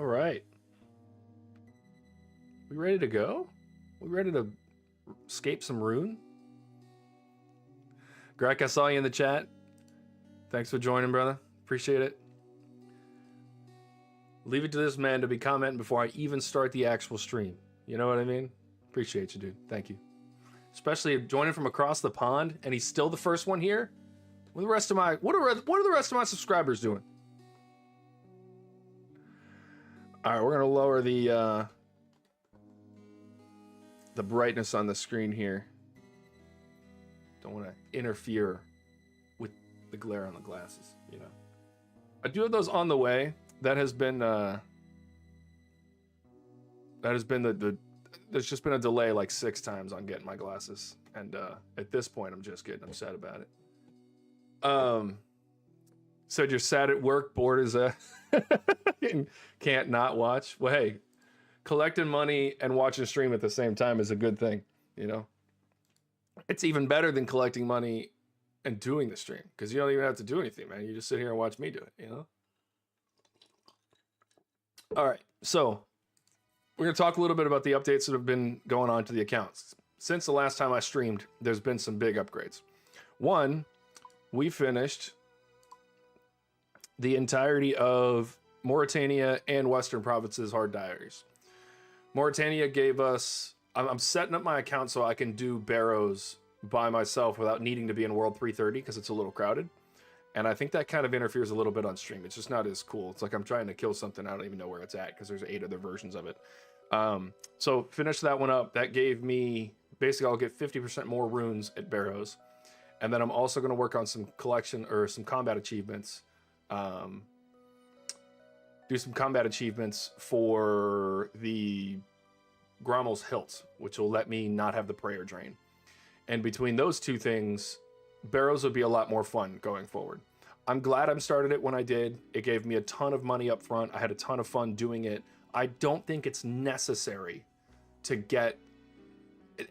All right. We ready to go? We ready to escape some rune? Greg, I saw you in the chat. Thanks for joining, brother. Appreciate it. Leave it to this man to be commenting before I even start the actual stream. You know what I mean? Appreciate you, dude. Thank you. Especially joining from across the pond, and he's still the first one here. What are the rest of my subscribers doing? All right, we're gonna lower the brightness on the screen here. Don't want to interfere with the glare on the glasses, you know. I do have those on the way. That has been there's just been a delay like 6 times on getting my glasses, and at this point I'm just getting upset about it. Said you're sad at work, bored as a can't not watch. Well, hey, collecting money and watching a stream at the same time is a good thing, you know. It's even better than collecting money and doing the stream, because you don't even have to do anything, man. You just sit here and watch me do it, you know. All right, so we're gonna talk a little bit about the updates that have been going on to the accounts. Since the last time I streamed, there's been some big upgrades. One, we finished the entirety of Mauritania and Western Provinces hard diaries. Mauritania gave us, I'm setting up my account so I can do barrows by myself without needing to be in World 330 because it's a little crowded. And I think that kind of interferes a little bit on stream. It's just not as cool. It's like I'm trying to kill something. I don't even know where it's at because there's 8 other versions of it. So finish that one up. That gave me, basically I'll get 50% more runes at barrows. And then I'm also going to work on some collection or some combat achievements. Do some combat achievements for the Grommel's Hilt, which will let me not have the prayer drain. And between those two things, barrows would be a lot more fun going forward. I'm glad I started it when I did. It gave me a ton of money up front. I had a ton of fun doing it. I don't think it's necessary to get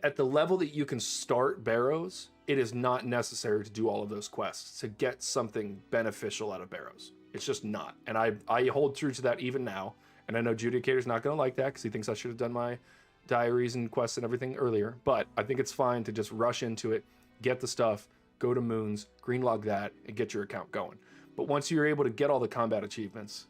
at the level that you can start barrows. It is not necessary to do all of those quests to get something beneficial out of barrows. It's just not. And I hold true to that even now. And I know Judicator's not going to like that because he thinks I should have done my diaries and quests and everything earlier. But I think it's fine to just rush into it, get the stuff, go to Moons, green log that, and get your account going. But once you're able to get all the combat achievements,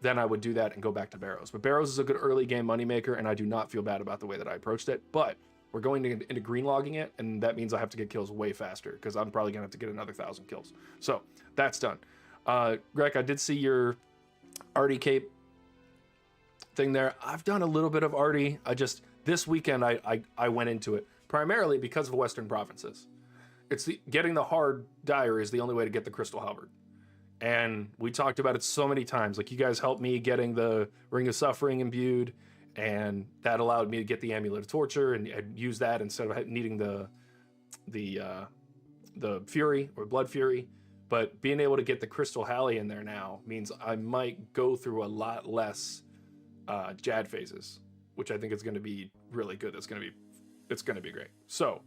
then I would do that and go back to barrows. But barrows is a good early game moneymaker, and I do not feel bad about the way that I approached it. But we're going into green logging it, and that means I have to get kills way faster because I'm probably going to have to get another 1,000 kills. So that's done. Greg, I did see your Artie Cape thing there. I've done a little bit of Artie. This weekend I went into it primarily because of Western Provinces. It's getting the hard diary is the only way to get the Crystal Halberd. And we talked about it so many times. Like, you guys helped me getting the Ring of Suffering imbued, and that allowed me to get the Amulet of Torture and use that instead of needing the Fury or Blood Fury. But being able to get the Crystal Halley in there now means I might go through a lot less Jad phases, which I think is going to be really good. It's going to be great. So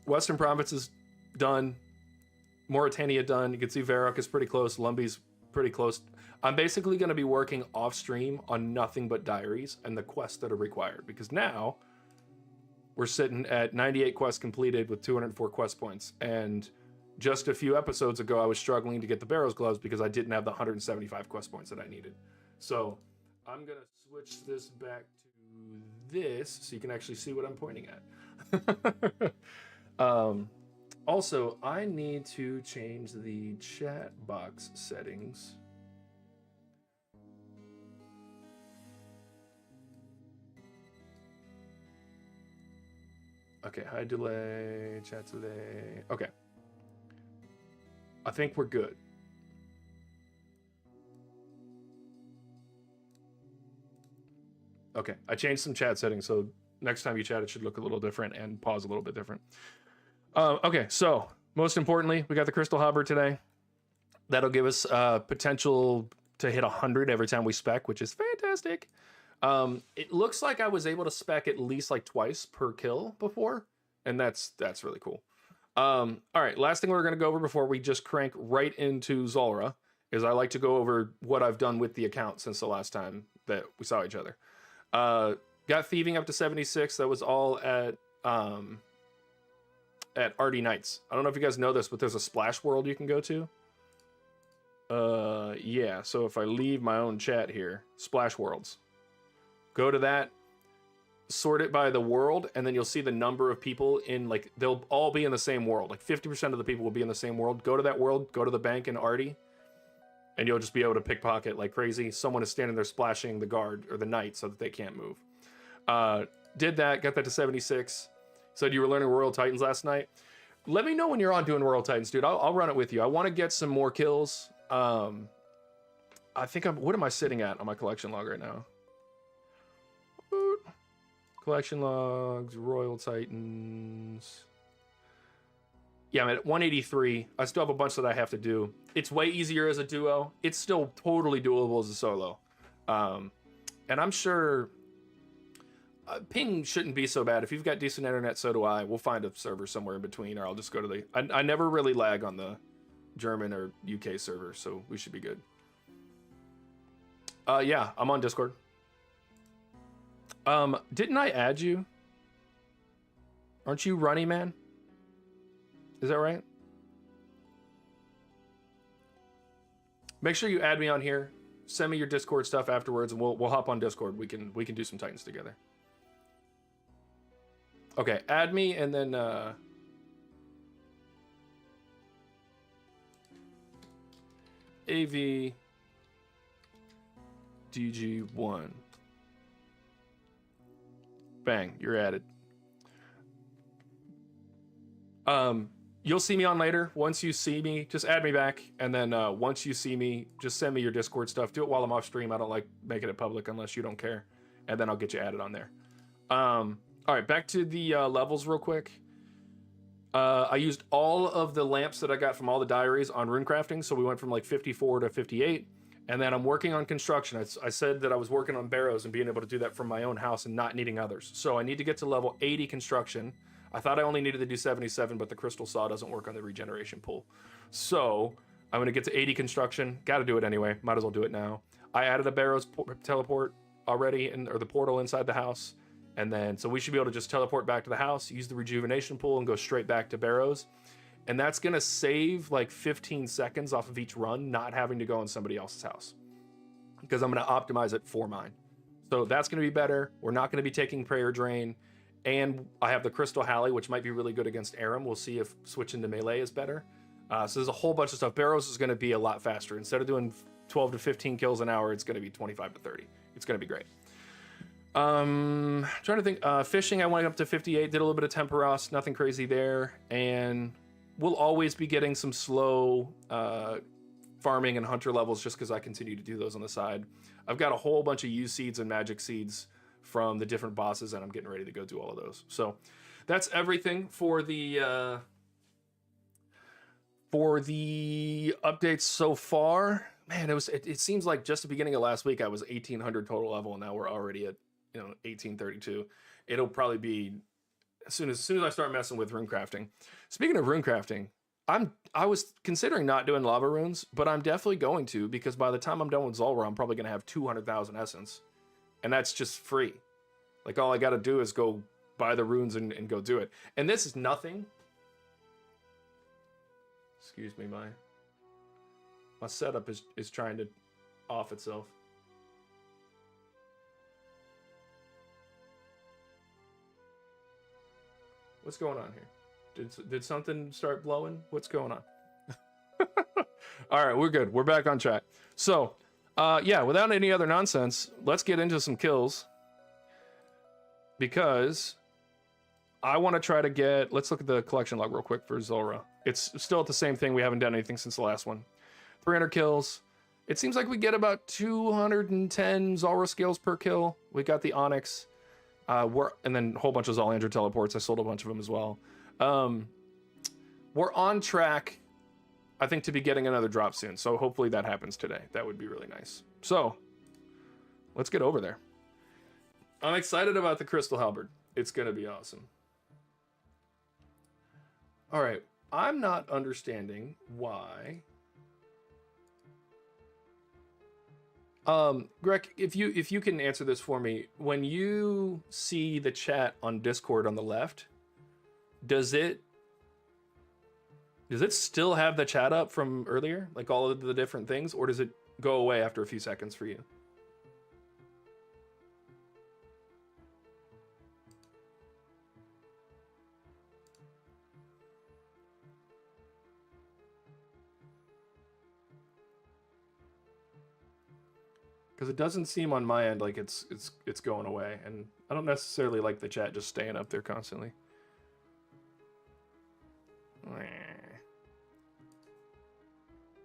Western Provinces done, Mauritania done. You can see Varrock is pretty close. Lumby's pretty close. I'm basically going to be working off stream on nothing but diaries and the quests that are required, because now we're sitting at 98 quests completed with 204 quest points. And just a few episodes ago, I was struggling to get the Barrows gloves because I didn't have the 175 quest points that I needed. So I'm going to switch this back to this so you can actually see what I'm pointing at. Also, I need to change the chat box settings. Okay, high delay, chat delay. Okay. I think we're good. Okay, I changed some chat settings, so next time you chat, it should look a little different and pause a little bit different. Okay, so most importantly, we got the Crystal Halberd today. That'll give us potential to hit 100 every time we spec, which is fantastic. It looks like I was able to spec at least like twice per kill before, and that's really cool. All right, last thing we're going to go over before we just crank right into Zulrah is I like to go over what I've done with the account since the last time that we saw each other. Got thieving up to 76. That was all at RD Nights. I don't know if you guys know this, but there's a splash world you can go to. Yeah, so if I leave my own chat here, splash worlds. Go to that, sort it by the world, and then you'll see the number of people in, like, they'll all be in the same world. Like 50% of the people will be in the same world. Go to that world, go to the bank in Artie, and you'll just be able to pickpocket like crazy. Someone is standing there splashing the guard or the knight so that they can't move. Did that, got that to 76. Said you were learning Royal Titans last night. Let me know when you're on doing Royal Titans, dude. I'll run it with you. I want to get some more kills. I think what am I sitting at on my collection log right now? Collection logs, Royal Titans. Yeah, I'm at 183. I still have a bunch that I have to do. It's way easier as a duo. It's still totally doable as a solo. And I'm sure ping shouldn't be so bad. If you've got decent internet, so do I. We'll find a server somewhere in between, or I'll just go to the... I never really lag on the German or UK server, so we should be good. Yeah, I'm on Discord. Didn't I add you? Aren't you Runny Man? Is that right? Make sure you add me on here. Send me your Discord stuff afterwards, and we'll hop on Discord. We can do some Titans together. Okay, add me, and then AV DG1. Bang, you're added. You'll see me on later. Once you see me, just add me back, and then once you see me, just send me your Discord stuff. Do it while I'm off stream. I don't like making it public unless you don't care, and then I'll get you added on there. All right, back to the levels real quick. I used all of the lamps that I got from all the diaries on rune crafting, so we went from like 54 to 58. And then I'm working on construction. I said that I was working on barrows and being able to do that from my own house and not needing others. So I need to get to level 80 construction. I thought I only needed to do 77, but the crystal saw doesn't work on the regeneration pool. So I'm gonna get to 80 construction. Gotta do it anyway, might as well do it now. I added a barrows teleport already, or the portal inside the house. And then, so we should be able to just teleport back to the house, use the rejuvenation pool, and go straight back to barrows. And that's going to save like 15 seconds off of each run, not having to go in somebody else's house. Because I'm going to optimize it for mine. So that's going to be better. We're not going to be taking prayer drain. And I have the Crystal Halberd, which might be really good against Aram. We'll see if switching to melee is better. So there's a whole bunch of stuff. Barrows is going to be a lot faster. Instead of doing 12 to 15 kills an hour, it's going to be 25 to 30. It's going to be great. Trying to think, fishing, I went up to 58, did a little bit of Temperos, nothing crazy there, and we'll always be getting some slow farming and hunter levels just because I continue to do those on the side. I've got a whole bunch of use seeds and magic seeds from the different bosses, and I'm getting ready to go do all of those. So that's everything for the updates so far. Man, it seems like just the beginning of last week I was 1800 total level, and now we're already at 1832. It'll probably be as soon as I start messing with rune crafting. Speaking of rune crafting, I was considering not doing lava runes, but I'm definitely going to, because by the time I'm done with Zulrah, I'm probably gonna have 200,000 essence, and that's just free. Like, all I gotta do is go buy the runes and go do it. And this is nothing. Excuse me, my setup is trying to off itself. What's going on here? Did something start blowing? What's going on? All right, we're good. We're back on track. So, yeah, without any other nonsense, let's get into some kills. Because I want to try to get... Let's look at the collection log real quick for Zulrah. It's still at the same thing. We haven't done anything since the last one. 300 kills. It seems like we get about 210 Zulrah scales per kill. We got the Onyx. And then a whole bunch of Zolander teleports. I sold a bunch of them as well. We're on track, I think, to be getting another drop soon. So hopefully that happens today. That would be really nice. So let's get over there. I'm excited about the Crystal Halberd. It's going to be awesome. All right. I'm not understanding why Greg, if you can answer this for me, when you see the chat on Discord on the left, does it still have the chat up from earlier, like all of the different things, or does it go away after a few seconds for you? Because it doesn't seem on my end like it's going away, and I don't necessarily like the chat just staying up there constantly.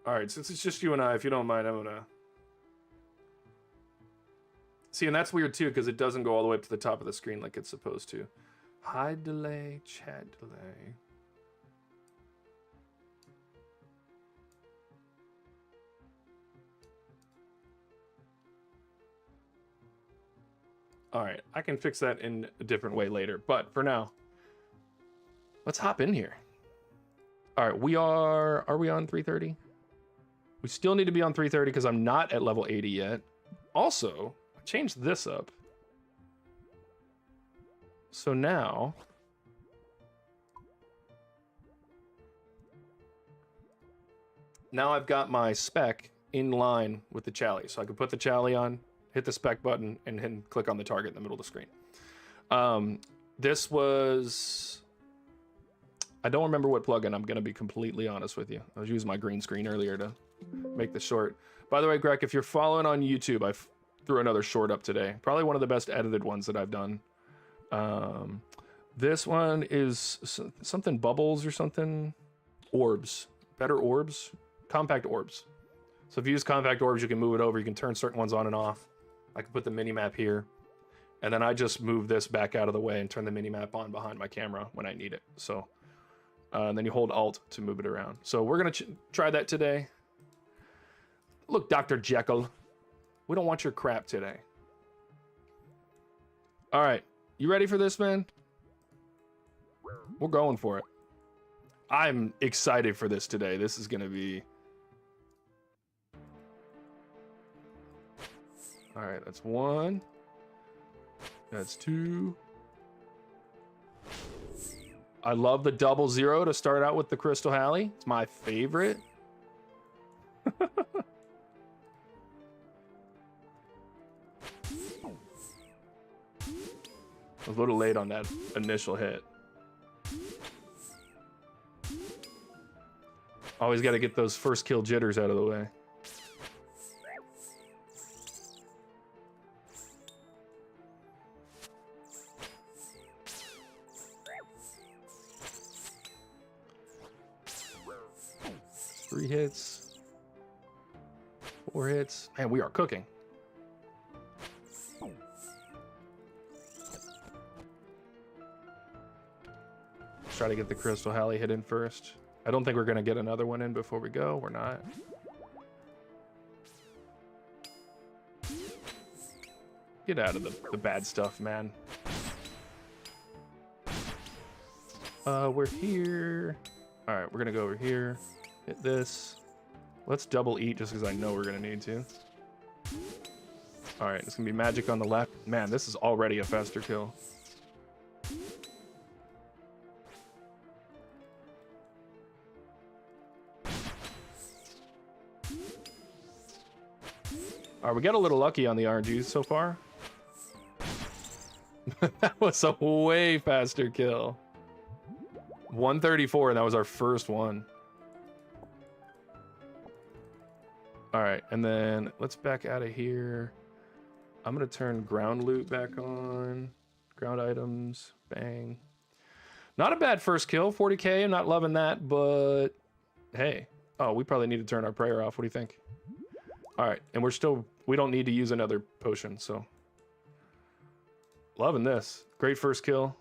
All right, since it's just you and I, if you don't mind, I'm gonna see, and that's weird too because it doesn't go all the way up to the top of the screen like it's supposed to. Hide delay, chat delay. All right, I can fix that in a different way later, but for now, let's hop in here. All right, are we on 330? We still need to be on 330 because I'm not at level 80 yet. Also, I changed this up. So now, I've got my spec in line with the chally. So I can put the chally on, hit the spec button, and then click on the target in the middle of the screen. This was... I don't remember what plugin, I'm going to be completely honest with you. I was using my green screen earlier to make this short. By the way, Greg, if you're following on YouTube, I threw another short up today. Probably one of the best edited ones that I've done. This one is something bubbles or something. Orbs. Better orbs? Compact orbs. So if you use compact orbs, you can move it over. You can turn certain ones on and off. I can put the mini map here. And then I just move this back out of the way and turn the mini map on behind my camera when I need it. So... and then you hold Alt to move it around. So we're going to try that today. Look, Dr. Jekyll. We don't want your crap today. All right. You ready for this, man? We're going for it. I'm excited for this today. This is going to be... All right, that's 1. That's 2. I love the 0-0 to start out with the Crystal Halley. It's my favorite. I was a little late on that initial hit. Always got to get those first kill jitters out of the way. Three hits, 4 hits. Man, we are cooking. Let's try to get the Crystal Halley hit in first. I don't think we're going to get another one in before we go. We're not. Get out of the bad stuff, man. We're here. All right, we're going to go over here. Hit this. Let's double eat just because I know we're going to need to. All right, it's going to be magic on the left. Man, this is already a faster kill. All right, we got a little lucky on the RNGs so far. That was a way faster kill. 134, and that was our first one. All right, and then let's back out of here. I'm gonna turn ground loot back on. Ground items, bang. Not a bad first kill, 40k. I'm not loving that, but hey. Oh, we probably need to turn our prayer off. What do you think? All right, and we don't need to use another potion, so. Loving this. Great first kill.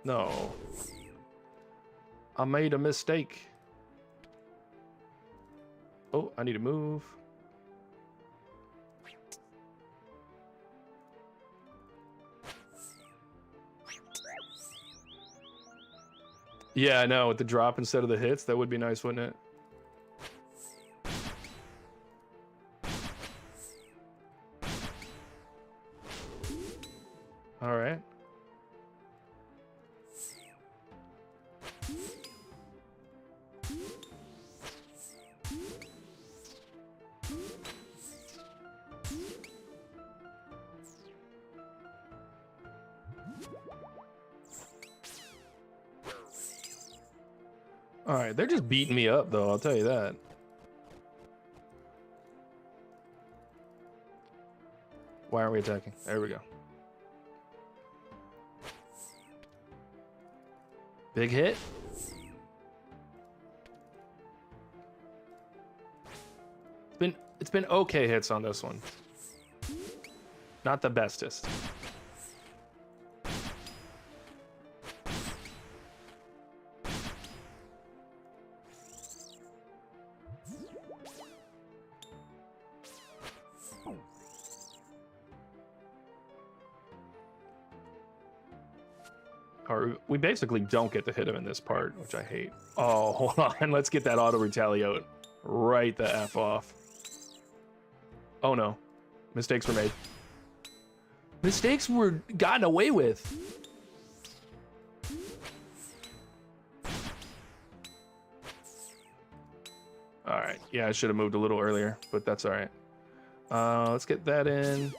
No. I made a mistake. Oh, I need to move. Yeah, I know. With the drop instead of the hits, that would be nice, wouldn't it? All right. All right, they're just beating me up, though. I'll tell you that. Why aren't we attacking? There we go. Big hit. It's been okay hits on this one. Not the bestest. Or we basically don't get to hit him in this part, which I hate. Oh, hold on. Let's get that auto retaliate right the F off. Oh no. Mistakes were made. Mistakes were gotten away with. All right. Yeah, I should have moved a little earlier, but that's all right. Let's get that in.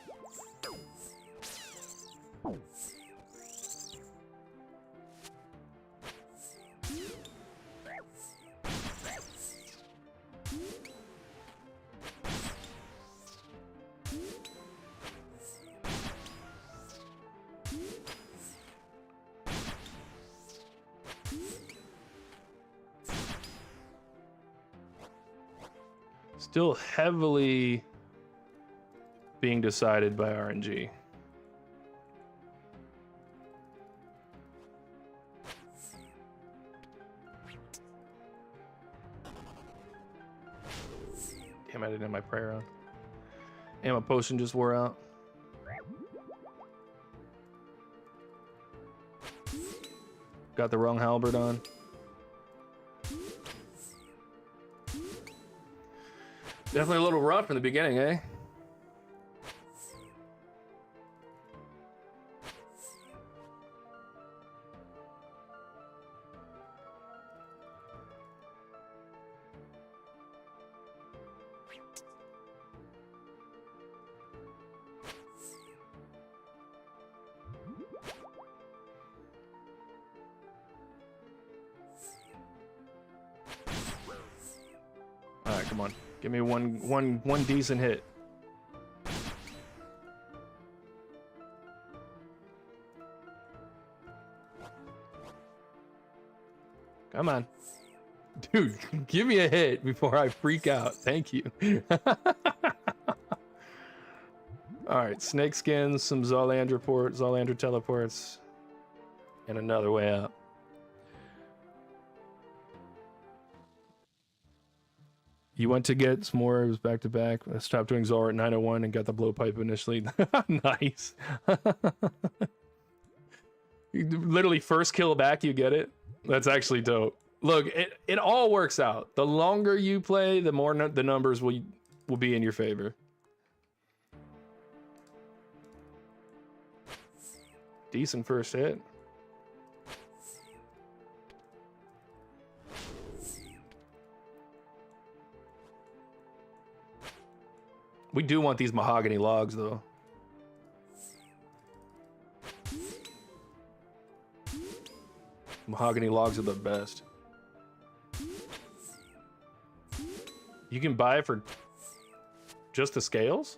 Still heavily being decided by RNG. Damn, I didn't have my prayer on. And my potion just wore out. Got the wrong halberd on. Definitely a little rough in the beginning, eh? All right, come on. Give me one decent hit. Come on. Dude, give me a hit before I freak out. Thank you. All right, snake skins, some Zolandra teleports, and another way up. You went to get some more, it was back to back. I stopped doing Zulrah at 901 and got the blowpipe initially. Nice. Literally first kill back, you get it. That's actually dope. Look, it all works out. The longer you play, the more the numbers will be in your favor. Decent first hit. We do want these mahogany logs, though. Mahogany logs are the best. You can buy it for just the scales?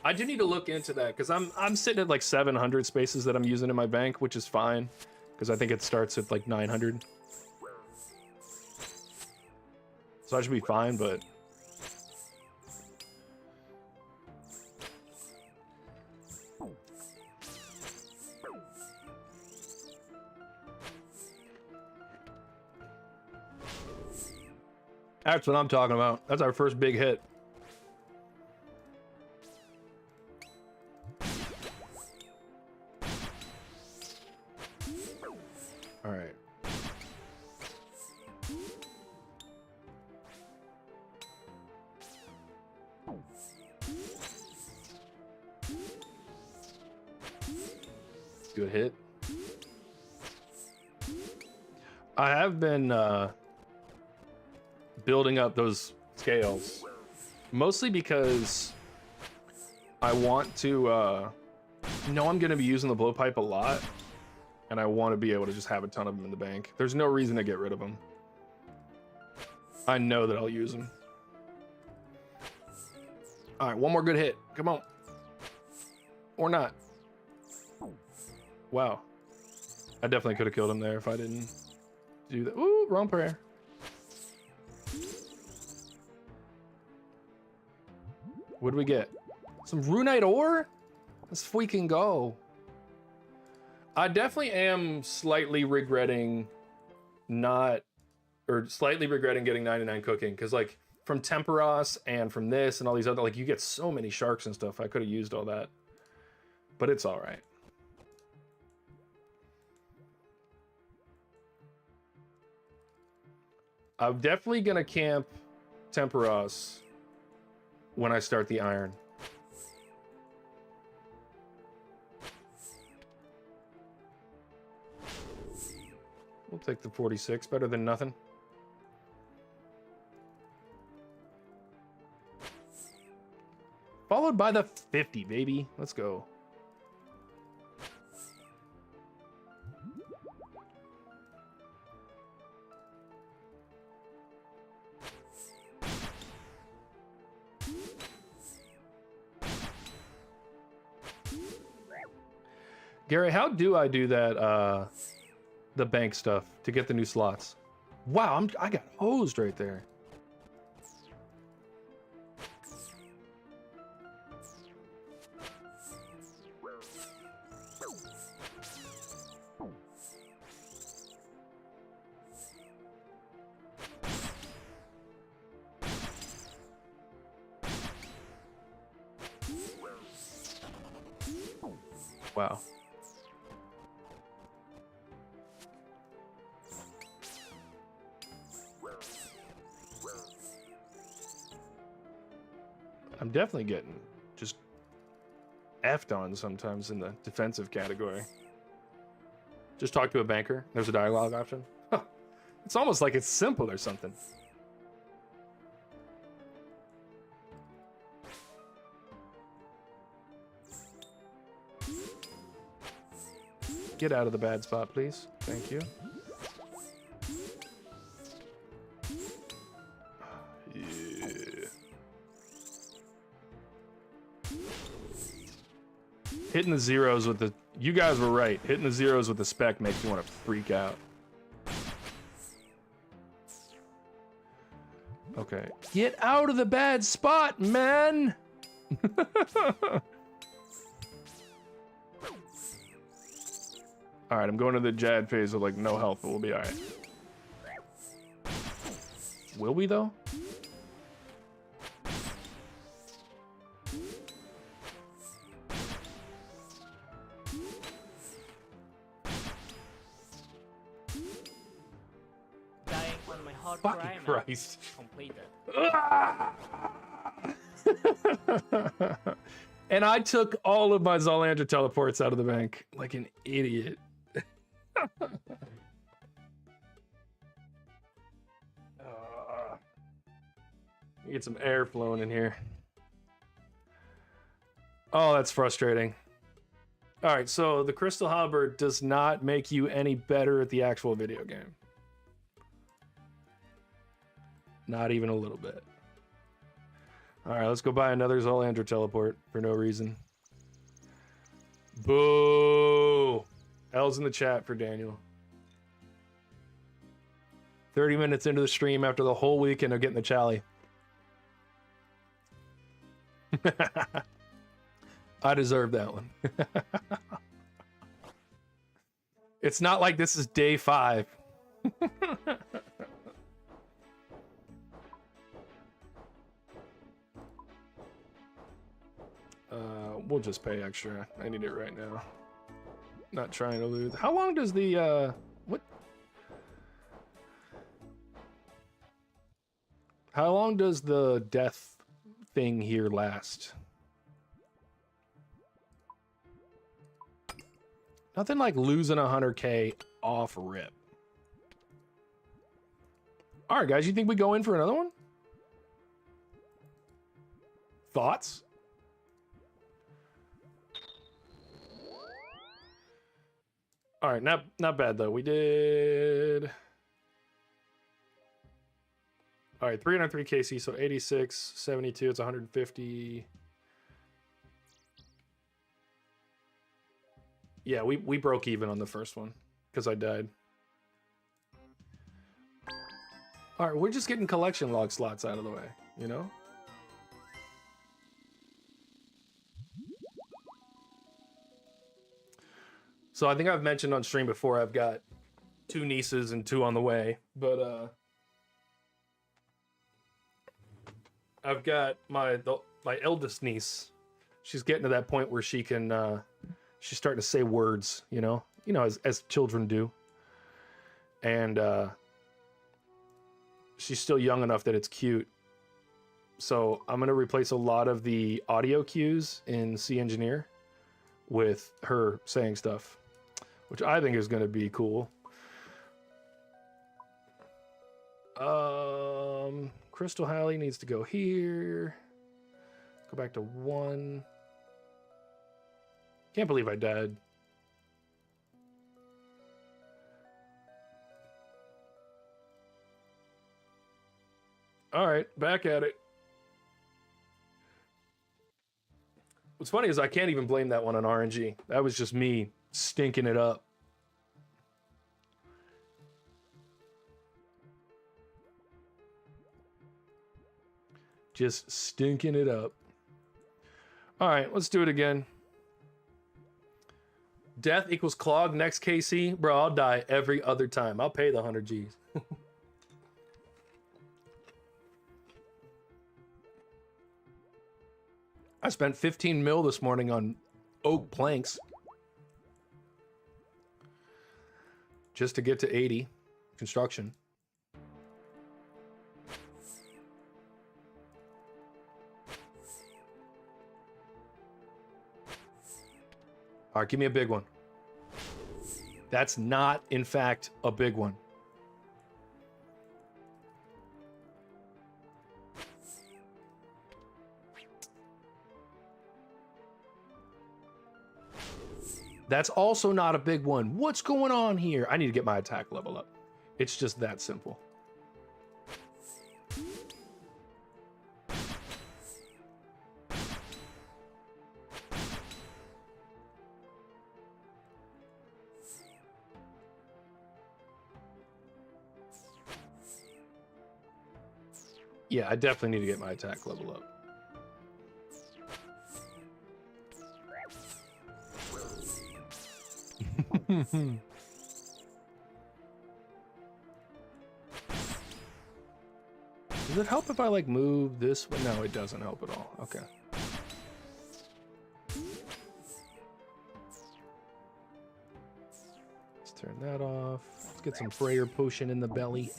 I do need to look into that, because I'm sitting at like 700 spaces that I'm using in my bank, which is fine, because I think it starts at like 900. So I should be fine, but... That's what I'm talking about. That's our first big hit. All right. Good hit. I have been building up those scales, mostly because I want to, I'm going to be using the blowpipe a lot, and I want to be able to just have a ton of them in the bank. There's no reason to get rid of them. I know that I'll use them. All right, one more good hit. Come on. Or not. Wow. I definitely could have killed him there if I didn't do that. Ooh, wrong prayer. What do we get? Some runite ore? Let's freaking go. I definitely am slightly regretting getting 99 cooking, because like from Temperos and from this and all these other, like you get so many sharks and stuff. I could have used all that, but it's all right. I'm definitely gonna camp Temperos when I start the iron. We'll take the 46, better than nothing. Followed by the 50, baby. Let's go. Gary, how do I do that, the bank stuff to get the new slots? Wow, I got hosed right there. Wow. I'm definitely getting just effed on sometimes in the defensive category. Just talk to a banker. There's a dialogue option. Huh. It's almost like it's simple or something. Get out of the bad spot, please. Thank you. Yeah. Hitting the zeros with the... You guys were right. Hitting the zeros with the spec makes you want to freak out. Okay. Get out of the bad spot, man! Alright, I'm going to the Jad phase with like no health, but we'll be alright. Will we though? Dying on my hard Fucking Christ. Completed. And I took all of my Zulrah teleports out of the bank like an idiot. Get some air flowing in here. Oh, that's frustrating. All right, so the Crystal Halberd does not make you any better at the actual video game. Not even a little bit. All right, let's go buy another Zulrah teleport for no reason. Boo! L's in the chat for Daniel. 30 minutes into the stream after the whole weekend of getting the chally. I deserve that one. It's not like this is day 5. We'll just pay extra. I need it right now. Not trying to lose. How long does the what? How long does the death thing here last? Nothing like losing 100K off rip. All right, guys, you think we go in for another one? Thoughts? All right, not bad though. We did. All right, 303 KC, so 86, 72, it's 150. Yeah, we broke even on the first one because I died. All right, we're just getting collection log slots out of the way, you know? So I think I've mentioned on stream before, I've got 2 nieces and 2 on the way, but I've got my eldest niece. She's getting to that point where she can she's starting to say words, you know, as children do. And she's still young enough that it's cute. So I'm going to replace a lot of the audio cues in C Engineer with her saying stuff, which I think is going to be cool. Crystal Hallie needs to go here. Go back to 1. Can't believe I died. All right, back at it. What's funny is I can't even blame that one on RNG. That was just me stinking it up. Just stinking it up. All right, let's do it again. Death equals clog next KC. Bro, I'll die every other time. I'll pay the 100 G's. I spent 15 mil this morning on oak planks. Just to get to 80 construction. All right, give me a big one. That's not, in fact, a big one. That's also not a big one. What's going on here? I need to get my attack level up. It's just that simple. Yeah, I definitely need to get my attack level up. Does it help if I like move this way? No, it doesn't help at all. Okay. Let's turn that off. Let's get some prayer potion in the belly.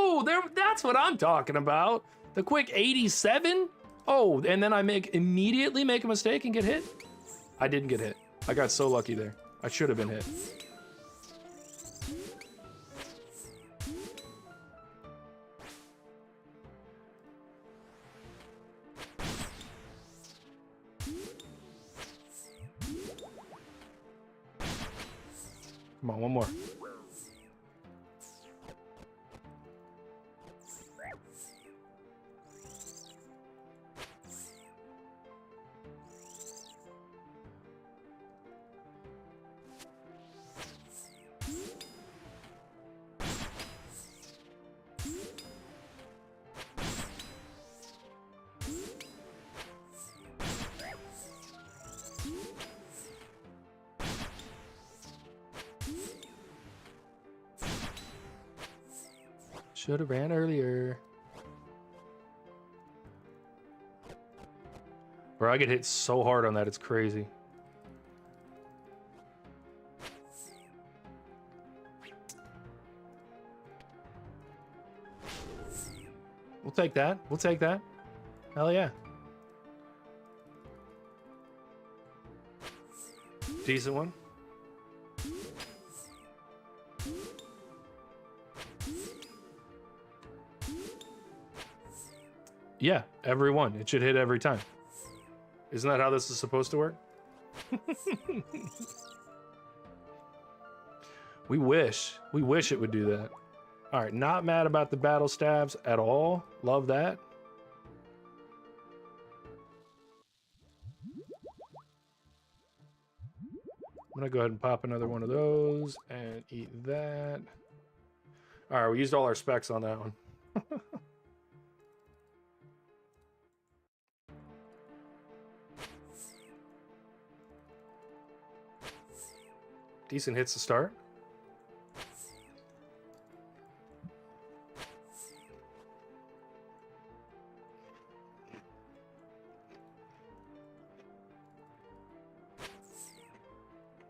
Oh, that's what I'm talking about. The quick 87? Oh, and then I immediately make a mistake and get hit? I didn't get hit. I got so lucky there. I should have been hit. Come on, one more. Should have ran earlier. Bro, I get hit so hard on that, it's crazy. We'll take that. We'll take that. Hell yeah. Decent one. Yeah, every one. It should hit every time. Isn't that how this is supposed to work? We wish it would do that. All right, not mad about the battle stabs at all. Love that. I'm gonna go ahead and pop another one of those and eat that. All right, we used all our specs on that one. Decent hits to start.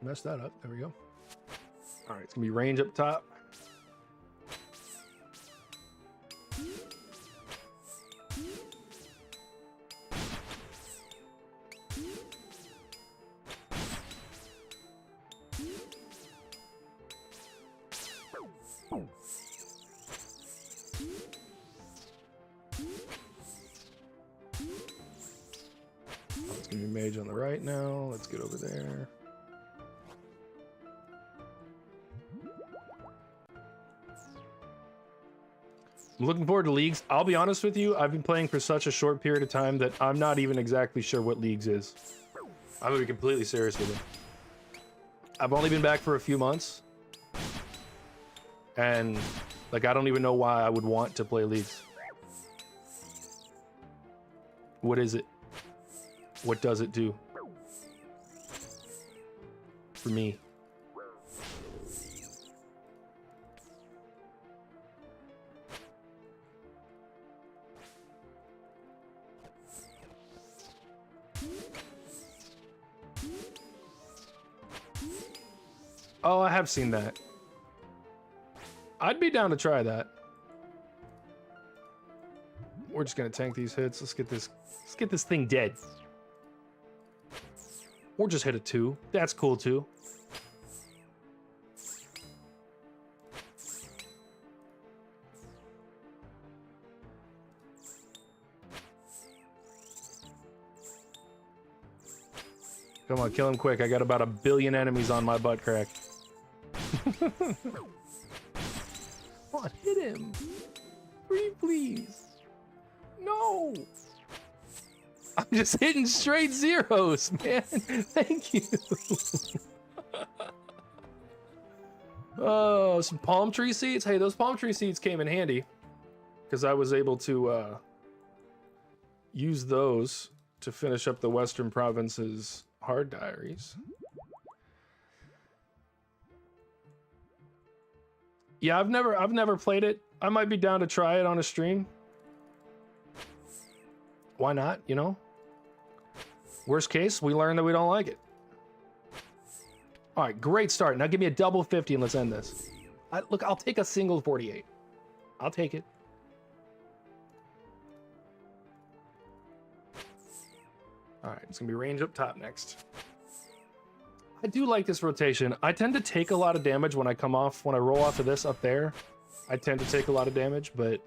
Messed that up. There we go. All right, it's gonna be range up top. It's gonna be mage on the right now. Let's get over there. I'm looking forward to leagues. I'll be honest with you, I've been playing for such a short period of time that I'm not even exactly sure what leagues is. I'm gonna be completely serious with it. I've only been back for a few months. And like, I don't even know why I would want to play leagues. What is it? What does it do? For me. Oh, I have seen that. I'd be down to try that. We're just gonna tank these hits. Let's get this thing dead. Or just hit a 2. That's cool too. Come on, kill him quick. I got about 1 billion enemies on my butt crack. Come on, hit him. Please. No. I'm just hitting straight zeros, man. Thank you. Oh, some palm tree seeds. Hey, those palm tree seeds came in handy because I was able to use those to finish up the Western Province's hard diaries. Yeah, I've never played it. I might be down to try it on a stream. Why not, you know? Worst case, we learn that we don't like it. All right, great start. Now give me a double 50 and let's end this. Look, I'll take a single 48. I'll take it. All right, it's gonna be range up top next. I do like this rotation. I tend to take a lot of damage when I roll off of this up there. I tend to take a lot of damage, but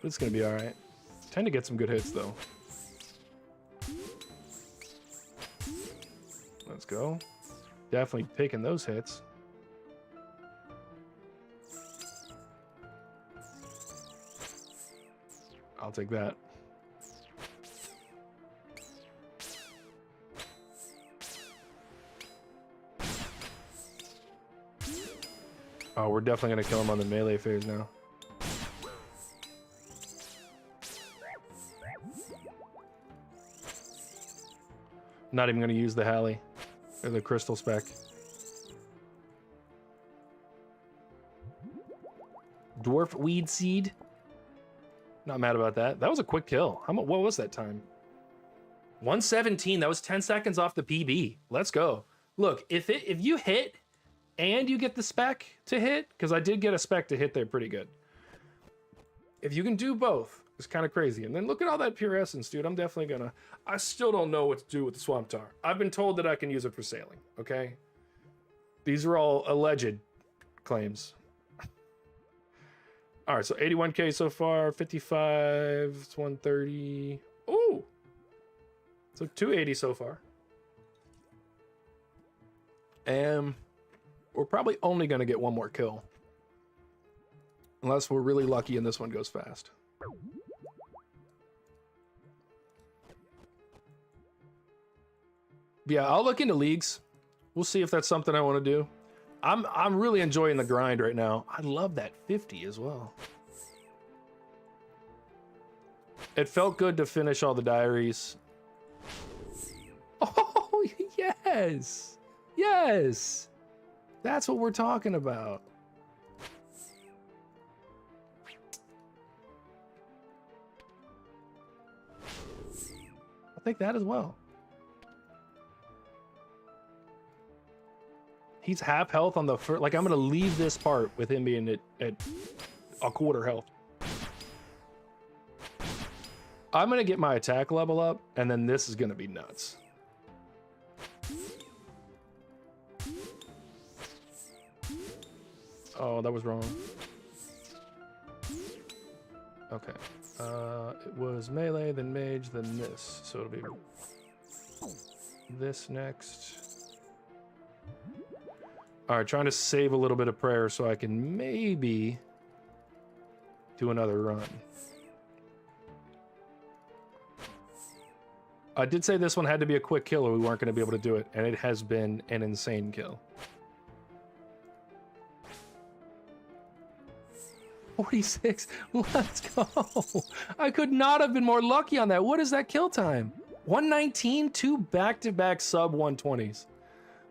it's gonna be all right. Tend to get some good hits though. Let's go. Definitely taking those hits. I'll take that. Oh, we're definitely gonna kill him on the melee phase now. Not even gonna use the Hallie or the crystal spec. Dwarf weed seed. Not mad about that. That was a quick kill. What was that time? 117. That was 10 seconds off the PB. Let's go. Look, if you hit and you get the spec to hit, because I did get a spec to hit there pretty good. If you can do both, it's kind of crazy. And then look at all that pure essence, dude. I'm definitely gonna... I still don't know what to do with the Swamp Tar. I've been told that I can use it for sailing, okay? These are all alleged claims. All right, so 81K so far, 55, it's 130. Ooh! So 280 so far. And we're probably only gonna get one more kill. Unless we're really lucky and this one goes fast. Yeah, I'll look into leagues. We'll see if that's something I want to do. I'm really enjoying the grind right now. I love that 50 as well. It felt good to finish all the diaries. Oh, yes. Yes. That's what we're talking about. I'll take that as well. He's half health on the first. Like, I'm going to leave this part with him being at a quarter health. I'm going to get my attack level up, and then this is going to be nuts. Oh, that was wrong. Okay. It was melee, then mage, then this. So it'll be this next. All right, trying to save a little bit of prayer so I can maybe do another run. I did say this one had to be a quick kill or we weren't going to be able to do it, and it has been an insane kill. 46. Let's go. I could not have been more lucky on that. What is that kill time? 119, 2 back-to-back sub 120s.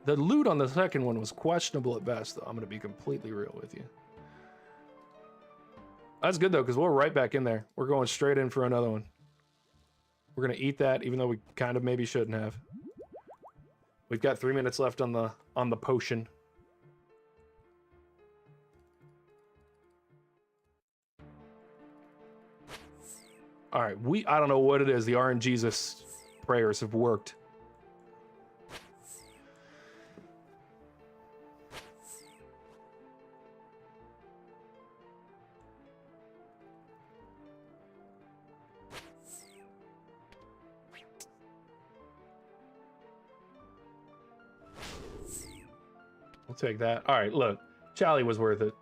The loot on the second one was questionable at best, though. I'm going to be completely real with you. That's good, though, because we're right back in there. We're going straight in for another one. We're going to eat that, even though we kind of maybe shouldn't have. We've got 3 minutes left on the potion. All right, I don't know what it is. The RNGesus prayers have worked. We'll take that. All right, look. Charlie was worth it.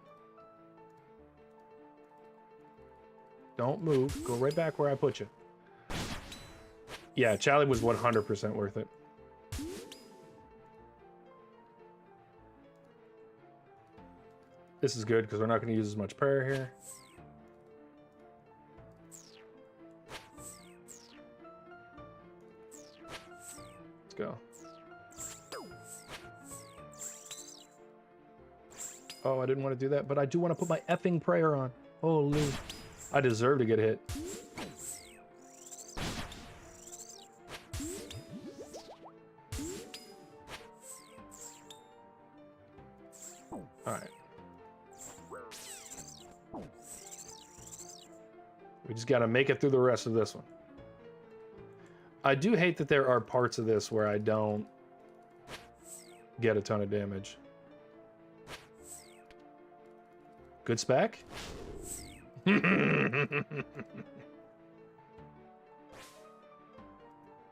Don't move. Go right back where I put you. Yeah, Charlie was 100% worth it. This is good because we're not going to use as much prayer here. Let's go. Oh, I didn't want to do that, but I do want to put my effing prayer on. Holy. I deserve to get hit. All right. We just got to make it through the rest of this one. I do hate that there are parts of this where I don't get a ton of damage. Good spec?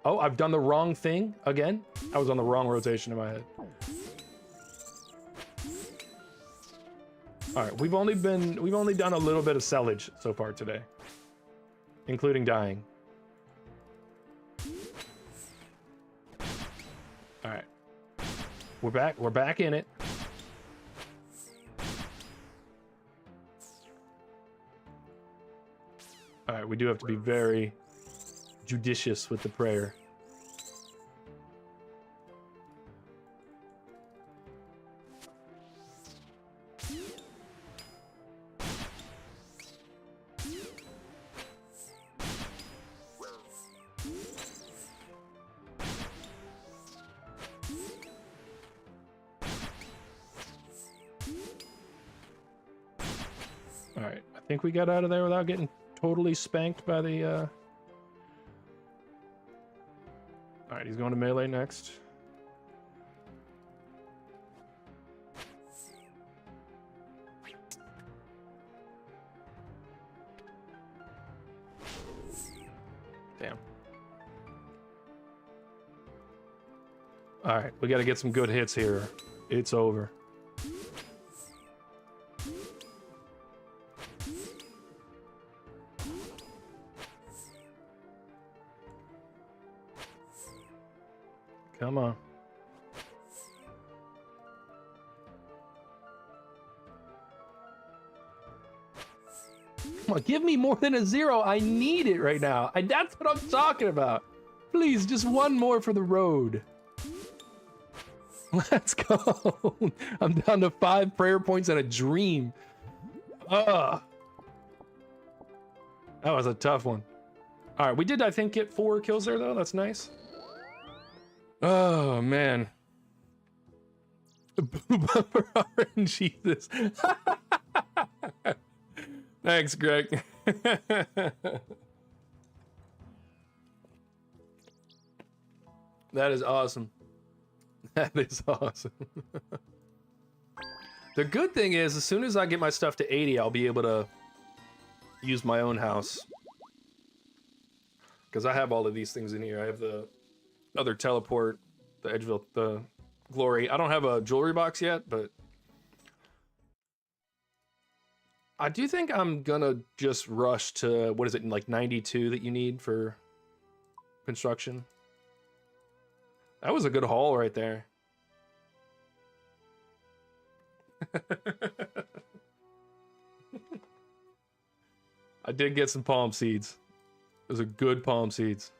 Oh, I've done the wrong thing again. I was on the wrong rotation in my head. All right, we've only done a little bit of sellage so far today, including dying. All right, we're back in it. All right, we do have to be very judicious with the prayer. Think we got out of there without getting totally spanked by the... Alright, he's going to melee next. Damn. Alright, we gotta get some good hits here. It's over. Come on. Come on, give me more than a 0. I need it right now. That's what I'm talking about. Please, just one more for the road. Let's go. I'm down to 5 prayer points and a dream. Ugh. That was a tough one. All right, we did, I think, get 4 kills there, though. That's nice. Oh, man. Jesus. Thanks, Greg. That is awesome. That is awesome. The good thing is, as soon as I get my stuff to 80, I'll be able to use my own house. Because I have all of these things in here. I have the other teleport, the Edgeville, the Glory. I don't have a jewelry box yet, but I do think I'm gonna just rush to, what is it, like 92 that you need for construction? That was a good haul right there. I did get some palm seeds. Those are good palm seeds.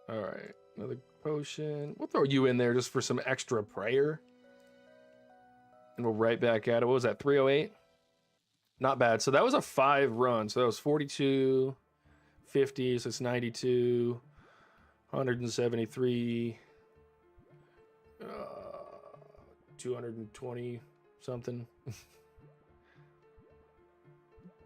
All right, another potion. We'll throw you in there just for some extra prayer. And we'll right back at it. What was that, 308? Not bad. So that was a 5 run. So that was 42, 50, so it's 92, 173, 220 something.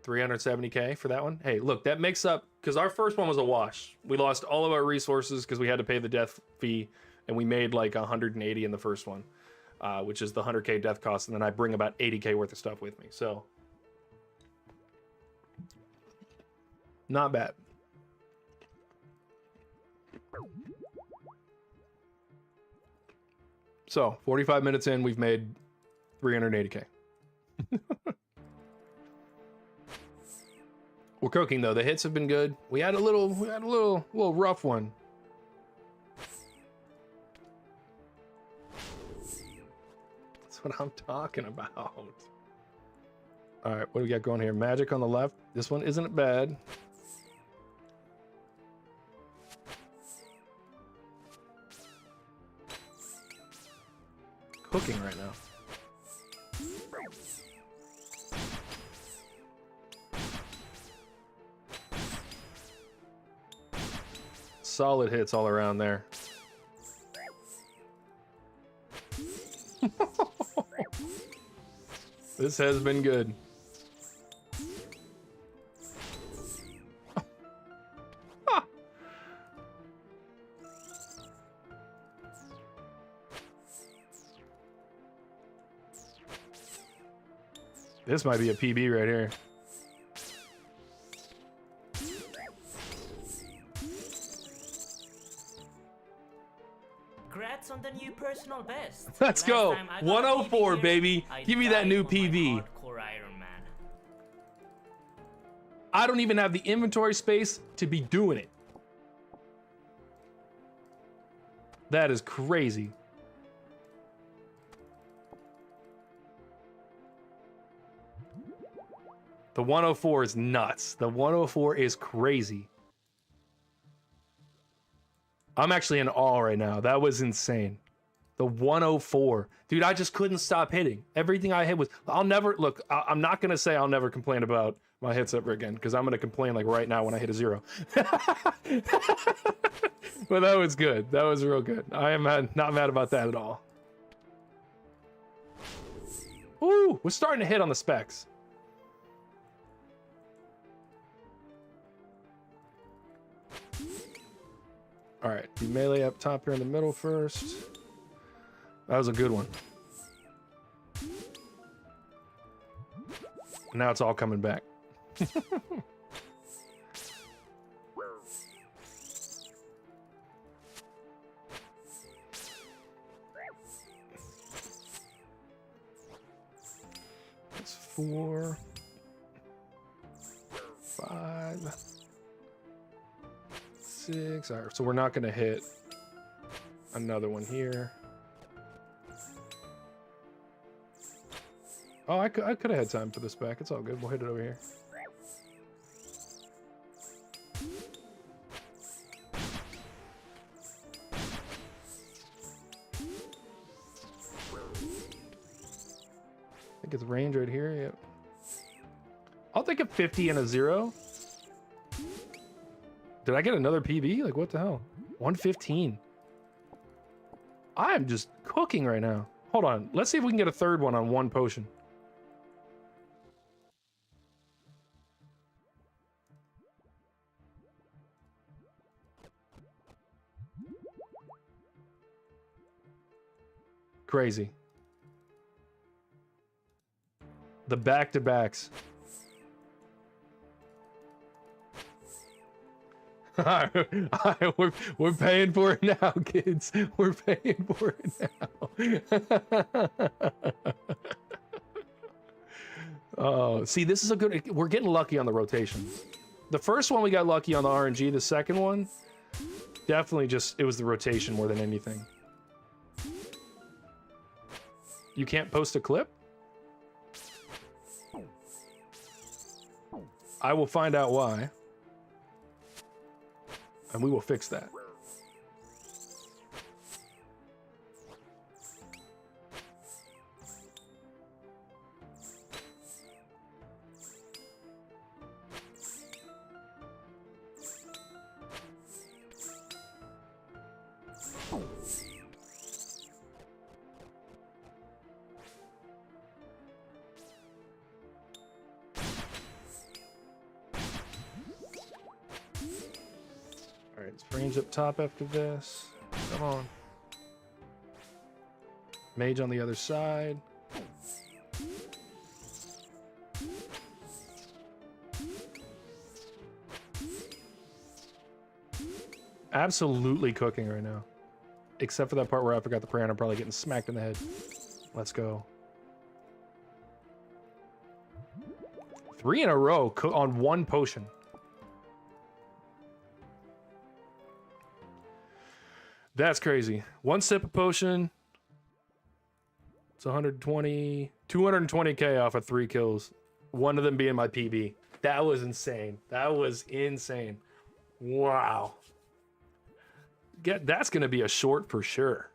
370k for that one. Hey, look, that makes up, because our first one was a wash. We lost all of our resources because we had to pay the death fee, and we made like 180 in the first one, which is the 100k death cost, and then I bring about 80k worth of stuff with me. So not bad. So 45 minutes in, we've made 380k. We're cooking though. The hits have been good. We had a little rough one. That's what I'm talking about. All right, what do we got going here? Magic on the left. This one isn't bad. Cooking right now. Solid hits all around there. This has been good. This might be a PB right here. Congrats on the new personal best. Let's go. 104, baby. Give me that new PB. I don't even have the inventory space to be doing it. That is crazy. The 104 is nuts. The 104 is crazy. I'm actually in awe right now. That was insane. The 104. Dude, I just couldn't stop hitting. Everything I hit was... I'll never... Look, I'm not going to say I'll never complain about my hits up again, because I'm going to complain like right now when I hit a 0. But that was good. That was real good. I am not mad about that at all. Ooh, we're starting to hit on the specs. All right, the melee up top here in the middle first. That was a good one. Now it's all coming back. That's 4, 5, 6. All right, so we're not going to hit another one here. Oh, I could have had time for this back. It's all good. We'll hit it over here. I think it's range right here. Yep. I'll take a 50 and a 0. Did I get another PB? Like, what the hell? 115. I'm just cooking right now. Hold on. Let's see if we can get a third one on one potion. Crazy. The back-to-backs. We're paying for it now, kids. We're paying for it now. Oh, see, this is a good... We're getting lucky on the rotation. The first one we got lucky on the RNG. The second one, definitely just... It was the rotation more than anything. You can't post a clip? I will find out why. And we will fix that. Range up top after this. Come on. Mage on the other side. Absolutely cooking right now. Except for that part where I forgot the prayer and I'm probably getting smacked in the head. Let's go. 3 in a row on one potion. That's crazy. One sip of potion. It's 120, 220k off of 3 kills. One of them being my PB. That was insane. That was insane. Wow. That's going to be a short for sure.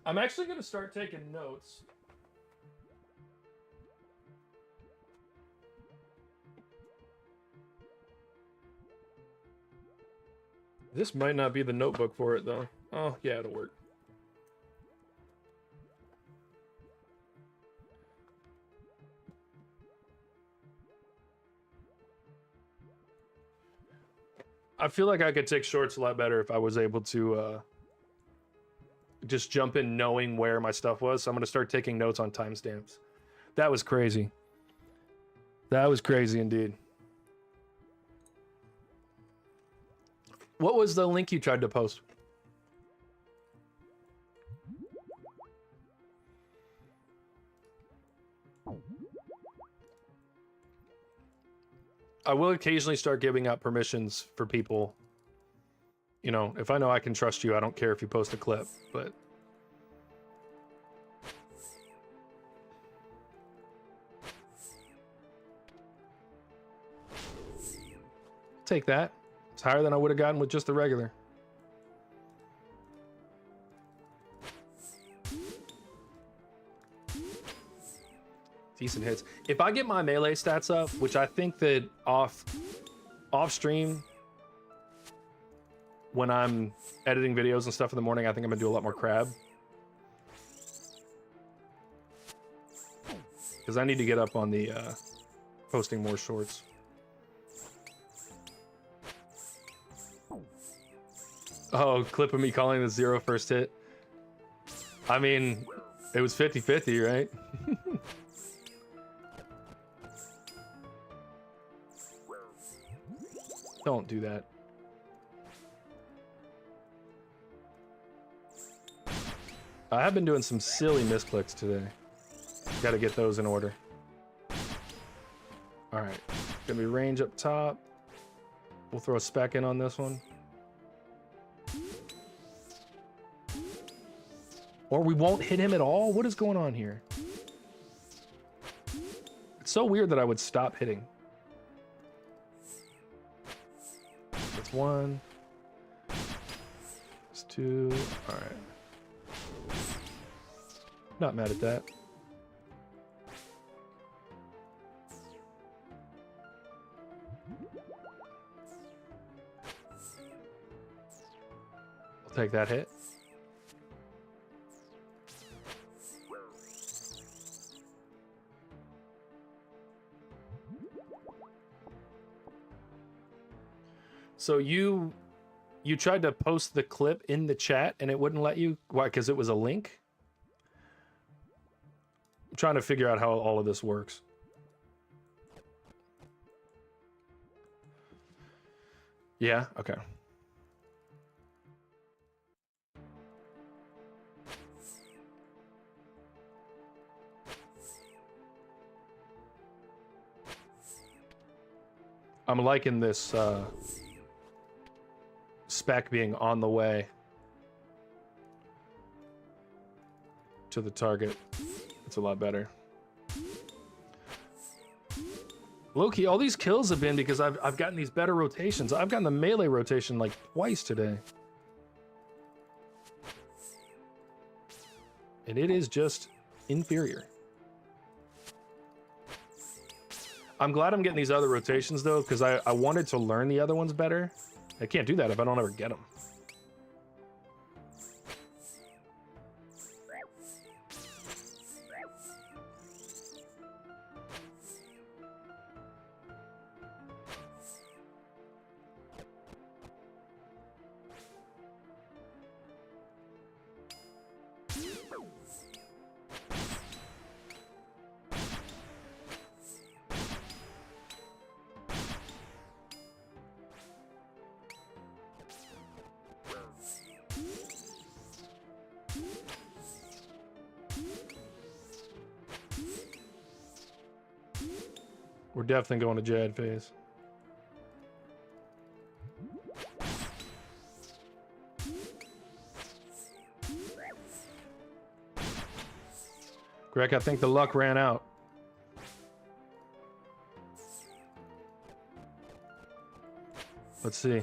I'm actually going to start taking notes. This might not be the notebook for it, though. Oh, yeah, it'll work. I feel like I could take shorts a lot better if I was able to just jump in knowing where my stuff was. So I'm going to start taking notes on timestamps. That was crazy. That was crazy indeed. What was the link you tried to post? I will occasionally start giving out permissions for people. You know, if I know I can trust you, I don't care if you post a clip, but... Take that. It's higher than I would have gotten with just the regular. Decent hits. If I get my melee stats up, which I think that off stream, when I'm editing videos and stuff in the morning, I think I'm gonna do a lot more crab. Because I need to get up on the posting more shorts. Oh, clip of me calling the 0 first hit. I mean, it was 50-50, right? Don't do that. I have been doing some silly misclicks today. Got to get those in order. All right, gonna be range up top. We'll throw a spec in on this one. Or we won't hit him at all? What is going on here? It's so weird that I would stop hitting. That's one. That's two. All right. Not mad at that. I'll take that hit. So you tried to post the clip in the chat and it wouldn't let you? Why? Because it was a link? I'm trying to figure out how all of this works. Yeah, okay. I'm liking this spec being on the way to the target. It's a lot better. Low-key, all these kills have been because I've gotten these better rotations. I've gotten the melee rotation like twice today. And it is just inferior. I'm glad I'm getting these other rotations though, because I wanted to learn the other ones better. I can't do that if I don't ever get them. We're definitely going to Jad phase. Greg, I think the luck ran out. Let's see.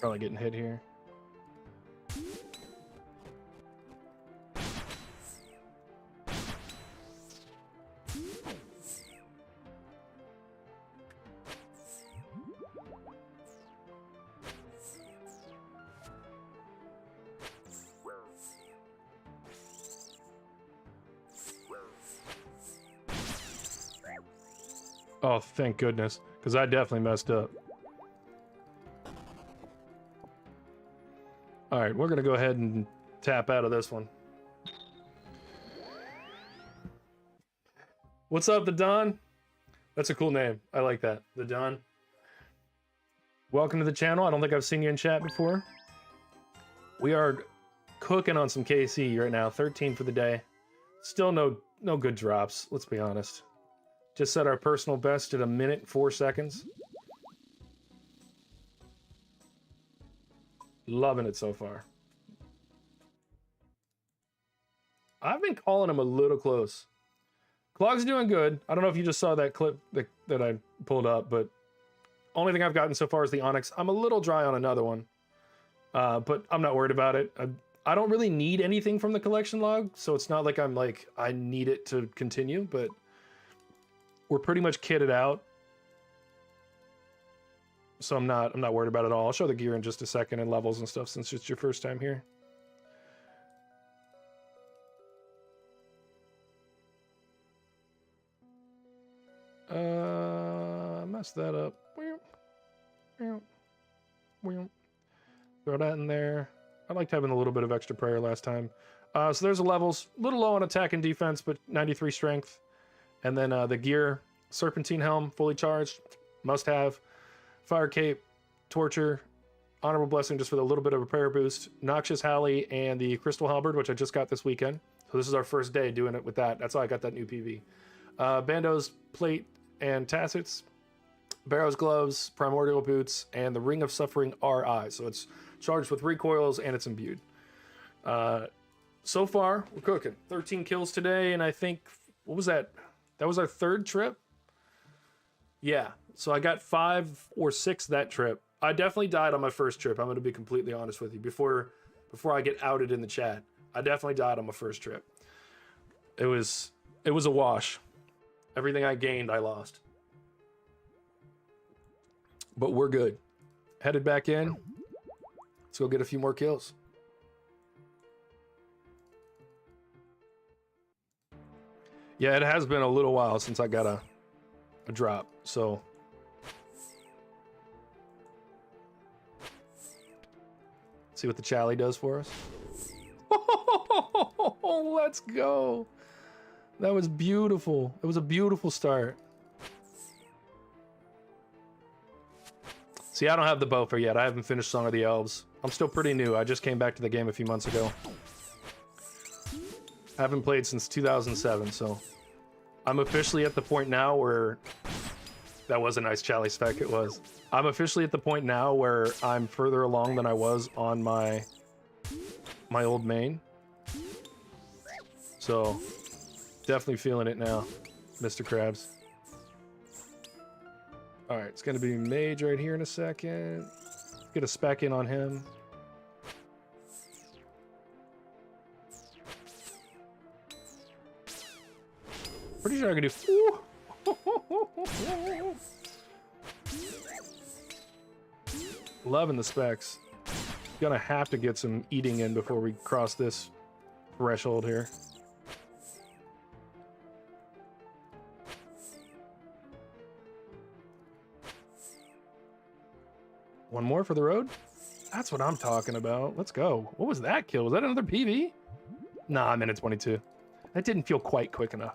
Probably getting hit here. Oh, thank goodness, because I definitely messed up. All right, we're gonna go ahead and tap out of this one. What's up, the Don? That's a cool name. I like that, the Don. Welcome to the channel. I don't think I've seen you in chat before. We are cooking on some KC right now. 13 for the day. Still no good drops. Let's be honest. Just set our personal best at 1 minute 4 seconds. Loving it so far. I've been calling him a little close. Clog's doing good. I don't know if you just saw that clip that I pulled up, but only thing I've gotten so far is the Onyx. I'm a little dry on another one, but I'm not worried about it. I don't really need anything from the collection log, so it's not like I'm like, I need it to continue, but we're pretty much kitted out. So I'm not worried about it at all. I'll show the gear in just a second and levels and stuff since it's your first time here. Mess that up. Throw that in there. I liked having a little bit of extra prayer last time. So there's the levels. A little low on attack and defense, but 93 strength. And then the gear, Serpentine Helm, fully charged. Must have. Fire Cape, Torture, Honorable Blessing just for a little bit of a prayer boost. Noxious Halley and the Crystal Halberd, which I just got this weekend. So this is our first day doing it with that. That's how I got that new PV. Bando's Plate and Tassets. Barrow's Gloves, Primordial Boots, and the Ring of Suffering RI. So it's charged with recoils and it's imbued. So far, we're cooking. 13 kills today, and I think, what was that? That was our third trip? Yeah, so I got 5 or 6 that trip. I definitely died on my first trip. I'm going to be completely honest with you. Before I get outed in the chat, I definitely died on my first trip. It was a wash. Everything I gained, I lost. But we're good. Headed back in. Let's go get a few more kills. Yeah, it has been a little while since I got a drop, so. See what the Chally does for us. Oh, let's go. That was beautiful. It was a beautiful start. See, I don't have the Bofa yet. I haven't finished Song of the Elves. I'm still pretty new. I just came back to the game a few months ago. I haven't played since 2007, so I'm officially at the point now where that was a nice Chally spec. It was. I'm officially at the point now where I'm further along than I was on my old main. So definitely feeling it now, Mr. Krabs. All right, it's gonna be Mage right here in a second. Get a spec in on him. Pretty sure I can do. Loving the specs. Gonna have to get some eating in before we cross this threshold here. One more for the road? That's what I'm talking about. Let's go. What was that kill? Was that another PV? Nah, I'm in at 22. That didn't feel quite quick enough.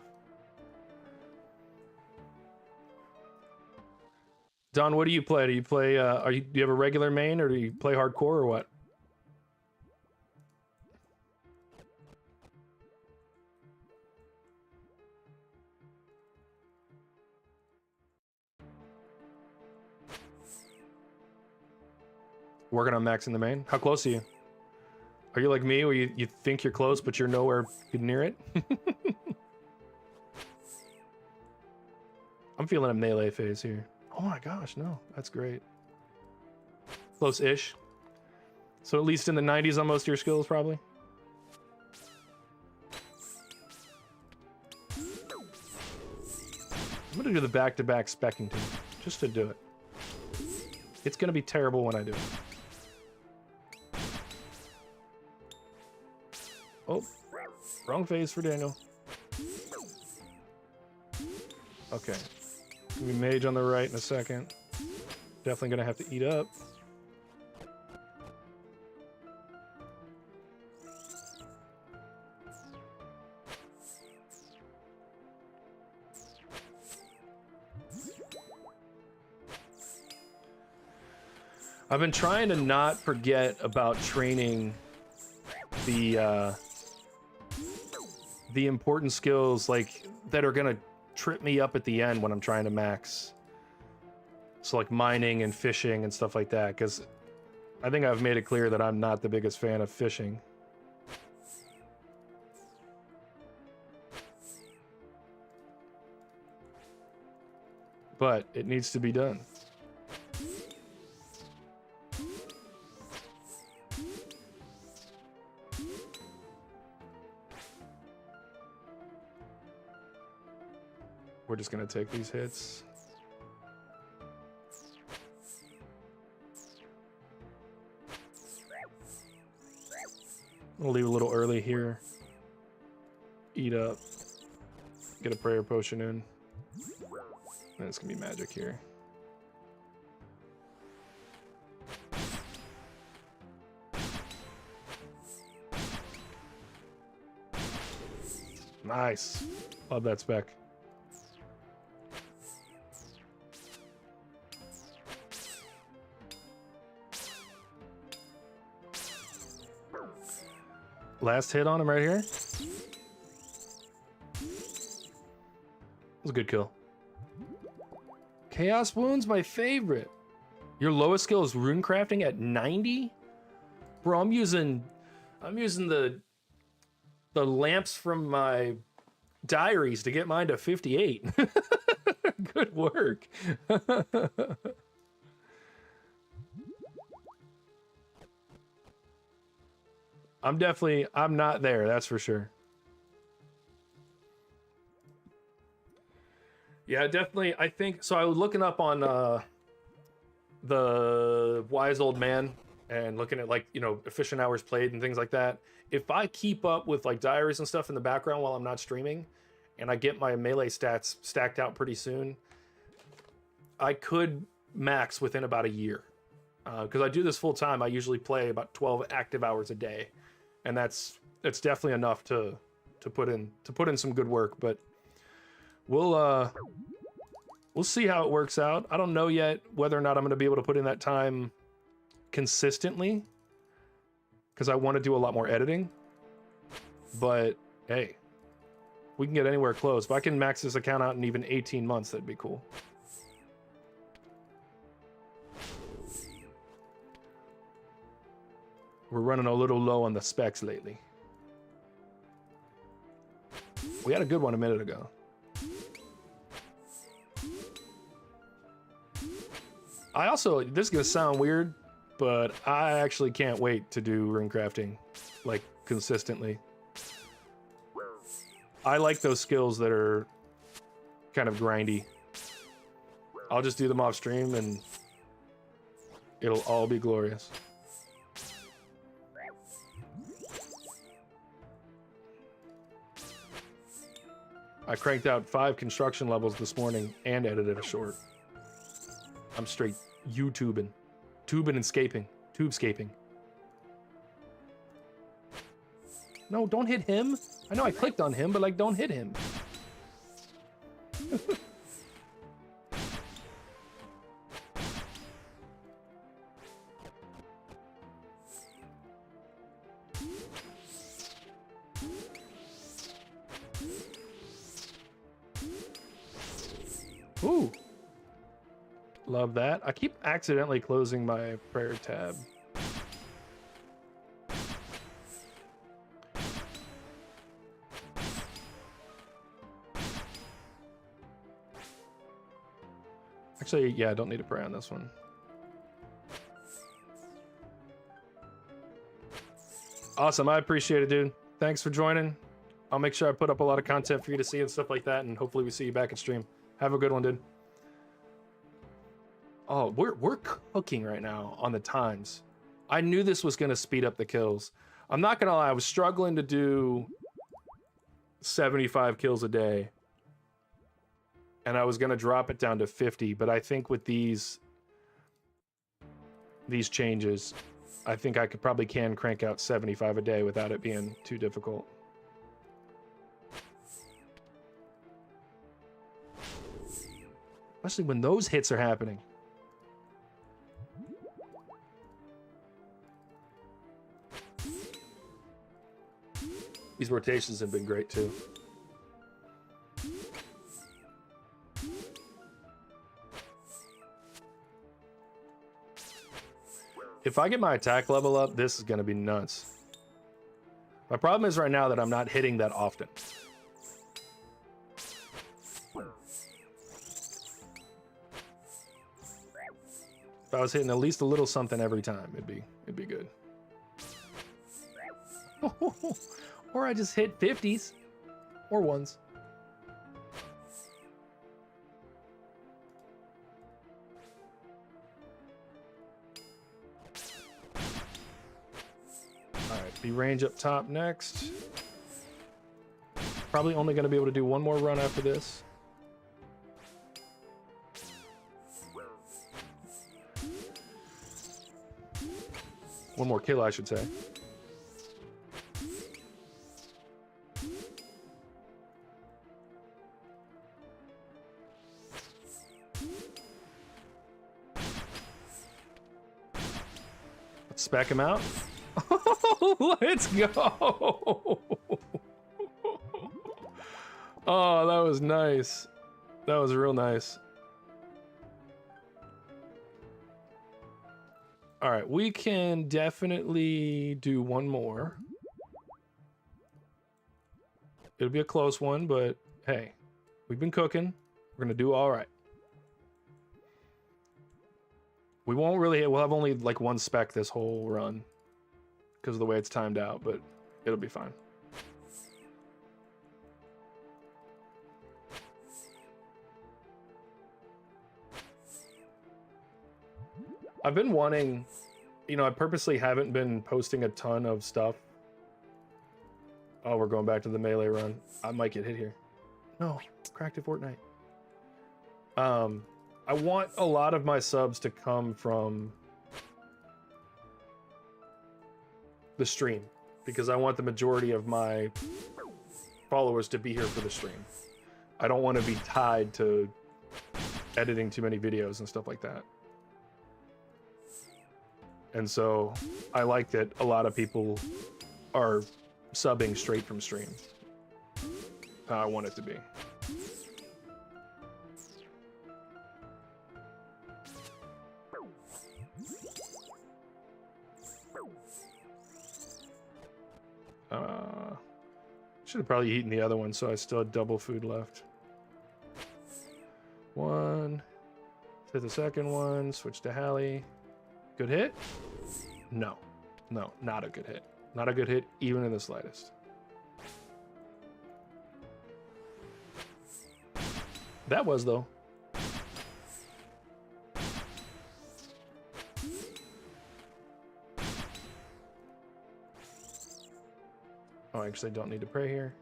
Don, what do you play? Do you play, do you have a regular main or do you play hardcore or what? Working on maxing the main? How close are you? Are you like me where you think you're close but you're nowhere near it? I'm feeling a melee phase here. Oh my gosh, no, that's great. Close-ish. So at least in the 90s on most of your skills, probably. I'm gonna do the back-to-back specking team, just to do it. It's gonna be terrible when I do it. Oh, wrong phase for Daniel. Okay. We mage on the right in a second. Definitely gonna have to eat up. I've been trying to not forget about training the important skills like that are gonna trip me up at the end when I'm trying to max. So like mining and fishing and stuff like that, because I think I've made it clear that I'm not the biggest fan of fishing. But it needs to be done. We're just gonna take these hits. We'll leave a little early here. Eat up. Get a prayer potion in. And it's gonna be magic here. Nice. Love that spec. Last hit on him right here. That was a good kill. Chaos Wound's my favorite. Your lowest skill is rune crafting at 90? Bro, I'm using the lamps from my diaries to get mine to 58. Good work. I'm not there, that's for sure. Yeah, definitely. I think so. I was looking up on the Wise Old Man and looking at, like, you know, efficient hours played and things like that. If I keep up with like diaries and stuff in the background while I'm not streaming, and I get my melee stats stacked out pretty soon, I could max within about a year. Because I do this full time. I usually play about 12 active hours a day, and that's definitely enough to put in some good work. But we'll see how it works out. I don't know yet whether or not I'm going to be able to put in that time consistently, because I want to do a lot more editing. But hey, we can get anywhere close. If I can max this account out in even 18 months, that'd be cool. We're running a little low on the specs lately. We had a good one a minute ago. I also, this is gonna sound weird, but I actually can't wait to do rune crafting, like, consistently. I like those skills that are kind of grindy. I'll just do them off stream and it'll all be glorious. I cranked out 5 construction levels this morning and edited a short. I'm straight YouTubing. Tubing and scaping. Tube-scaping. No, don't hit him. I know I clicked on him, but, like, don't hit him. Ooh. Love that. I keep accidentally closing my prayer tab. Actually, yeah, I don't need to pray on this one. Awesome. I appreciate it, dude. Thanks for joining. I'll make sure I put up a lot of content for you to see and stuff like that, and hopefully we see you back in stream. Have a good one, dude. Oh, we're cooking right now on the times. I knew this was going to speed up the kills. I'm not going to lie, I was struggling to do 75 kills a day. And I was going to drop it down to 50, but I think with these changes, I think I probably can crank out 75 a day without it being too difficult. Especially when those hits are happening. These rotations have been great too. If I get my attack level up, this is going to be nuts. My problem is right now that I'm not hitting that often. If I was hitting at least a little something every time, it'd be good. Or I just hit 50s or ones. All right, be range up top next. Probably only going to be able to do one more run after this. One more kill, I should say. Let's spec him out. Let's go. Oh, that was nice. That was real nice. All right, we can definitely do one more. It'll be a close one, but hey, we've been cooking. We're gonna do all right. We won't really, we'll have only like one spec this whole run because of the way it's timed out, but it'll be fine. I've been wanting, you know, I purposely haven't been posting a ton of stuff. Oh, we're going back to the melee run. I might get hit here. No, cracked at Fortnite. I want a lot of my subs to come from the stream because I want the majority of my followers to be here for the stream. I don't want to be tied to editing too many videos and stuff like that. And so I like that a lot of people are subbing straight from stream. I want it to be. Should have probably eaten the other one, so I still had double food left. One. Hit the second one. Switch to Hallie. Good hit? No. No, not a good hit. Not a good hit, even in the slightest. That was, though. Oh, I actually don't need to pray here.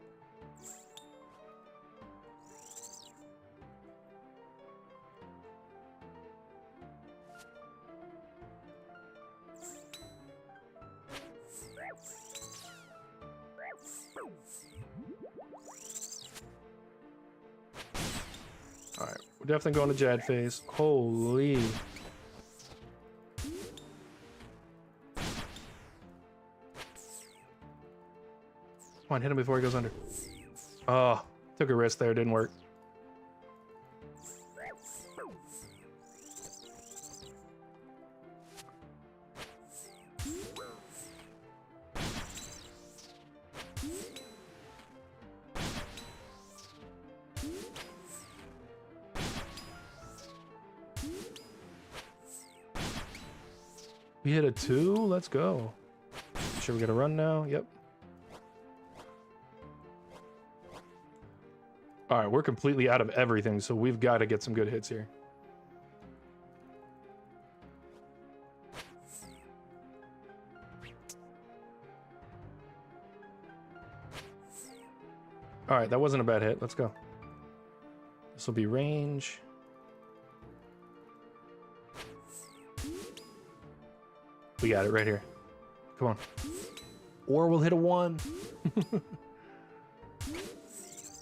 All right, we're definitely going to Jad phase. Holy. Come on, hit him before he goes under. Oh, took a risk there, didn't work. We hit a 2, let's go. Sure we get a run now, yep. All right, we're completely out of everything, so we've got to get some good hits here. All right, that wasn't a bad hit. Let's go. This will be range. We got it right here. Come on. Or we'll hit a 1.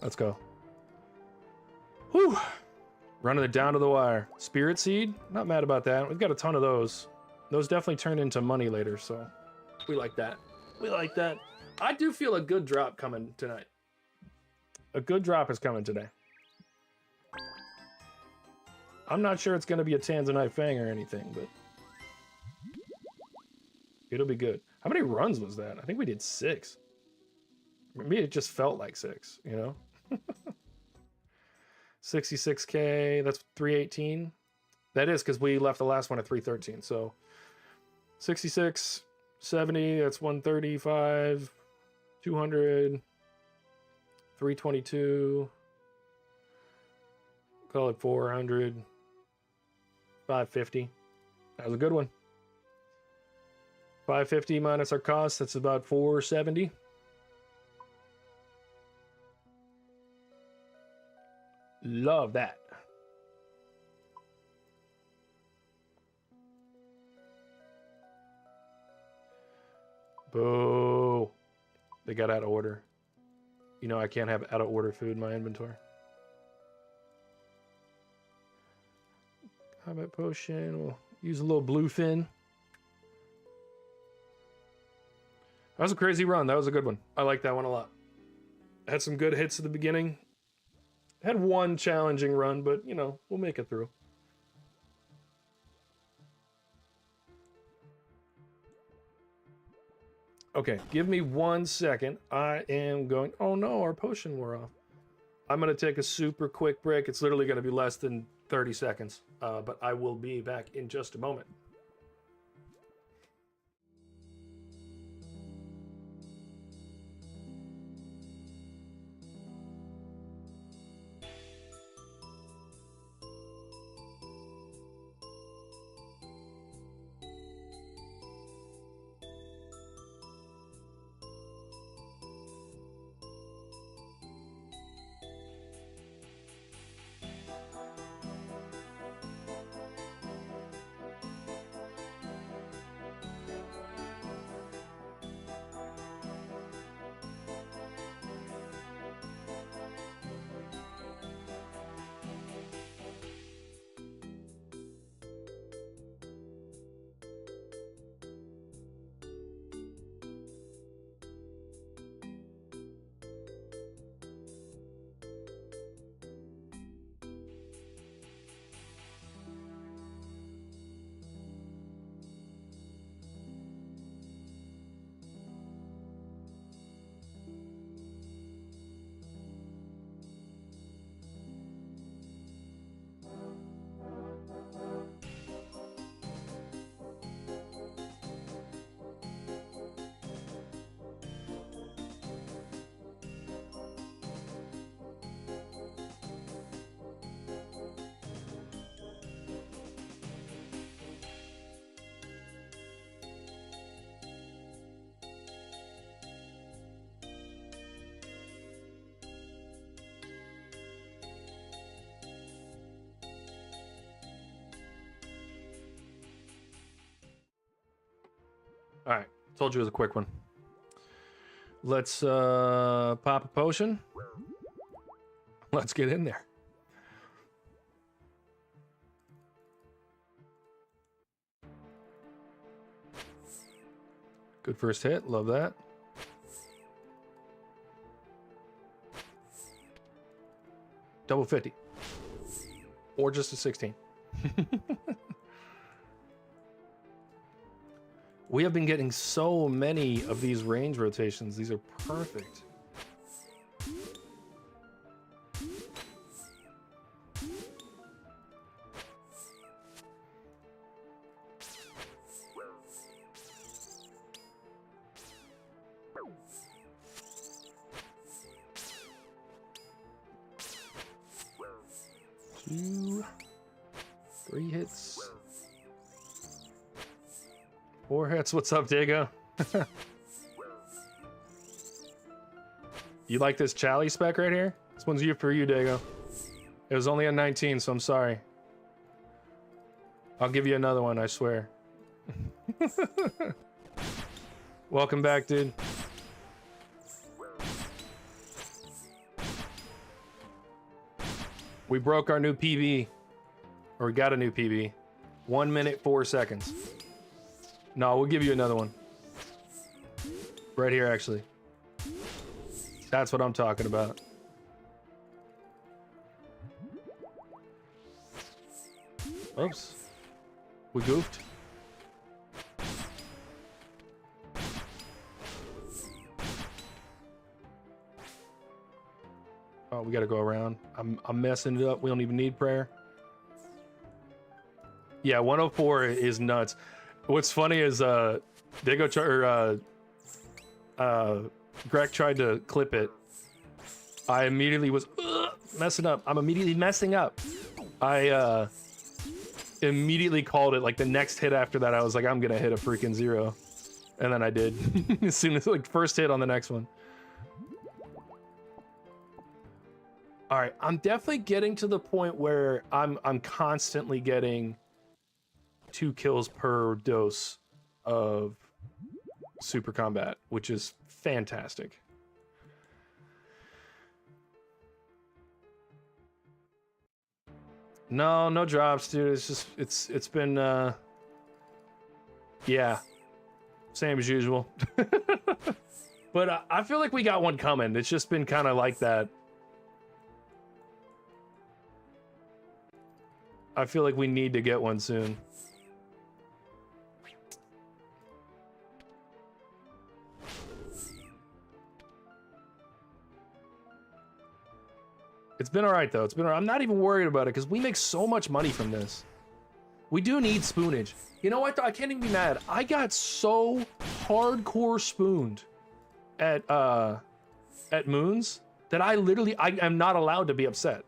Let's go. Whew. Running it down to the wire. Spirit Seed, not mad about that. We've got a ton of those. Those definitely turn into money later, so we like that. We like that. I do feel a good drop coming tonight. A good drop is coming today. I'm not sure it's going to be a Tanzanite Fang or anything, but It'll be good. How many runs was that? I think we did 6. Maybe it just felt like 6, you know? 66K, that's 318. That is because we left the last one at 313. So 66, 70, that's 135, 200, 322. Call it 400, 550. That was a good one. 550 minus our cost, that's about 470. Love that. Boo. They got out of order. You know I can't have out of order food in my inventory. Combat potion. We'll use a little bluefin. That was a crazy run. That was a good one. I like that one a lot. Had some good hits at the beginning. Had one challenging run, but, you know, we'll make it through. Okay, give me 1 second. I am going... Oh, no, our potion wore off. I'm going to take a super quick break. It's literally going to be less than 30 seconds, but I will be back in just a moment. All right, told you it was a quick one. Let's pop a potion. Let's get in there. Good first hit, love that. Double 50. Or just a 16. We have been getting so many of these range rotations. These are perfect. Two, 3 hits. 4 hits. What's up, Diego? You like this Chally spec right here? This one's for you, Diego. It was only a 19, so I'm sorry. I'll give you another one, I swear. Welcome back, dude. We broke our new PB. Or we got a new PB. 1 minute, 4 seconds. No, we'll give you another one. Right here, actually. That's what I'm talking about. Oops. We goofed. we gotta go around. I'm messing it up. We don't even need prayer. Yeah, 104 is nuts. What's funny is Greg tried to clip it. I immediately was messing up. I'm immediately messing up. I immediately called it. Like the next hit after that, I was like, I'm gonna hit a freaking 0. And then I did. As soon as like first hit on the next one. All right, I'm definitely getting to the point where I'm constantly getting 2 kills per dose of super combat, which is fantastic. No drops, dude. It's just it's been yeah, same as usual. But I feel like we got one coming. It's just been kind of like that. I feel like we need to get one soon. It's been all right though. It's been all right. I'm not even worried about it because we make so much money from this. We do need spoonage. You know what? I can't even be mad. I got so hardcore spooned at Moons that I am not allowed to be upset.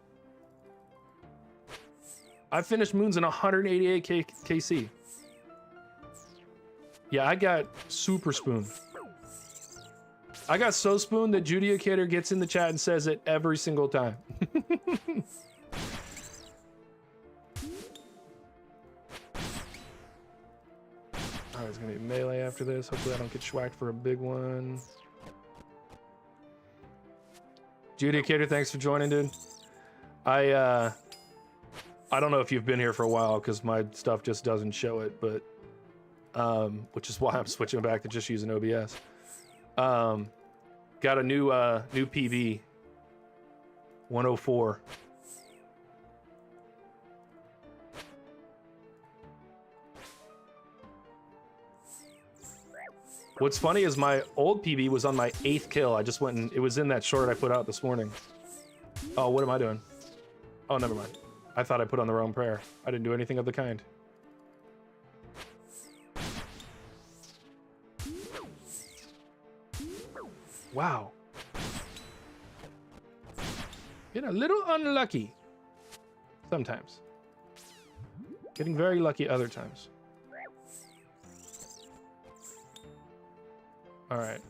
I finished Moons in 188 KC. Yeah, I got super spooned. I got so spooned that Judicator gets in the chat and says it every single time. Alright, it's gonna be melee after this. Hopefully I don't get schwacked for a big one. Judicator, thanks for joining, dude. I don't know if you've been here for a while because my stuff just doesn't show it, but which is why I'm switching back to just using OBS. Got a new PB 104. What's funny is my old PB was on my 8th kill. I just went and it was in that short I put out this morning. Oh, what am I doing? Oh, never mind. I thought I put on the wrong prayer. I didn't do anything of the kind. Wow. Getting a little unlucky. Sometimes. Getting very lucky other times. All right.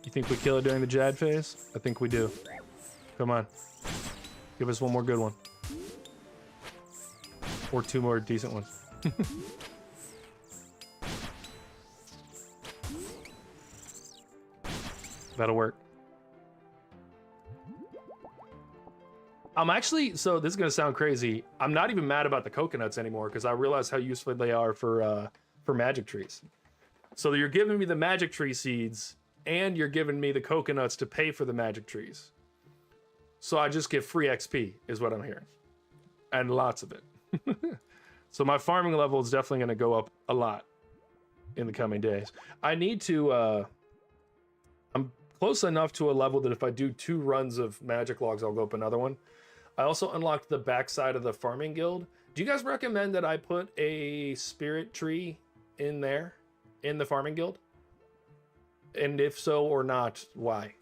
You think we kill it during the Jad phase? I think we do. Come on. Give us one more good one. Or 2 more decent ones. That'll work. I'm actually, so this is gonna sound crazy. I'm not even mad about the coconuts anymore because I realize how useful they are for magic trees. So you're giving me the magic tree seeds and you're giving me the coconuts to pay for the magic trees. So I just get free XP is what I'm hearing. And lots of it. So my farming level is definitely gonna go up a lot in the coming days. I need to, I'm close enough to a level that if I do 2 runs of magic logs, I'll go up another one. I also unlocked the backside of the farming guild. Do you guys recommend that I put a spirit tree in there, in the farming guild? And if so or not, why?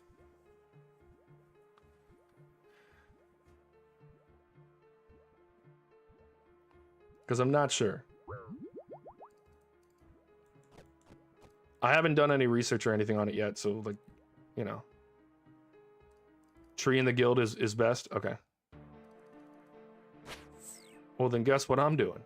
Because I'm not sure. I haven't done any research or anything on it yet, so like, you know. Tree in the guild is best? Okay. Well, then guess what I'm doing?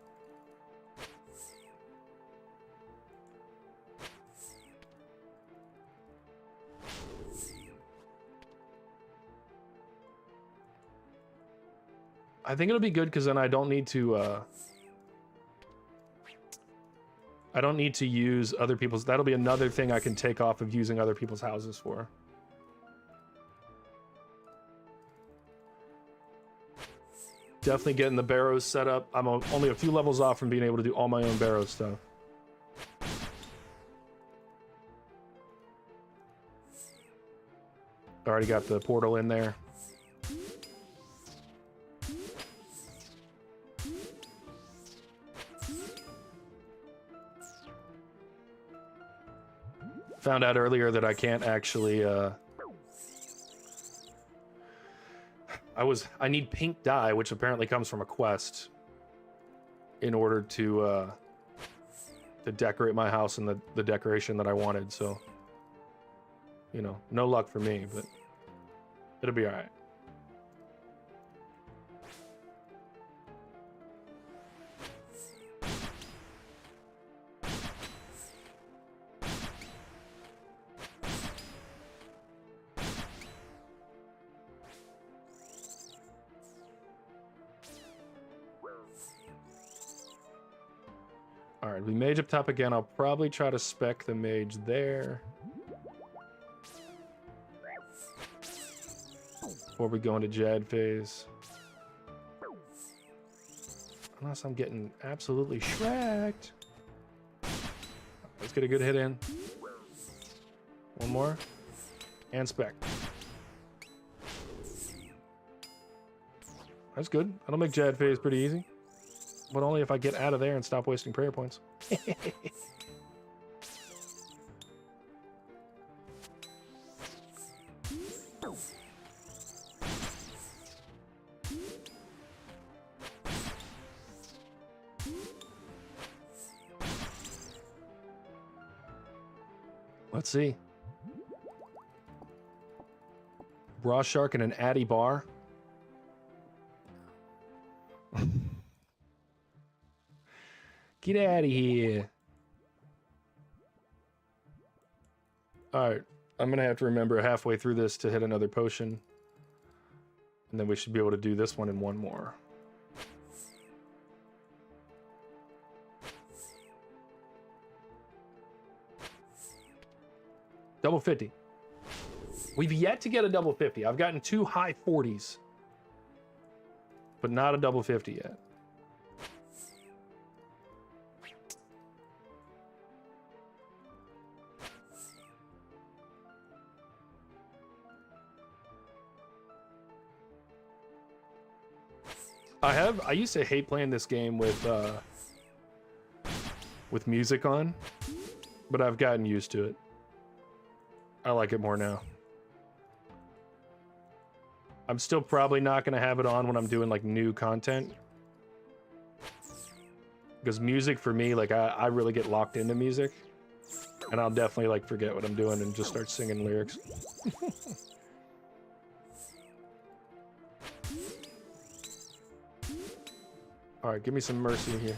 I think it'll be good because then I don't need to use other people's. That'll be another thing I can take off of using other people's houses for. Definitely getting the barrows set up. I'm only a few levels off from being able to do all my own barrow stuff. already got the portal in there. Found out earlier that I can't actually, I need pink dye, which apparently comes from a quest, in order to decorate my house in the decoration that I wanted, so, you know, no luck for me, but it'll be alright. Alright, we mage up top again. I'll probably try to spec the mage there before we go into Jad phase. Unless I'm getting absolutely shreked. Let's get a good hit in. One more. And spec. That's good. That'll make Jad phase pretty easy. But only if I get out of there and stop wasting prayer points. Let's see. Raw Shark and an Addy Bar. Get out of here. Alright, I'm gonna have to remember halfway through this to hit another potion. And then we should be able to do this one and one more. Double 50. We've yet to get a double 50. I've gotten 2 high 40s. But not a double 50 yet. I used to hate playing this game with music on, but I've gotten used to it. I like it more now. I'm still probably not going to have it on when I'm doing like new content. Because music for me, like I really get locked into music. And I'll definitely like forget what I'm doing and just start singing lyrics. Alright, give me some mercy here.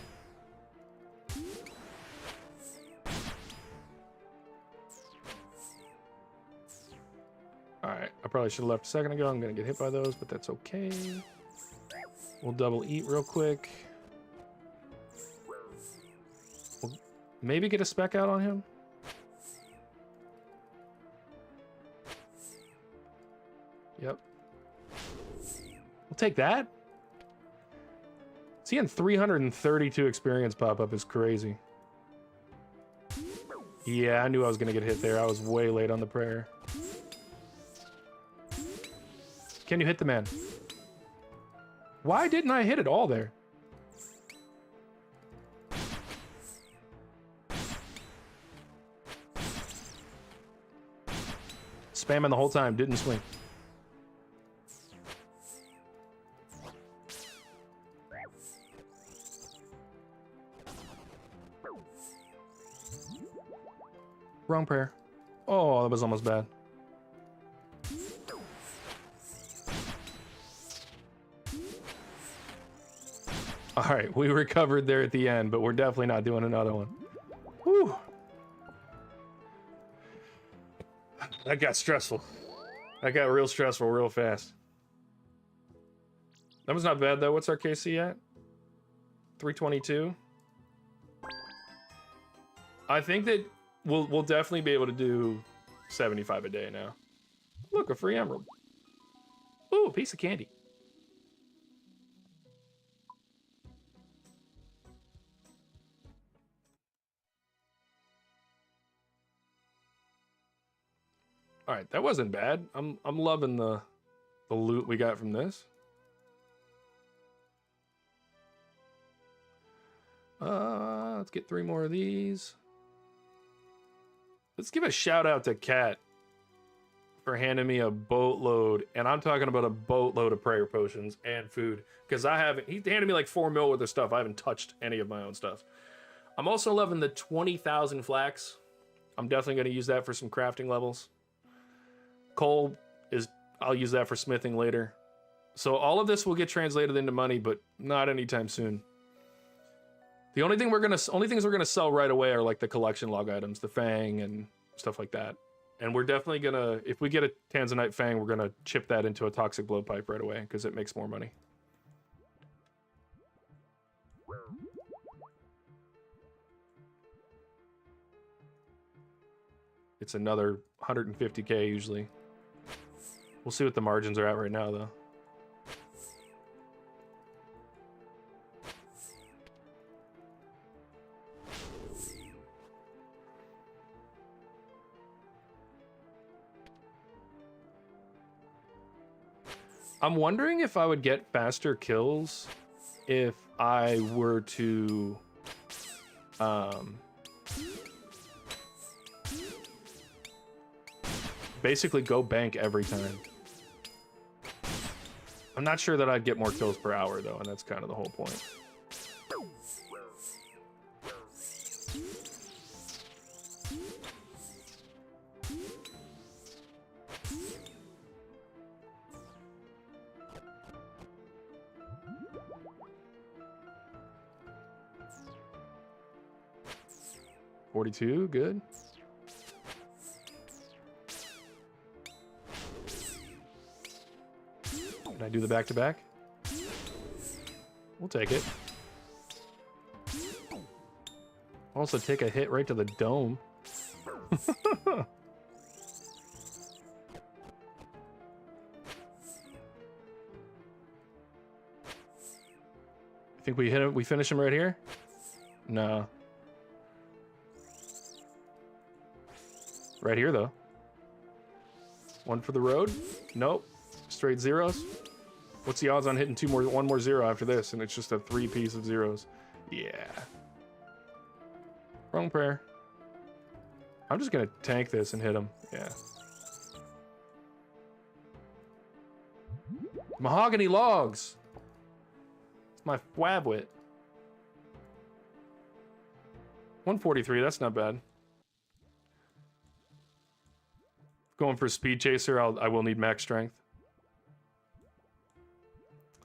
Alright, I probably should have left a second ago. I'm gonna get hit by those, but that's okay. We'll double eat real quick. We'll maybe get a spec out on him. Yep. We'll take that. Seeing 332 experience pop up is crazy. Yeah, I knew I was gonna get hit there. I was way late on the prayer. Can you hit the man? Why didn't I hit it all there? Spamming the whole time, didn't swing. Wrong prayer. Oh, that was almost bad. Alright, we recovered there at the end, but we're definitely not doing another one. Whew. That got stressful. That got real stressful real fast. That was not bad though. What's our KC at? 322. I think that we'll definitely be able to do 75 a day now. Look, a free emerald. Ooh, a piece of candy. All right, that wasn't bad. I'm loving the loot we got from this. Let's get 3 more of these. Let's give a shout out to Kat for handing me a boatload, and I'm talking about a boatload of prayer potions and food, because he handed me like 4 mil worth of stuff. I haven't touched any of my own stuff. I'm also loving the 20,000 flax. I'm definitely going to use that for some crafting levels. Coal I'll use that for smithing later. So all of this will get translated into money, but not anytime soon. The only things we're gonna sell right away are like the collection log items, the fang and stuff like that. And we're definitely gonna, if we get a Tanzanite fang, we're gonna chip that into a toxic blowpipe right away because it makes more money. It's another 150k usually. We'll see what the margins are at right now though. I'm wondering if I would get faster kills if I were to basically go bank every time. I'm not sure that I'd get more kills per hour though, and that's kind of the whole point. $42, good. Can I do the back-to-back? We'll take it. Also take a hit right to the dome. I think we hit him. We finish him right here? No. Right here, though. One for the road? Nope. Straight zeros. What's the odds on hitting one more zero after this? And it's just a 3 piece of zeros. Yeah. Wrong prayer. I'm just gonna tank this and hit him. Yeah. Mahogany logs. It's my Fwabwit. 143, that's not bad. Going for speed chaser, I will need max strength.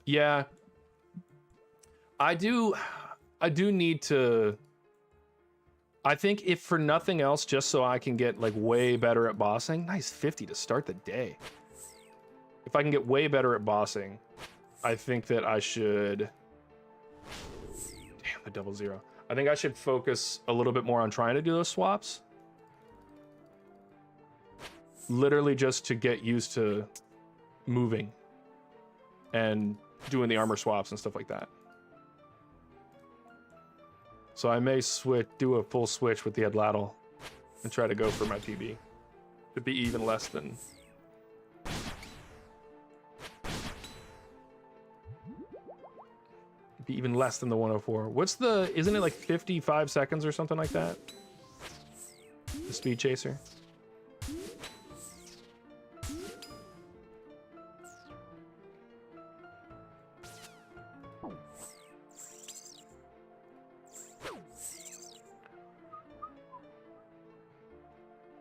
Yeah. I do need to, I think if for nothing else, just so I can get like way better at bossing. Nice 50 to start the day. If I can get way better at bossing, I think that I should, damn, the double zero. I think I should focus a little bit more on trying to do those swaps. Literally just to get used to moving and doing the armor swaps and stuff like that. So I may do a full switch with the Adladdle and try to go for my PB. It'd be even less than... It'd be even less than the 104. What's the... Isn't it like 55 seconds or something like that? The speed chaser.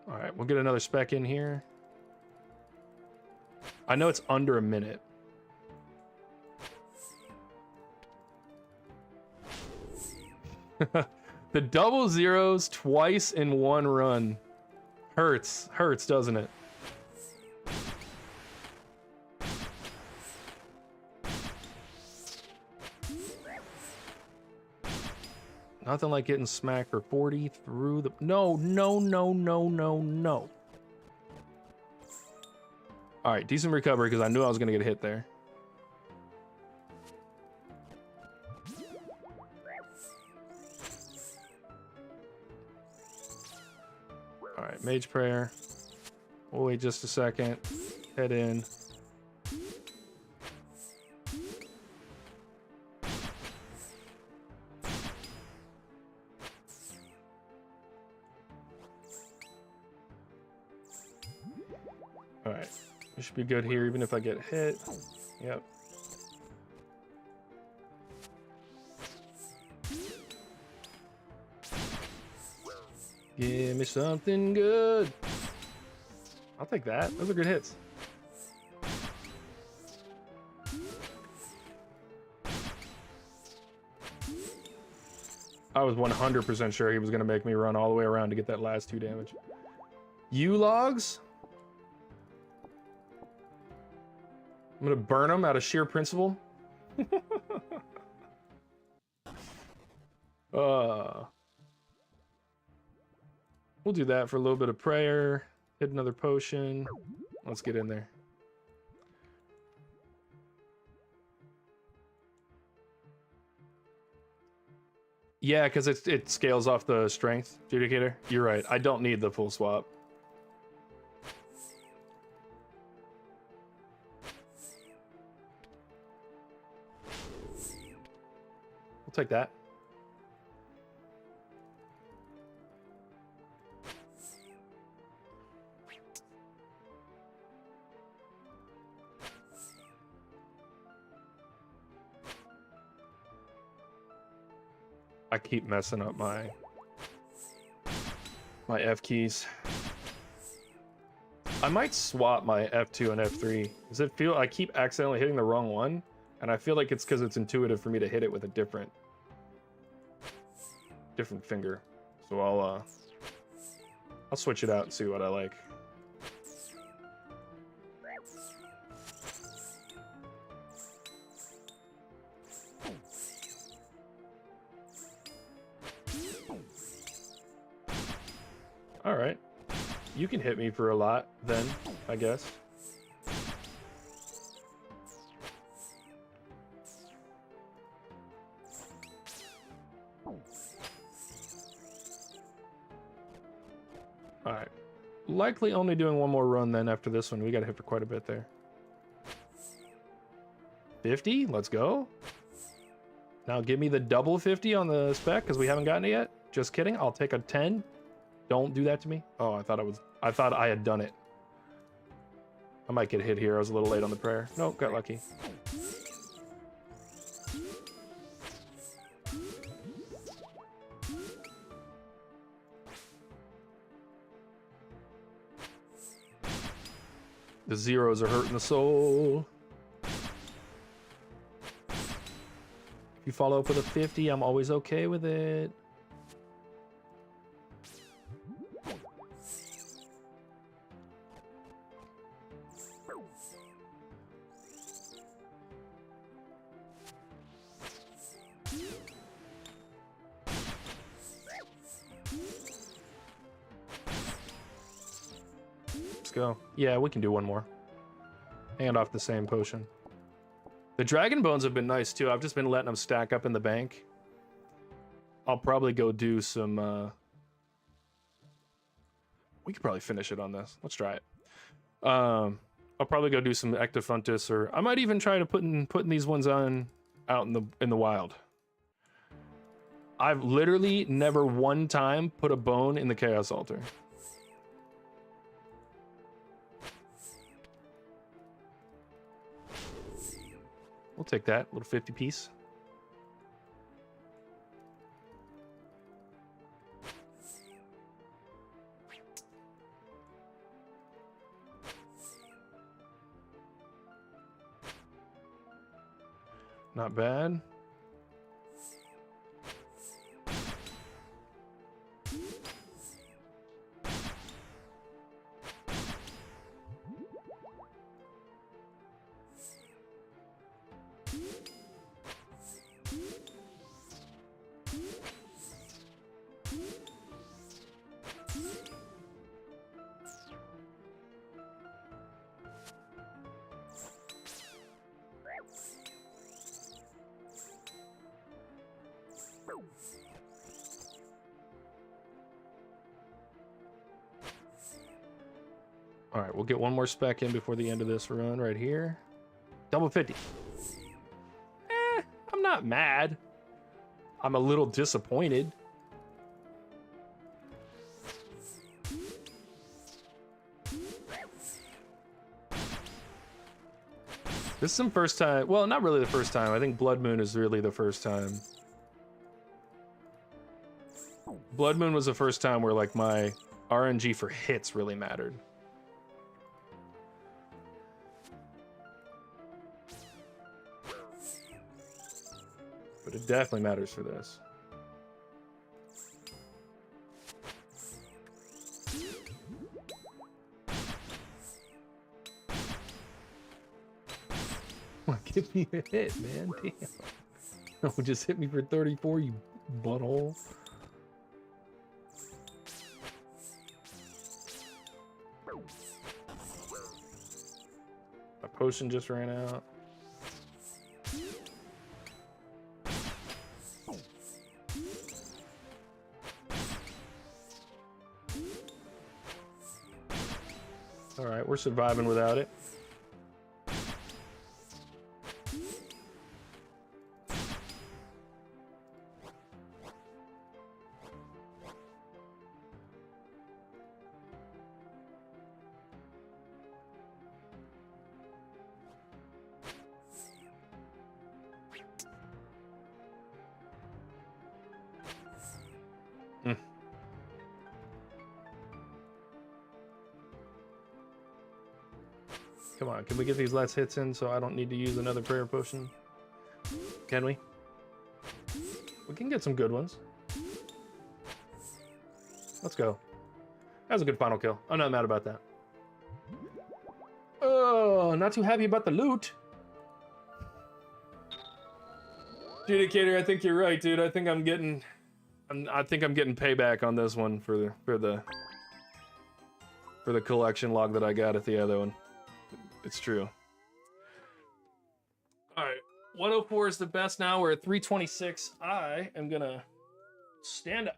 All right, we'll get another spec in here. I know it's under a minute. The double zeros twice in one run. Hurts, doesn't it? Nothing like getting smacked for 40 through the... No. All right, decent recovery because I knew I was going to get hit there. All right, Mage Prayer. We'll wait just a second. Head in. All right. We should be good here, even if I get hit. Yep. Give me something good. I'll take that. Those are good hits. I was 100% sure he was going to make me run all the way around to get that last 2 damage. U-logs? I'm going to burn them out of sheer principle. We'll do that for a little bit of prayer. Hit another potion. Let's get in there. Yeah, because it scales off the strength judicator. You're right. I don't need the full swap. We'll take that. I keep messing up my F keys. I might swap my F2 and F3. Does it feel I keep accidentally hitting the wrong one? And I feel like it's because it's intuitive for me to hit it with a different finger. So I'll switch it out and see what I like. All right. You can hit me for a lot then, I guess. All right. Likely only doing one more run then after this one. We got to hit for quite a bit there. 50? Let's go. Now give me the double 50 on the spec because we haven't gotten it yet. Just kidding. I'll take a 10. Don't do that to me. Oh, I thought I had done it. I might get hit here. I was a little late on the prayer. Nope, got lucky. The zeros are hurting the soul. If you follow up with a 50, I'm always okay with it. Let's go. Yeah, we can do one more. Hand off the same potion. The dragon bones have been nice too. I've just been letting them stack up in the bank. I'll probably go do some... We could probably finish it on this. Let's try it. I'll probably go do some Ectofuntus, or I might even try to putting these ones on out in the wild. I've literally never one time put a bone in the Chaos Altar. We'll take that little 50 piece. Not bad. All right, we'll get one more spec in before the end of this run right here. Double 50. I'm not mad. I'm a little disappointed. This is some first time. Well, not really the first time. I think Blood Moon is really the first time. Blood Moon was the first time where like my RNG for hits really mattered. But it definitely matters for this. Give me a hit, man. Damn. Oh, just hit me for 34, you butthole. My potion just ran out. All right, we're surviving without it. Come on, can we get these last hits in so I don't need to use another prayer potion? Can we? We can get some good ones. Let's go. That was a good final kill. I'm not mad about that. Oh, not too happy about the loot. Judicator, I think you're right, dude. I think I'm getting payback on this one for the collection log that I got at the other one. It's true. All right, 104 is the best now. We're at 326. I am gonna stand up.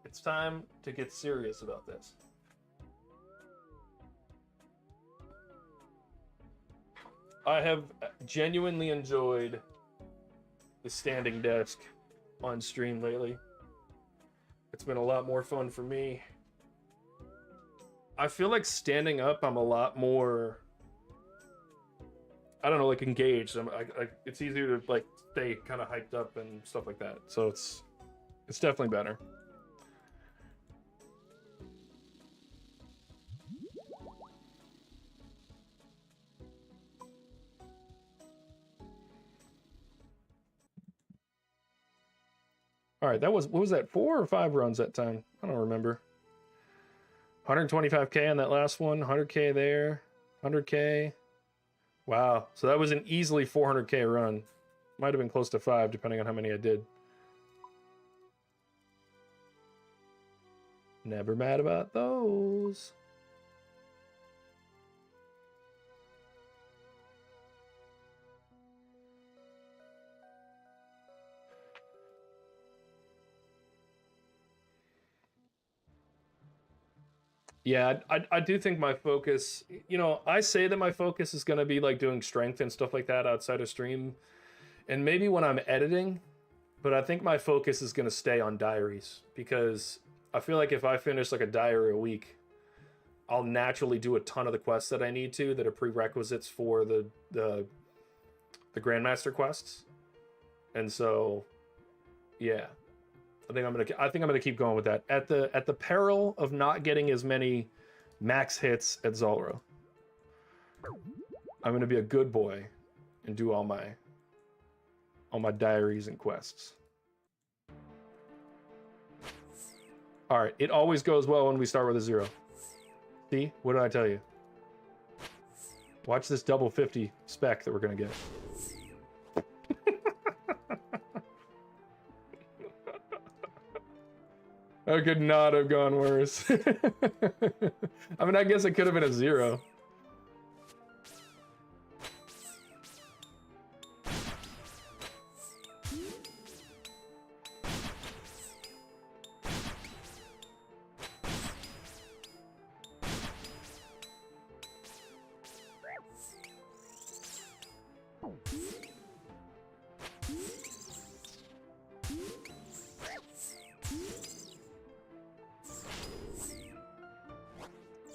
It's time to get serious about this. I have genuinely enjoyed the standing desk on stream lately. It's been a lot more fun for me. I feel like standing up, I'm a lot more, I don't know, like engaged. It's easier to like stay kind of hyped up and stuff like that. So it's definitely better. All right, that was, what was that, 4 or 5 runs that time? I don't remember. 125K on that last one, 100K there, 100K. Wow, so that was an easily 400K run. Might have been close to 5, depending on how many I did. Never mad about those. Yeah, I do think my focus, you know, I say that my focus is going to be like doing strength and stuff like that outside of stream. And maybe when I'm editing, but I think my focus is going to stay on diaries because I feel like if I finish like a diary a week, I'll naturally do a ton of the quests that I need to that are prerequisites for the Grandmaster quests. And so, yeah. I think I'm gonna keep going with that at the peril of not getting as many max hits at Zulrah. I'm gonna be a good boy and do all my diaries and quests. All right, it always goes well when we start with a 0. See, what did I tell you? Watch this double 50 spec that we're gonna get. That could not have gone worse. I mean, I guess it could have been a 0.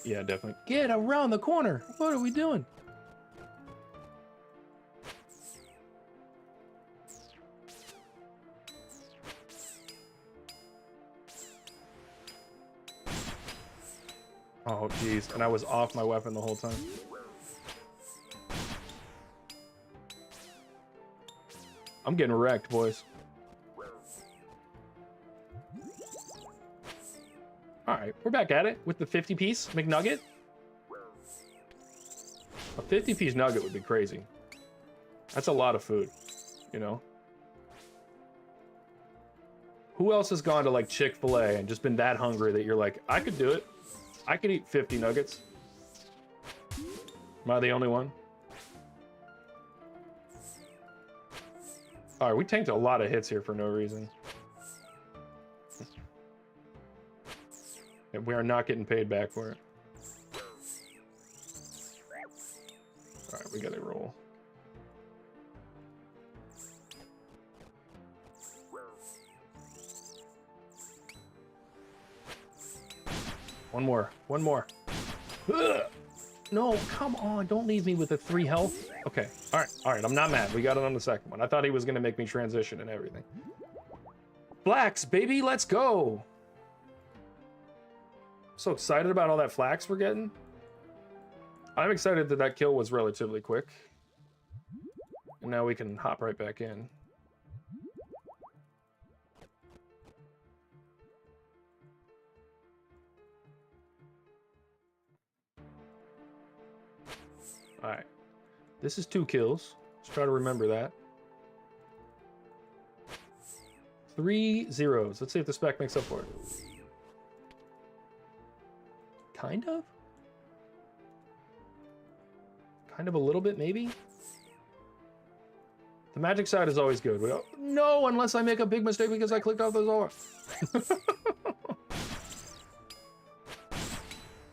Yeah, definitely. Get around the corner. What are we doing? Oh, jeez. And I was off my weapon the whole time. I'm getting wrecked, boys. All right, we're back at it with the 50-piece McNugget. A 50-piece nugget would be crazy. That's a lot of food, you know? Who else has gone to like Chick-fil-A and just been that hungry that you're like, I could do it. I could eat 50 nuggets. Am I the only one? All right, we tanked a lot of hits here for no reason. And we are not getting paid back for it. All right, we gotta roll. One more. One more. Ugh! No, come on. Don't leave me with a 3 health. Okay. All right. All right. I'm not mad. We got it on the second one. I thought he was going to make me transition and everything. Flax, baby. Let's go. So excited about all that flax we're getting. I'm excited that that kill was relatively quick. And now we can hop right back in. All right, this is 2 kills. Let's try to remember that. 3 zeros. Let's see if the spec makes up for it. Kind of? Kind of a little bit, maybe? The magic side is always good. No, unless I make a big mistake because I clicked off the Zulrah.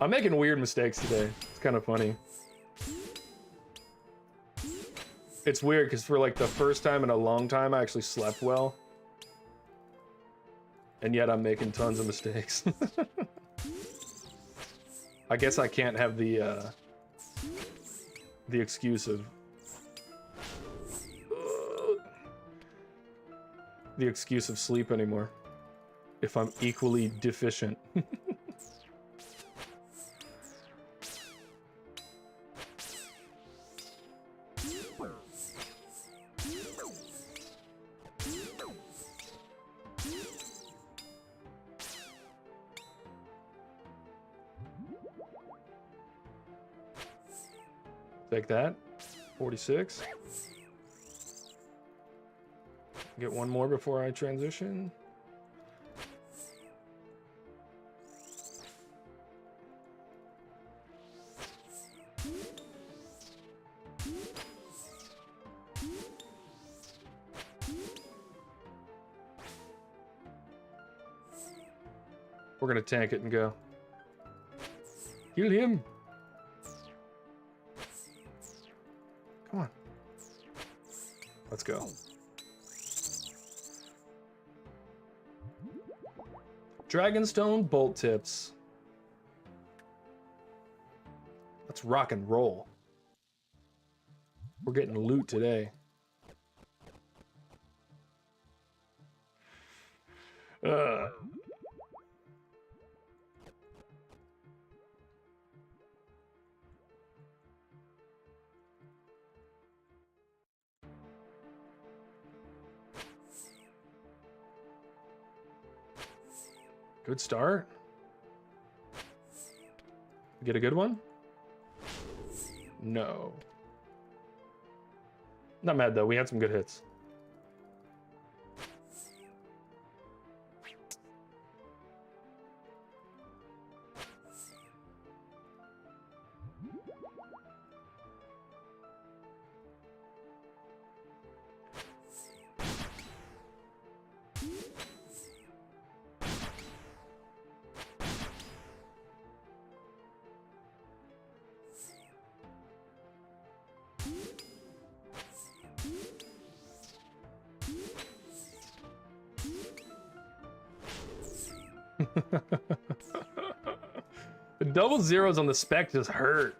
I'm making weird mistakes today. It's kind of funny. It's weird because for like the first time in a long time, I actually slept well. And yet I'm making tons of mistakes. I guess I can't have the excuse of... the excuse of sleep anymore. If I'm equally deficient. Take that. 46. Get one more before I transition. We're gonna tank it and go. Kill him. Come on. Let's go. Dragonstone bolt tips. Let's rock and roll. We're getting loot today. Good start. Get a good one? No. Not mad though, we had some good hits. The double zeros on the spec just hurt.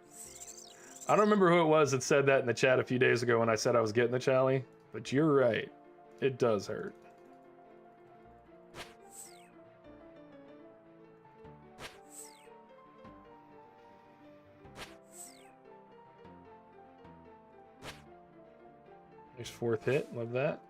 I don't remember who it was that said that in the chat a few days ago when I said I was getting the Chally, but you're right. It does hurt. There's fourth hit. Love that.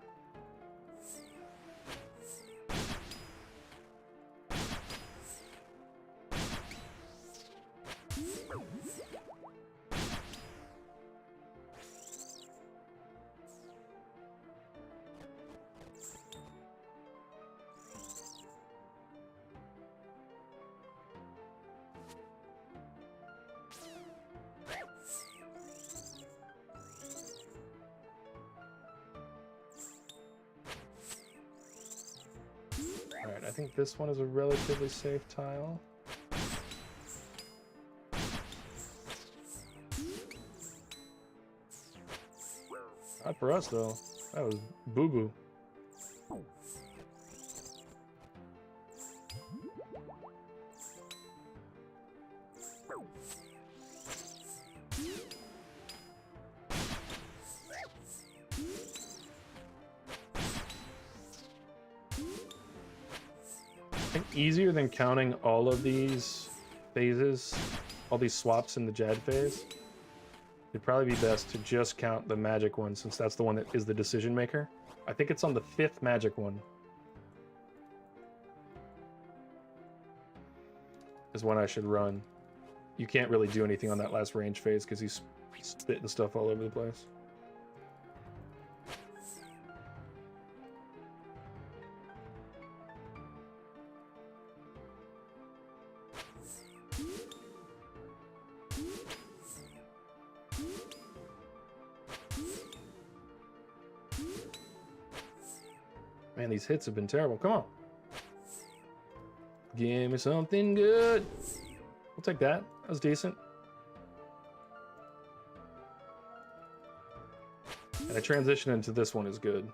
Alright, I think this one is a relatively safe tile. Not for us, though. That was boo-boo. I think easier than counting all of these phases, all these swaps in the Jad phase, it'd probably be best to just count the magic one, since that's the one that is the decision maker. I think it's on the 5th magic one is when I should run. You can't really do anything on that last range phase because he's spitting stuff all over the place. Man, these hits have been terrible. Come on. Give me something good. We'll take that. That was decent. And a transition into this one is good.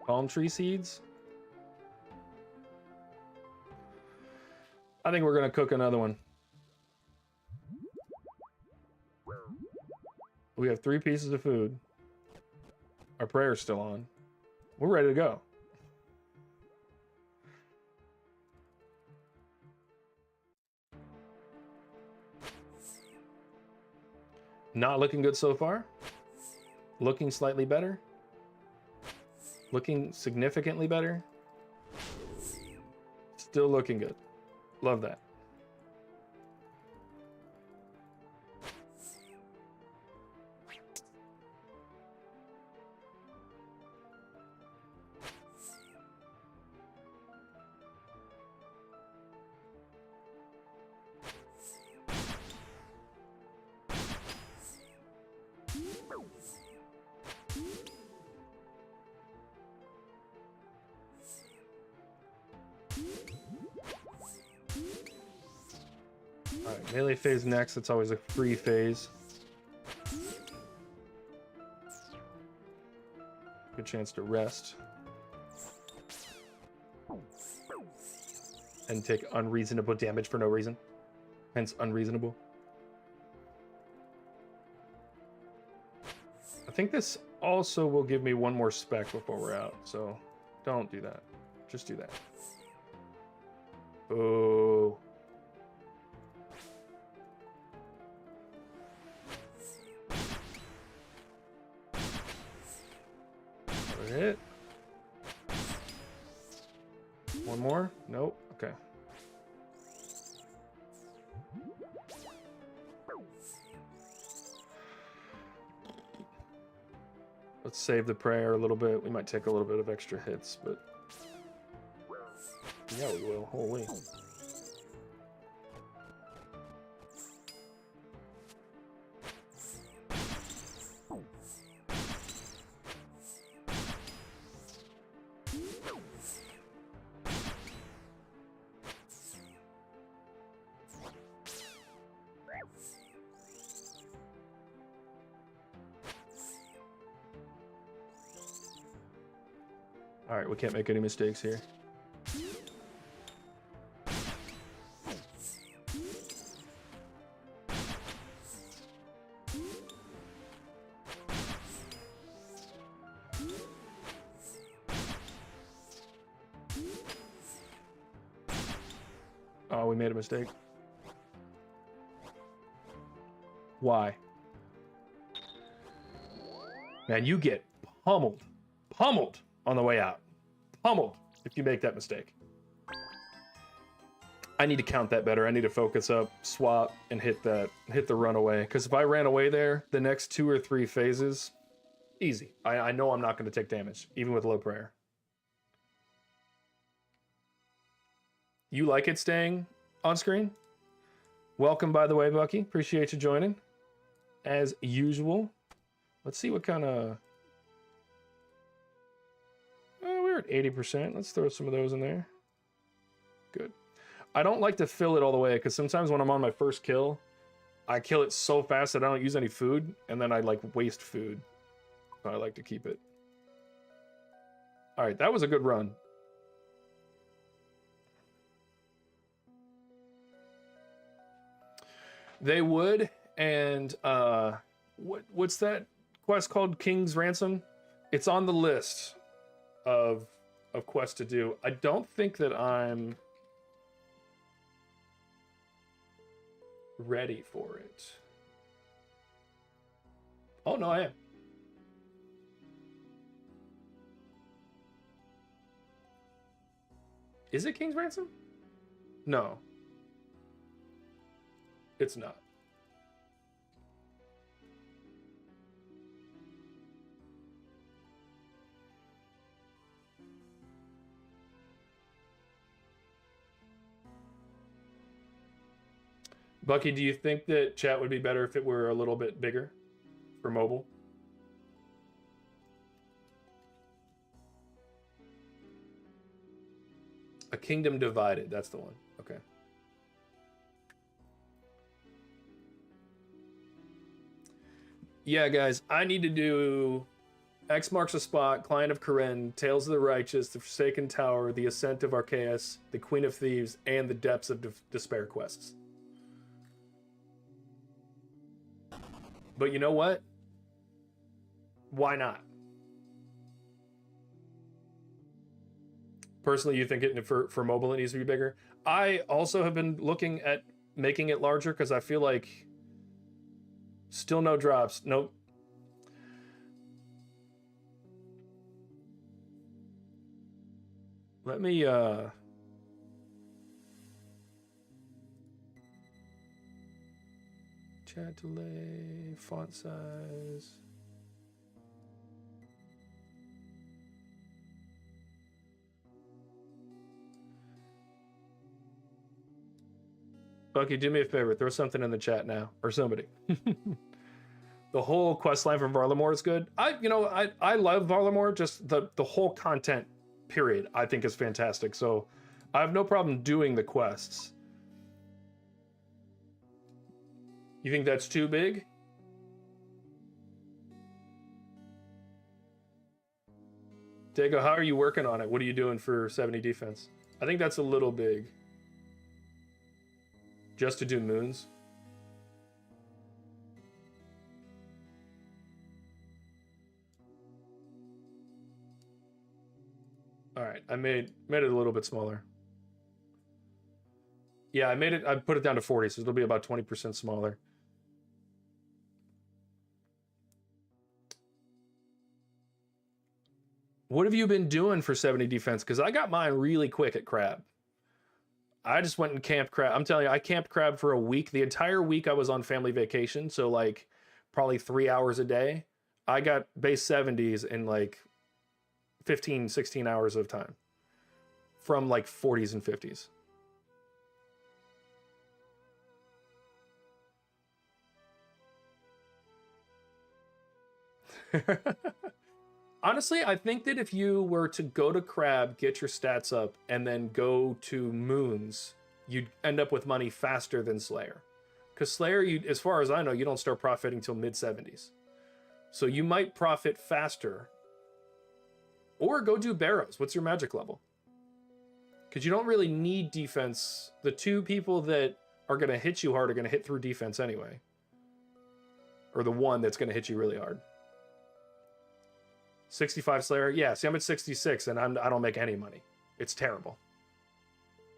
Palm tree seeds. I think we're gonna cook another one. We have 3 pieces of food. Our prayer's still on. We're ready to go. Not looking good so far. Looking slightly better. Looking significantly better. Still looking good. Love that. Alright, melee phase next. It's always a free phase. Good chance to rest. And take unreasonable damage for no reason. Hence unreasonable. I think this also will give me one more spec before we're out, so don't do that. Just do that. Oh. Hit. One more? Nope. Okay. Let's save the prayer a little bit. We might take a little bit of extra hits, but yeah, we will. Holy. All right, we can't make any mistakes here. Oh, we made a mistake. Why? Man, you get pummeled. Pummeled on the way out. Pummeled if you make that mistake. I need to count that better. I need to focus up, swap, and hit the runaway. Because if I ran away there, the next 2 or 3 phases, easy. I know I'm not going to take damage, even with low prayer. You like it staying on screen? Welcome, by the way, Bucky. Appreciate you joining. As usual. Let's see what kind of... Oh, we're at 80%. Let's throw some of those in there. Good. I don't like to fill it all the way, because sometimes when I'm on my first kill, I kill it so fast that I don't use any food, and then I, like, waste food. So I like to keep it. Alright, that was a good run. They would, and what's that quest called? King's Ransom? It's on the list of quests to do. I don't think that I'm ready for it. Oh no, I am. Is it King's Ransom? No. It's not. Bucky, do you think that chat would be better if it were a little bit bigger for mobile? A Kingdom Divided, that's the one. Okay. Yeah, guys, I need to do X Marks a Spot, Client of Karen, Tales of the Righteous, The Forsaken Tower, The Ascent of Arceus, The Queen of Thieves, and the Depths of Despair quests. But you know what? Why not? Personally, you think it for mobile it needs to be bigger? I also have been looking at making it larger because I feel like still no drops. Nope. Let me chat delay, font size. Bucky, do me a favor, throw something in the chat now, or somebody. The whole quest line from Varlamore is good. I love Varlamore, just the whole content, period, I think is fantastic. So I have no problem doing the quests. You think that's too big? Dago, how are you working on it? What are you doing for 70 defense? I think that's a little big. Just to do moons? All right, I made it a little bit smaller. Yeah, I put it down to 40, so it'll be about 20% smaller. What have you been doing for 70 defense? Because I got mine really quick at crab. I just went and camped crab. I'm telling you, I camped crab for a week. The entire week I was on family vacation, so like probably 3 hours a day. I got base 70s in like 15, 16 hours of time from like 40s and 50s. Honestly, I think that if you were to go to crab, get your stats up, and then go to moons, you'd end up with money faster than Slayer. Because Slayer, as far as I know, you don't start profiting till mid-70s. So you might profit faster Or go do Barrows. What's your magic level? Because you don't really need defense. The two people that are going to hit you hard are going to hit through defense anyway. Or the one that's going to hit you really hard. 65 Slayer? Yeah, see, I'm at 66 and I don't make any money. It's terrible.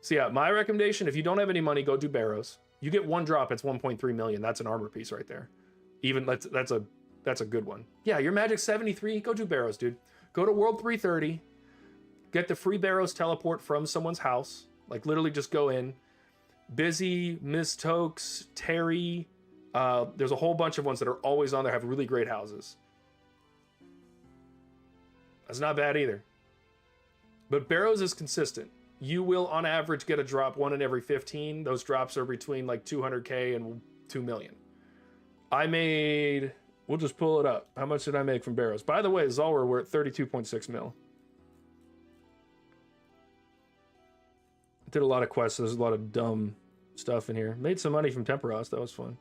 So yeah, my recommendation, if you don't have any money, go do Barrows. You get one drop, it's 1.3 million. That's an armor piece right there. Even that's a good one. Yeah, your Magic 73, go do Barrows, dude. Go to World 330, get the free Barrows teleport from someone's house. Like literally just go in. Busy, Miss Tokes, Terry, there's a whole bunch of ones that are always on there, have really great houses. That's not bad either. But Barrows is consistent. You will, on average, get a drop 1 in every 15. Those drops are between like 200K and 2 million. I made... We'll just pull it up. How much did I make from Barrows? By the way, Zulrah, we're at 32.6 mil. Did a lot of quests. There's a lot of dumb stuff in here. Made some money from Temperos. That was fun.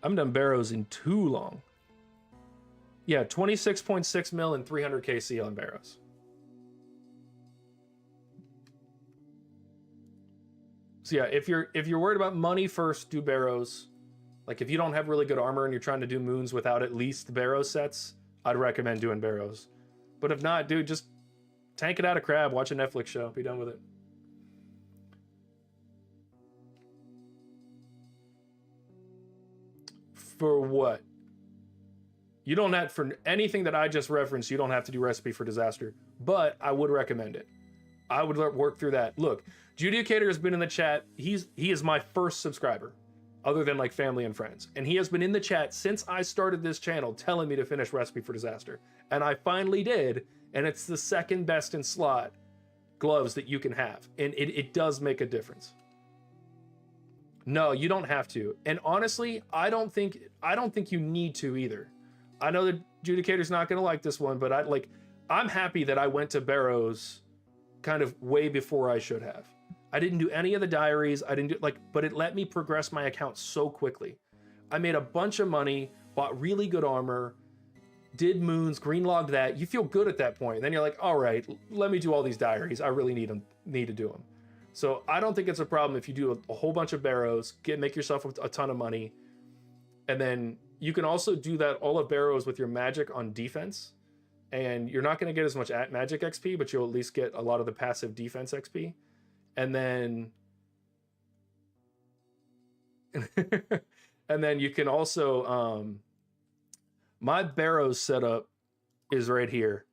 I haven't done Barrows in too long. Yeah, 26.6 mil and 300K CL in Barrows. So yeah, if you're worried about money first, do Barrows. Like if you don't have really good armor and you're trying to do moons without at least the Barrows sets, I'd recommend doing Barrows. But if not, dude, just tank it out of crab, watch a Netflix show, be done with it. For what? You don't have, for anything that I just referenced, you don't have to do Recipe for Disaster, but I would recommend it. I would work through that. Look, Judicator has been in the chat. He is my first subscriber, other than like family and friends. And he has been in the chat since I started this channel telling me to finish Recipe for Disaster. And I finally did, and it's the second best in slot gloves that you can have. And it does make a difference. No, you don't have to. And honestly, I don't think you need to either. I know the Judicator's not going to like this one, but I'm happy that I went to Barrows kind of way before I should have. I didn't do any of the diaries. I didn't do but it let me progress my account so quickly. I made a bunch of money, bought really good armor, did moons, green logged that. You feel good at that point. Then you're like, all right, let me do all these diaries. I really need to do them. So I don't think it's a problem if you do a whole bunch of Barrows, make yourself a ton of money, and then you can also do that all of Barrows with your magic on defense, and you're not going to get as much magic XP, but you'll at least get a lot of the passive defense XP. And then and then you can also my Barrows setup is right here.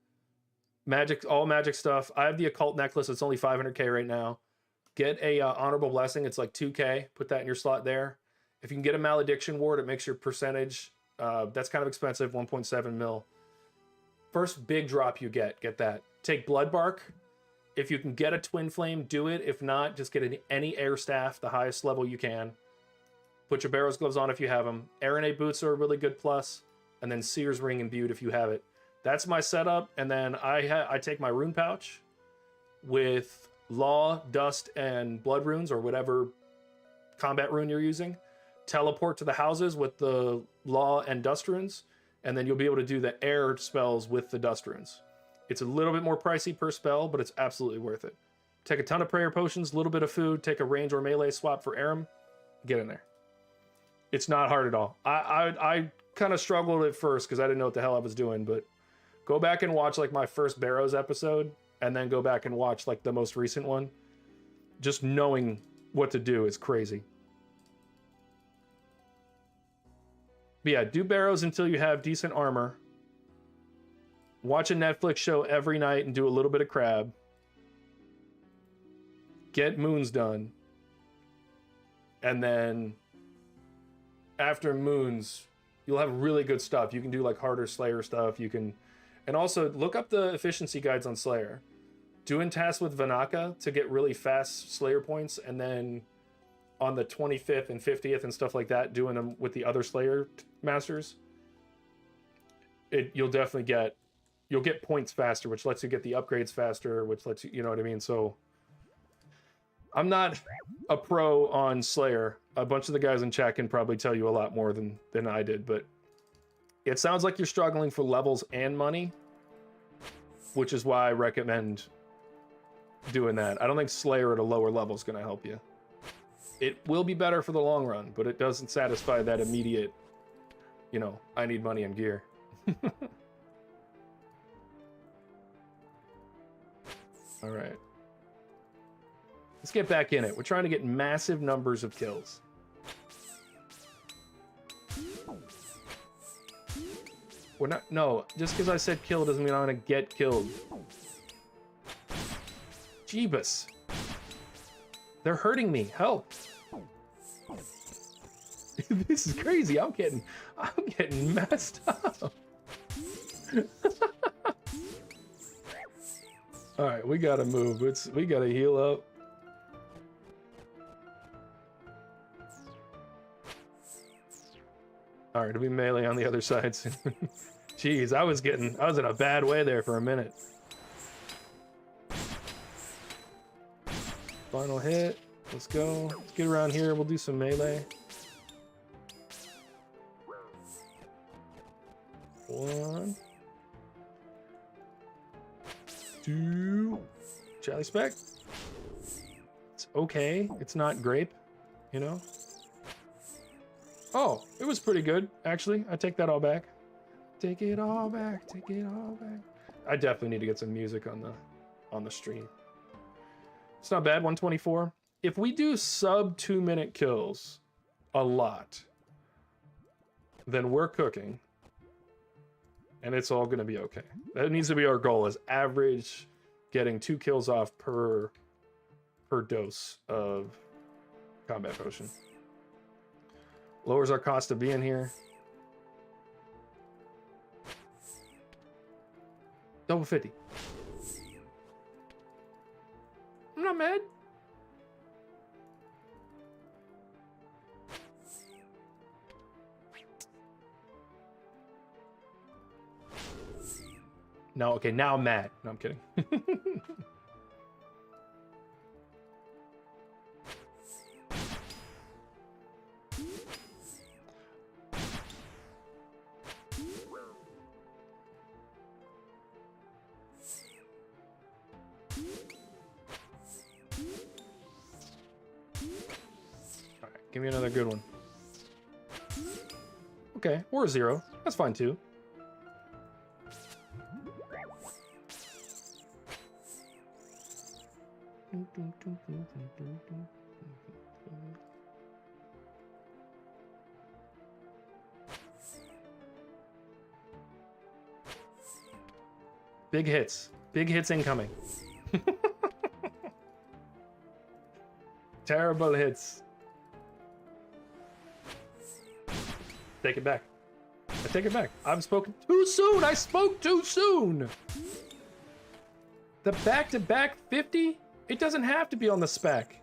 All magic stuff. I have the occult necklace. It's only 500K right now. Get a honorable blessing. It's like 2K. Put that in your slot there. If you can get a malediction ward, it makes your percentage. That's kind of expensive, 1.7 mil. First big drop you get that. Take blood bark. If you can get a twin flame, do it. If not, just get any air staff, the highest level you can. Put your Barrows gloves on if you have them. Aranate boots are a really good plus. And then Seer's ring imbued if you have it. That's my setup. And then I take my rune pouch with law, dust, and blood runes, or whatever combat rune you're using. Teleport to the houses with the law and dust runes, and then you'll be able to do the air spells with the dust runes. It's a little bit more pricey per spell, but it's absolutely worth it. Take a ton of prayer potions, a little bit of food, take a range or melee swap for Aram, get in there. It's not hard at all. I kind of struggled at first because I didn't know what the hell I was doing, but go back and watch like my first Barrows episode, and then go back and watch like the most recent one. Just knowing what to do is crazy. But yeah, do Barrows until you have decent armor. Watch a Netflix show every night and do a little bit of crab. Get moons done. And then after moons, you'll have really good stuff. You can do like harder Slayer stuff. You can, and also look up the efficiency guides on Slayer. Doing tasks with Vanaka to get really fast Slayer points, and then on the 25th and 50th and stuff like that, doing them with the other Slayer masters. You'll definitely get points faster, which lets you get the upgrades faster, which lets you, you know what I mean? So I'm not a pro on Slayer. A bunch of the guys in chat can probably tell you a lot more than I did, but It sounds like you're struggling for levels and money, which is why I recommend doing that. I don't think Slayer at a lower level is going to help you. It will be better for the long run, but it doesn't satisfy that immediate, you know, I need money and gear. All right. Let's get back in it. We're trying to get massive numbers of kills. We're not, no, just because I said kill doesn't mean I'm going to get killed. Jeebus. They're hurting me. Help. This is crazy. I'm getting messed up. All right, we gotta move. We gotta heal up. All right, we melee on the other side soon. Jeez, I was in a bad way there for a minute. Final hit. Let's go. Let's get around here. We'll do some melee. 1, 2. Charlie Spec. It's okay. It's not grape, you know? Oh, it was pretty good, actually. I take that all back. Take it all back. Take it all back. I definitely need to get some music on the stream. It's not bad, 124. If we do sub 2-minute kills a lot, then we're cooking. And it's all gonna be okay. That needs to be our goal, is average getting 2 kills off per dose of combat potion. Lowers our cost of being here. Double 50. I'm not mad. No, okay, now I'm mad. No, I'm kidding. Give me another good one. Okay, or a 0. That's fine too. Big hits. Big hits incoming. Terrible hits. Take it back. I take it back. I've spoken too soon. I spoke too soon. The back-to-back 50? It doesn't have to be on the spec.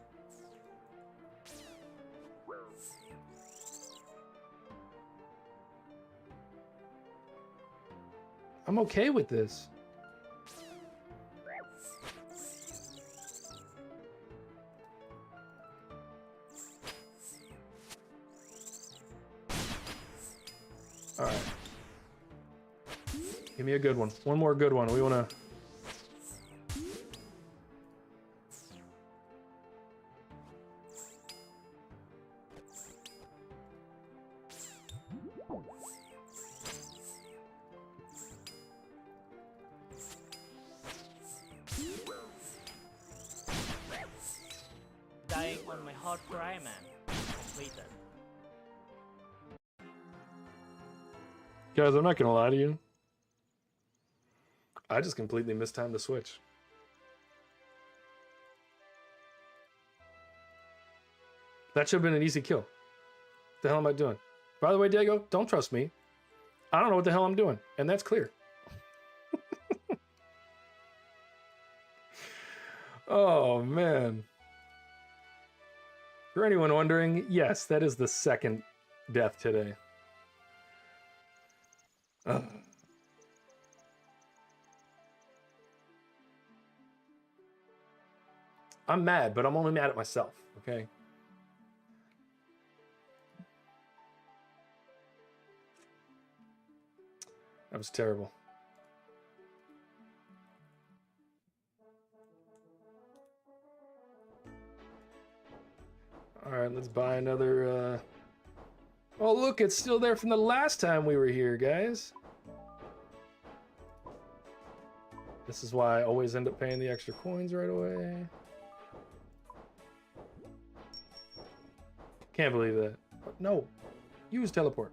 I'm okay with this. All right. Give me a good one. One more good one. We want to... Dying on my hot cry, man. Completed. Guys, I'm not gonna lie to you. I just completely mistimed the switch. That should have been an easy kill. What the hell am I doing? By the way, Diego, don't trust me. I don't know what the hell I'm doing, and that's clear. Oh, man. For anyone wondering, yes, that is the second death today. I'm mad, but I'm only mad at myself, okay? That was terrible. All right, let's buy another. Oh, look, it's still there from the last time we were here, guys. This is why I always end up paying the extra coins right away. Can't believe that. No, use teleport.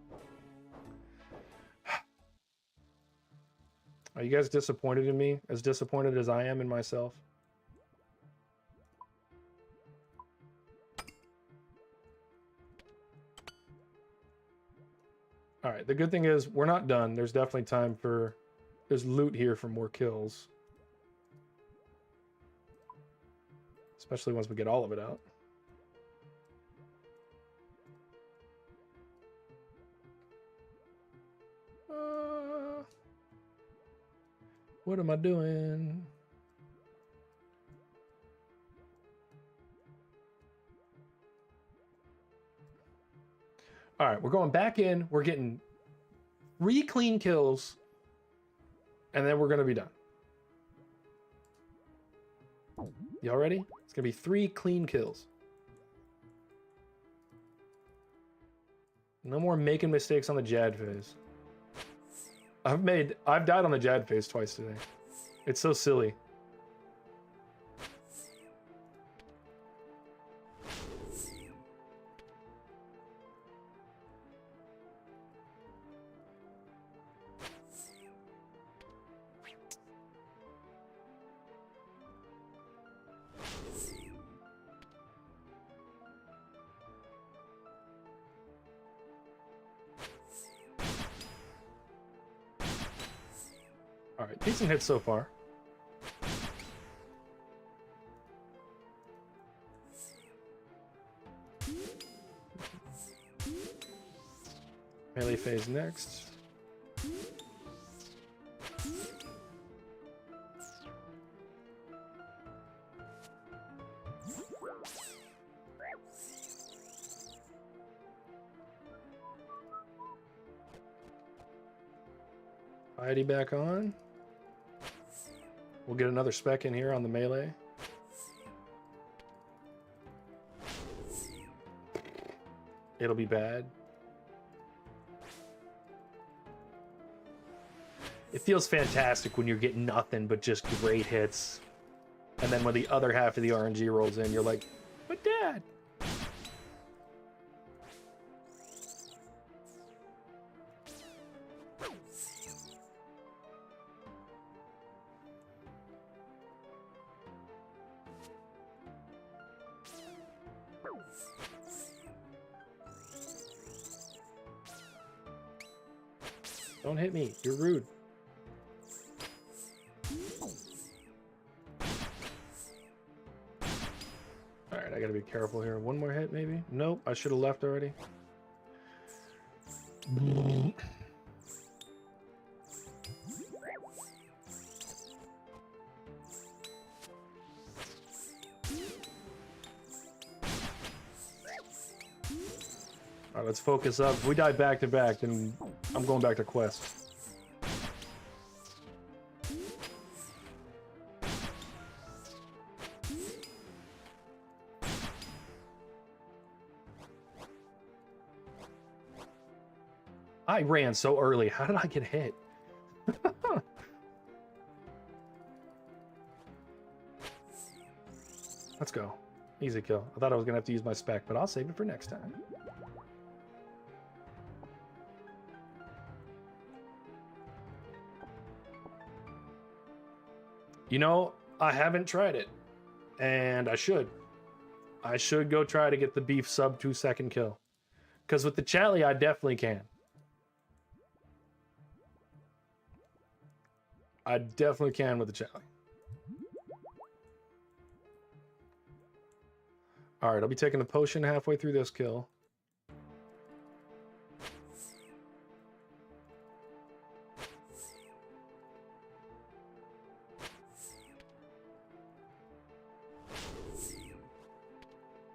Are you guys disappointed in me? As disappointed as I am in myself? All right, the good thing is we're not done. There's definitely time for... There's loot here for more kills. Especially once we get all of it out. What am I doing? All right, we're going back in. We're getting 3 clean kills. And then we're going to be done. Y'all ready? It's going to be 3 clean kills. No more making mistakes on the Jad phase. I've died on the Jad phase twice today. It's so silly. All right, decent hits so far. Melee phase next. Piety back on. We'll get another spec in here on the melee. It'll be bad. It feels fantastic when you're getting nothing but just great hits. And then when the other half of the RNG rolls in, you're like, but Dad. Don't hit me. You're rude. Alright, I gotta be careful here. One more hit, maybe? Nope, I should have left already. Alright, let's focus up. If we die back to back, then I'm going back to quest. I ran so early. How did I get hit? Let's go. Easy kill. I thought I was going to have to use my spec, but I'll save it for next time. You know, I haven't tried it, and I should. I should go try to get the beef sub 2-second kill. Because with the Chatly, I definitely can. I definitely can with the Chatly. Alright, I'll be taking a potion halfway through this kill.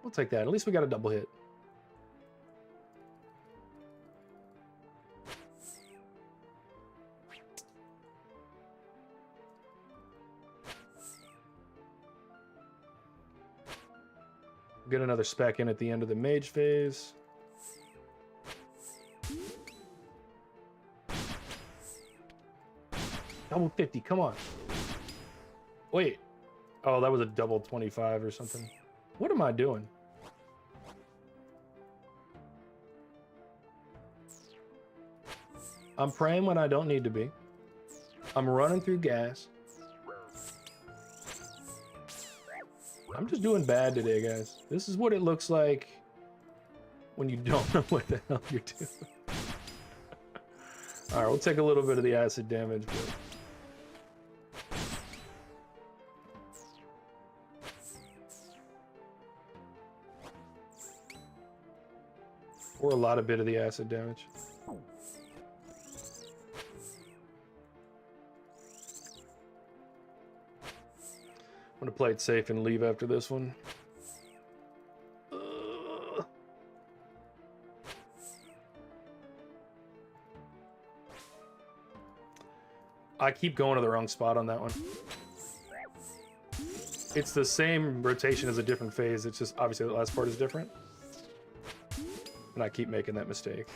We'll take that. At least we got a double hit. Get another spec in at the end of the mage phase. Double 50, come on. Wait. Oh, that was a double 25 or something. What am I doing? I'm praying when I don't need to be. I'm running through gas. I'm just doing bad today, guys. This is what it looks like when you don't know what the hell you're doing. All right, we'll take a little bit of the acid damage, but... or a lot of bit of the acid damage. I'm gonna play it safe and leave after this one. I keep going to the wrong spot on that one. It's the same rotation as a different phase. It's just obviously the last part is different. And I keep making that mistake.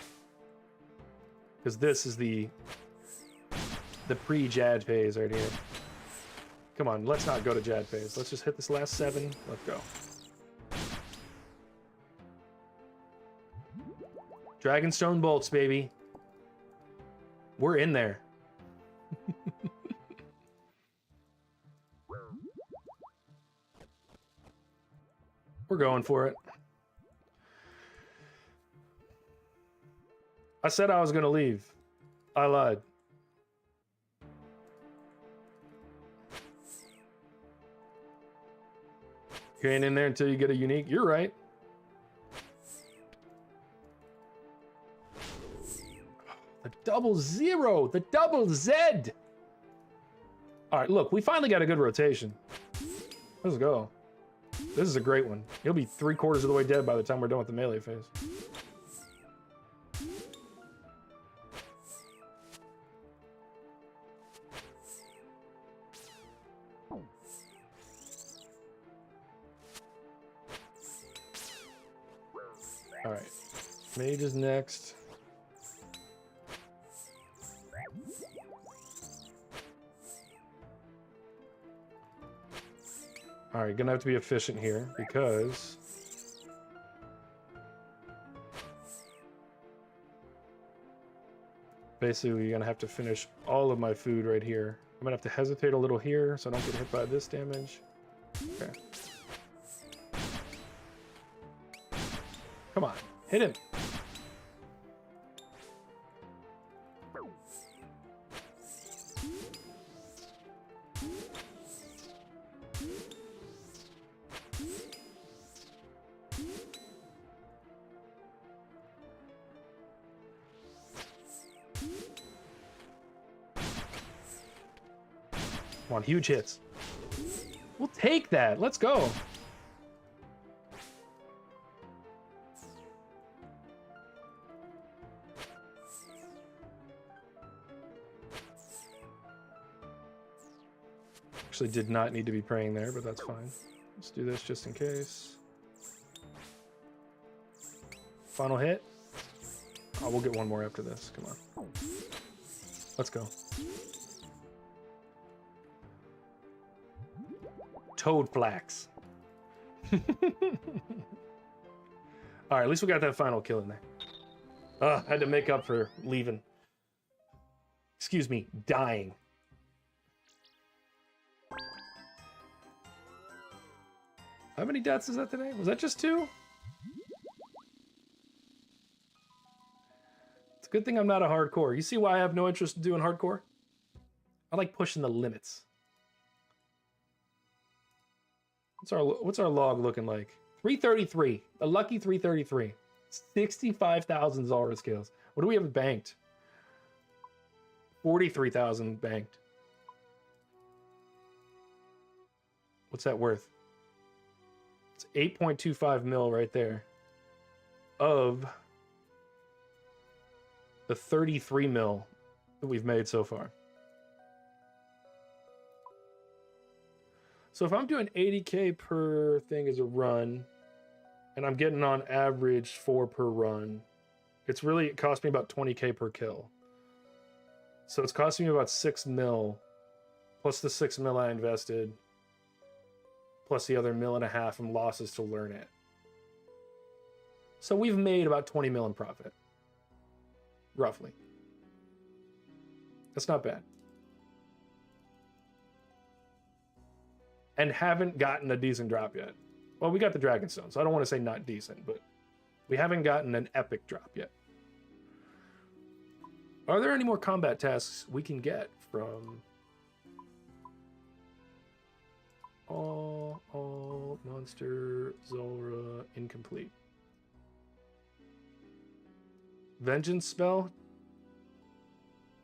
Because this is the pre-Jad phase right here. Come on, let's not go to Jad phase. Let's just hit this last 7. Let's go. Dragonstone bolts, baby. We're in there. We're going for it. I said I was going to leave. I lied. You ain't in there until you get a unique. You're right. The double 0. The double Z. All right, look. We finally got a good rotation. Let's go. This is a great one. He'll be 3/4 of the way dead by the time we're done with the melee phase. All right, mage is next. All right, gonna have to be efficient here because basically you're gonna have to finish all of my food right here. I'm gonna have to hesitate a little here so I don't get hit by this damage. Okay. Come on, hit him. Come on, huge hits. We'll take that. Let's go. Actually did not need to be praying there, but that's fine. Let's do this just in case. Final hit. Oh, we'll get one more after this. Come on. Let's go. Toad flax. All right, at least we got that final kill in there. Had to make up for leaving. Excuse me, dying. How many deaths is that today? Was that just 2? It's a good thing I'm not a hardcore. You see why I have no interest in doing hardcore? I like pushing the limits. What's our log looking like? 333. A lucky 333. 65,000 Zulrah skills. What do we have banked? 43,000 banked. What's that worth? It's 8.25 mil right there. Of the 33 mil that we've made so far. So if I'm doing 80k per thing as a run, And I'm getting on average 4 per run. It cost me about 20k per kill. So it's costing me about 6 mil, plus the 6 mil I invested, plus the other 1.5 mil from losses to learn it. So we've made about 20 mil in profit. Roughly. That's not bad. And haven't gotten a decent drop yet. Well, we got the Dragonstone, so I don't want to say not decent, but we haven't gotten an epic drop yet. Are there any more combat tasks we can get from all monster Zulrah incomplete? Vengeance spell?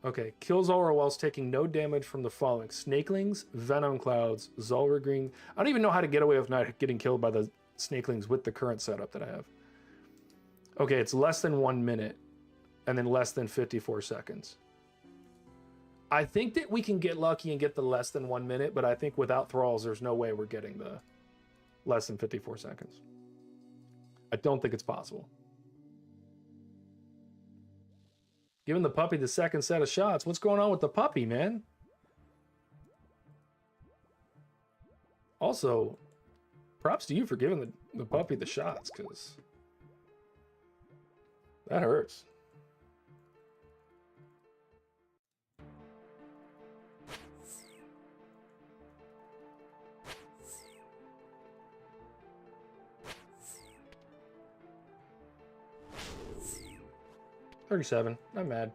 Okay, kill Zulrah whilst taking no damage from the following: Snakelings, Venom Clouds, Zulrah Green. I don't even know how to get away with not getting killed by the Snakelings with the current setup that I have. Okay, it's less than 1 minute, and then less than 54 seconds. I think that we can get lucky and get the less than 1 minute, but I think without thralls, there's no way we're getting the less than 54 seconds. I don't think it's possible. Giving the puppy the second set of shots. What's going on with the puppy, man? Also, props to you for giving the puppy the shots, because that hurts. $37. Not mad.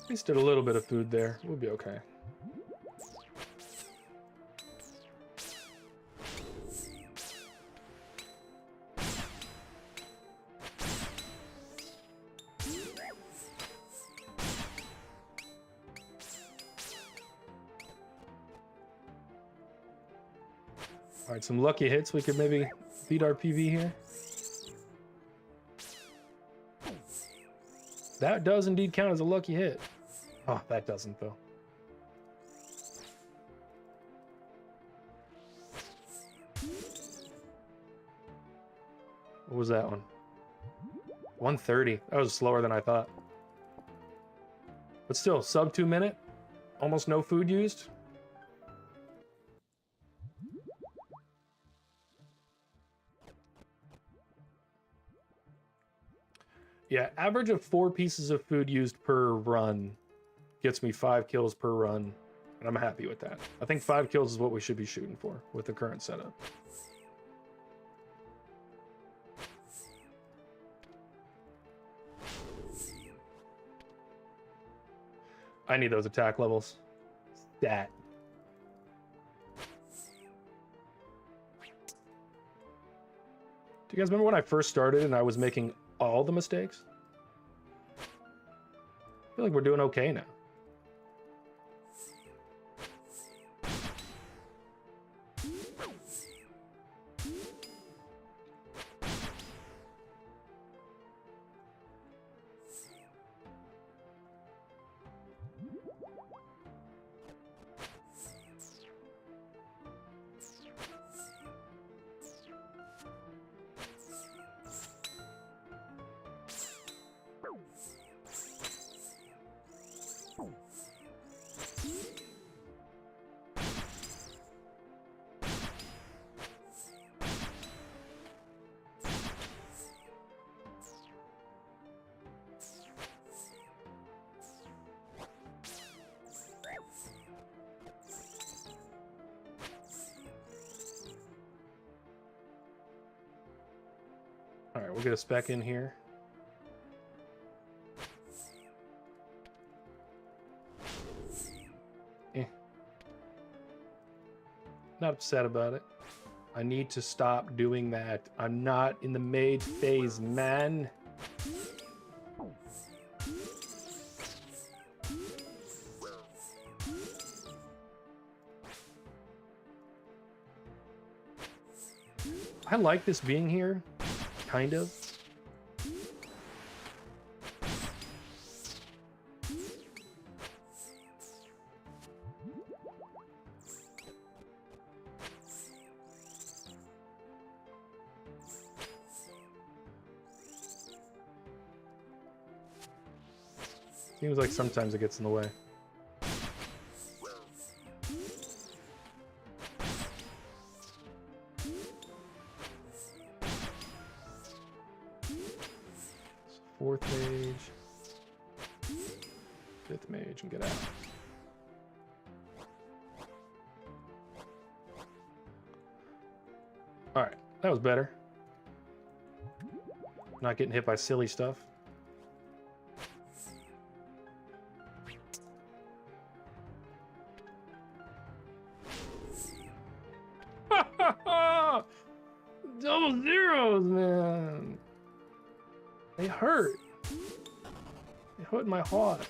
Wasted a little bit of food there. We'll be okay. All right, some lucky hits. We could maybe beat our PV here. That does indeed count as a lucky hit. Oh, that doesn't, though. What was that one? 130. That was slower than I thought. But still, sub 2 minute. Almost no food used. Yeah, average of 4 pieces of food used per run gets me 5 kills per run, and I'm happy with that. I think 5 kills is what we should be shooting for with the current setup. I need those attack levels. Stat. Do you guys remember when I first started and I was making all the mistakes? I feel like we're doing okay now. All right, we'll get a spec in here. Not upset about it. I need to stop doing that. I'm not in the mage phase, man. I like this being here, kind of. Seems like sometimes it gets in the way. Fourth mage, fifth mage, and get out. All right, that was better. Not getting hit by silly stuff. Double zeros, man. They hurt. They hurt my heart.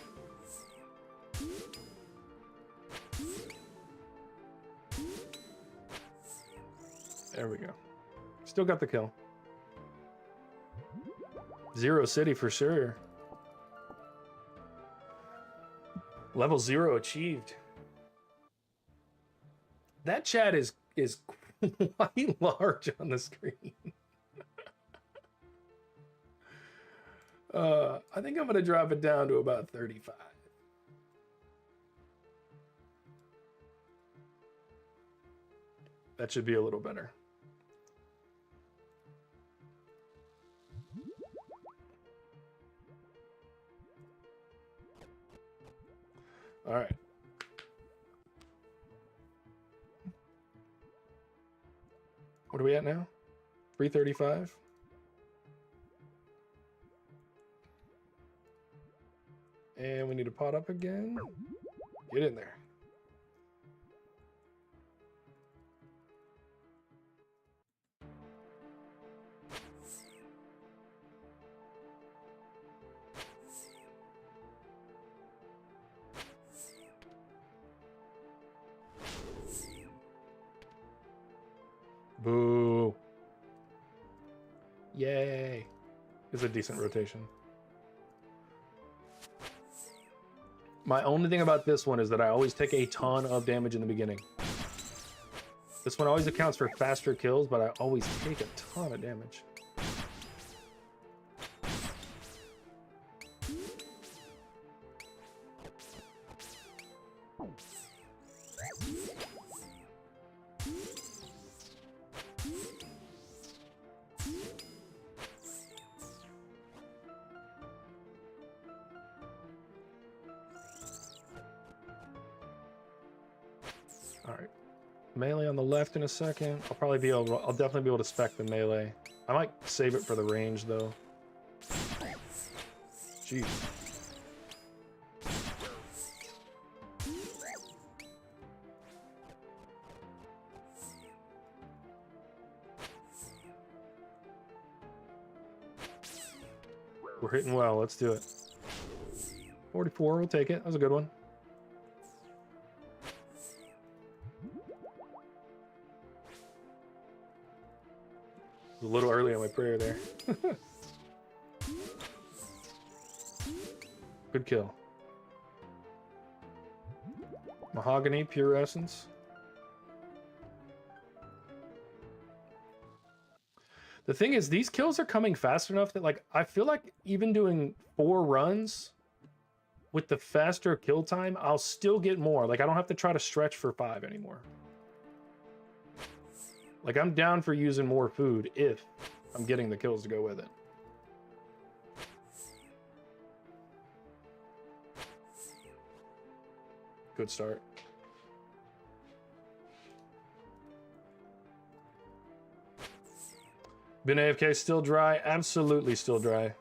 There we go. Still got the kill. Zero City for sure. Level 0 achieved. That chat is quite large on the screen. I think I'm going to drop it down to about 35. That should be a little better. All right. What are we at now? 335? And we need to pot up again. Get in there. Boo. Yay. It's a decent rotation. My only thing about this one is that I always take a ton of damage in the beginning. This one always accounts for faster kills, but I always take a ton of damage. Melee on the left in a second. I'll definitely be able to spec the melee. I might save it for the range though. Jeez. We're hitting well. Let's do it. 44, we'll take it. That was a good one. A little early on my prayer there. Good kill. Mahogany, pure essence. The thing is, these kills are coming fast enough that, like, I feel like even doing 4 runs with the faster kill time, I'll still get more. Like, I don't have to try to stretch for 5 anymore. Like, I'm down for using more food if I'm getting the kills to go with it. Good start. Been AFK, still dry? Absolutely still dry.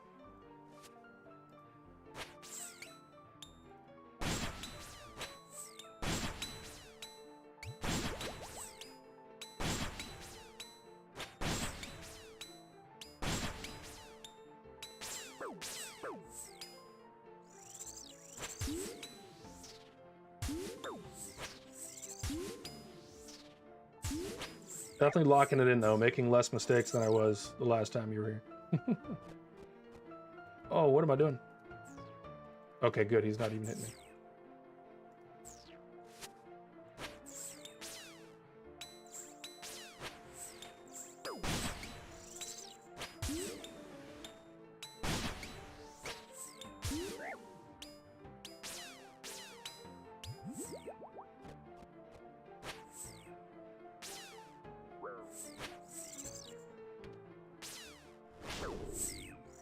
Definitely locking it in though, making less mistakes than I was the last time you were here. Oh, what am I doing? Okay, good. He's not even hitting me.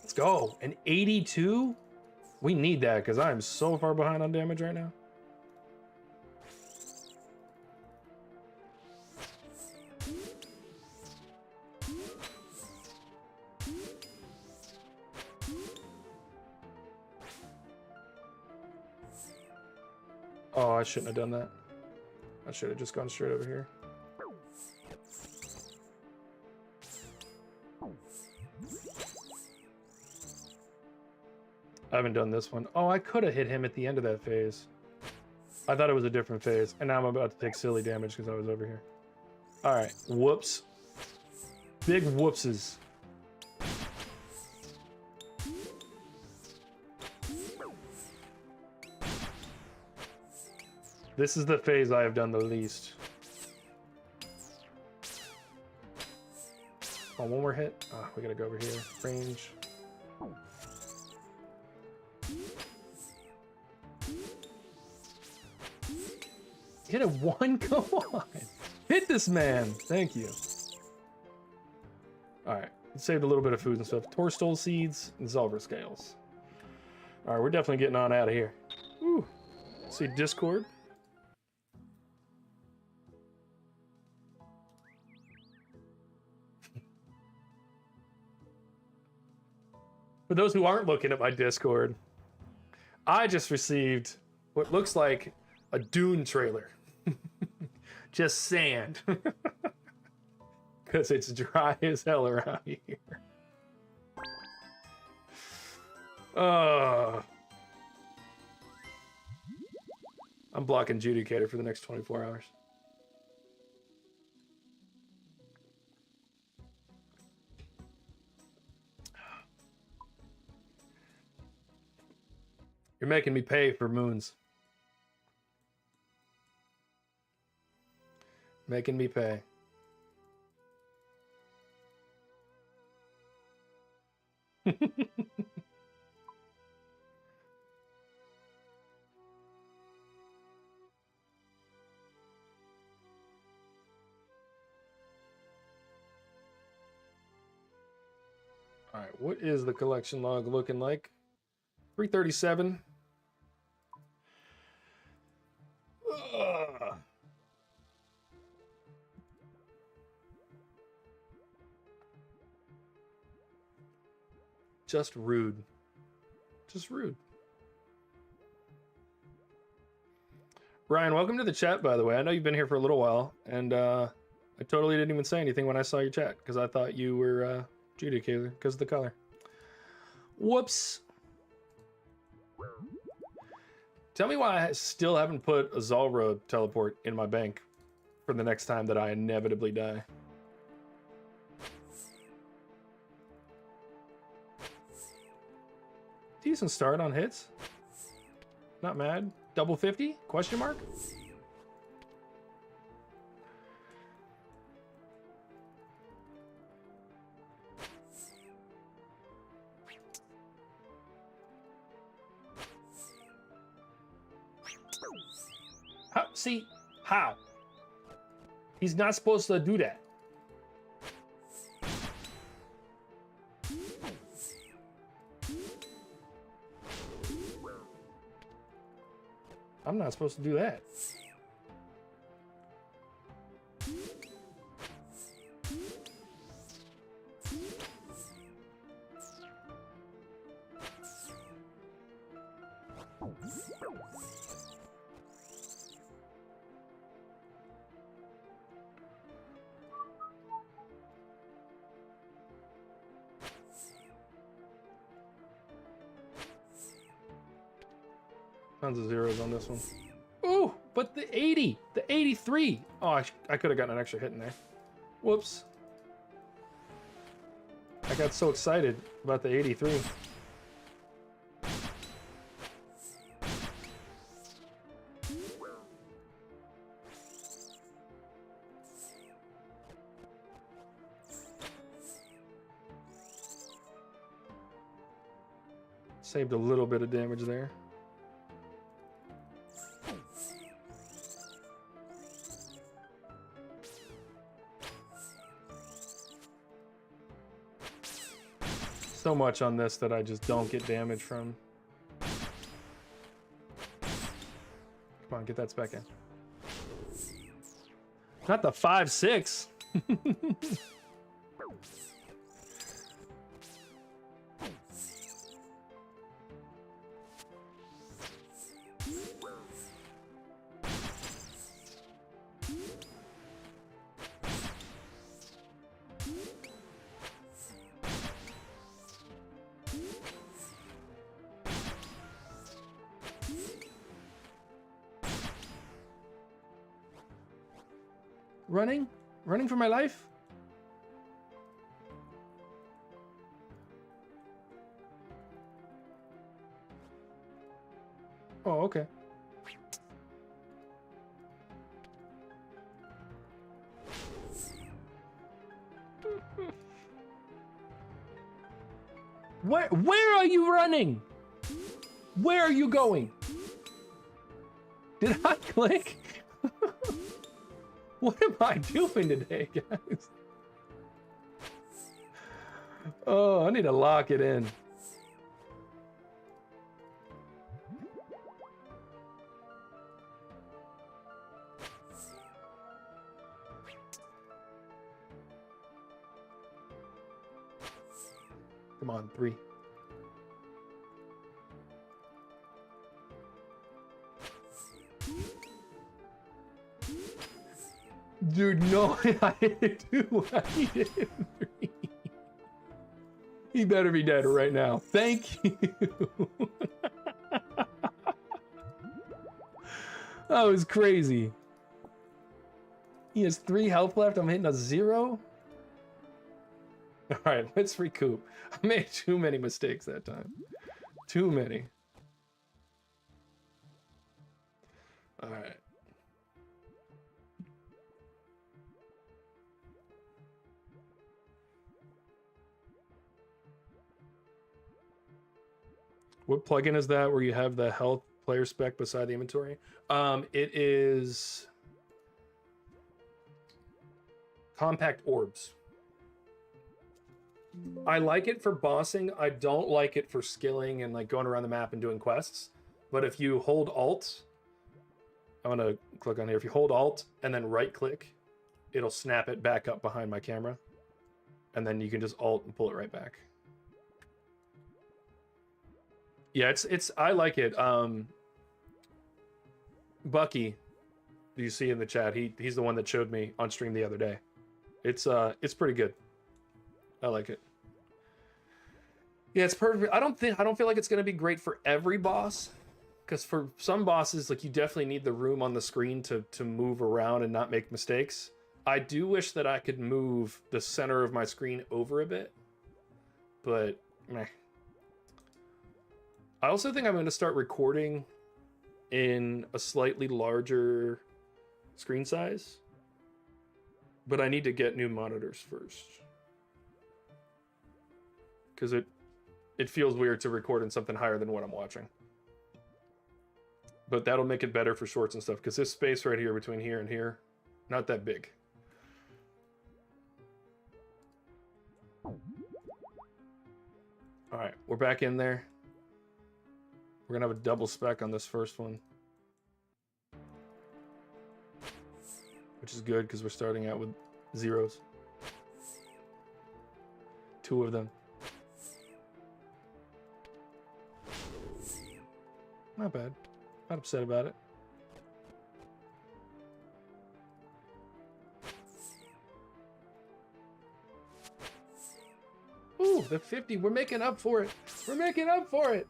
Let's go. An 82? We need that because I am so far behind on damage right now. Oh, I shouldn't have done that. I should have just gone straight over here. I haven't done this one. Oh, I could have hit him at the end of that phase. I thought it was a different phase, and now I'm about to take silly damage because I was over here. All right, whoops. Big whoopses. This is the phase I have done the least. Oh, one more hit. Oh, we gotta go over here. Range. Hit a one? Come on. Hit this man. Thank you. All right. Saved a little bit of food and stuff. Torstol seeds and Zulrah scales. All right. We're definitely getting on out of here. Ooh. See Discord. For those who aren't looking at my Discord, I just received what looks like a Dune trailer. Just sand. Because it's dry as hell around here. I'm blocking Judicator for the next 24 hours. You're making me pay for moons. Making me pay. All right, what is the collection log looking like? 337. Ugh. Just rude. Just rude. Ryan, welcome to the chat, by the way. I know you've been here for a little while, and I totally didn't even say anything when I saw your chat, because I thought you were Judicator, because of the color. Whoops. Tell me why I still haven't put a Zulrah teleport in my bank for the next time that I inevitably die. Decent start on hits. Not mad. Double 50? Question mark? How? See? How? He's not supposed to do that. I'm not supposed to do that. Tons of zeros on this one. Ooh, but the 80, the 83. Oh, I could have gotten an extra hit in there. Whoops. I got so excited about the 83. Saved a little bit of damage there. So much on this that I just don't get damage from. Come on, get that spec in. Not the 5-6. Running? Running for my life? Oh, okay. Where are you running? Where are you going? Did I click? What am I doing today, guys? Oh, I need to lock it in. Come on, 3. Dude, no, I hit it 2. I hit it 3. He better be dead right now. Thank you. That was crazy. He has 3 health left. I'm hitting a 0. All right, let's recoup. I made too many mistakes that time. Too many. All right. What plugin is that where you have the health player spec beside the inventory? It is Compact Orbs. I like it for bossing. I don't like it for skilling and like going around the map and doing quests. But if you hold Alt, I'm gonna click on here. If you hold Alt and then right click, it'll snap it back up behind my camera. And then you can just Alt and pull it right back. Yeah, it's I like it. Bucky, do you see in the chat? He's the one that showed me on stream the other day. It's pretty good. I like it. Yeah, it's perfect. I don't feel like it's gonna be great for every boss, because for some bosses, like you definitely need the room on the screen to move around and not make mistakes. I do wish that I could move the center of my screen over a bit, but meh. I also think I'm going to start recording in a slightly larger screen size, but I need to get new monitors first, because it feels weird to record in something higher than what I'm watching. But that'll make it better for shorts and stuff, because this space right here between here and here, not that big. All right, we're back in there. We're gonna have a double spec on this first one, which is good because we're starting out with 0s. 2 of them. Not bad. Not upset about it. Ooh, the 50. We're making up for it. We're making up for it.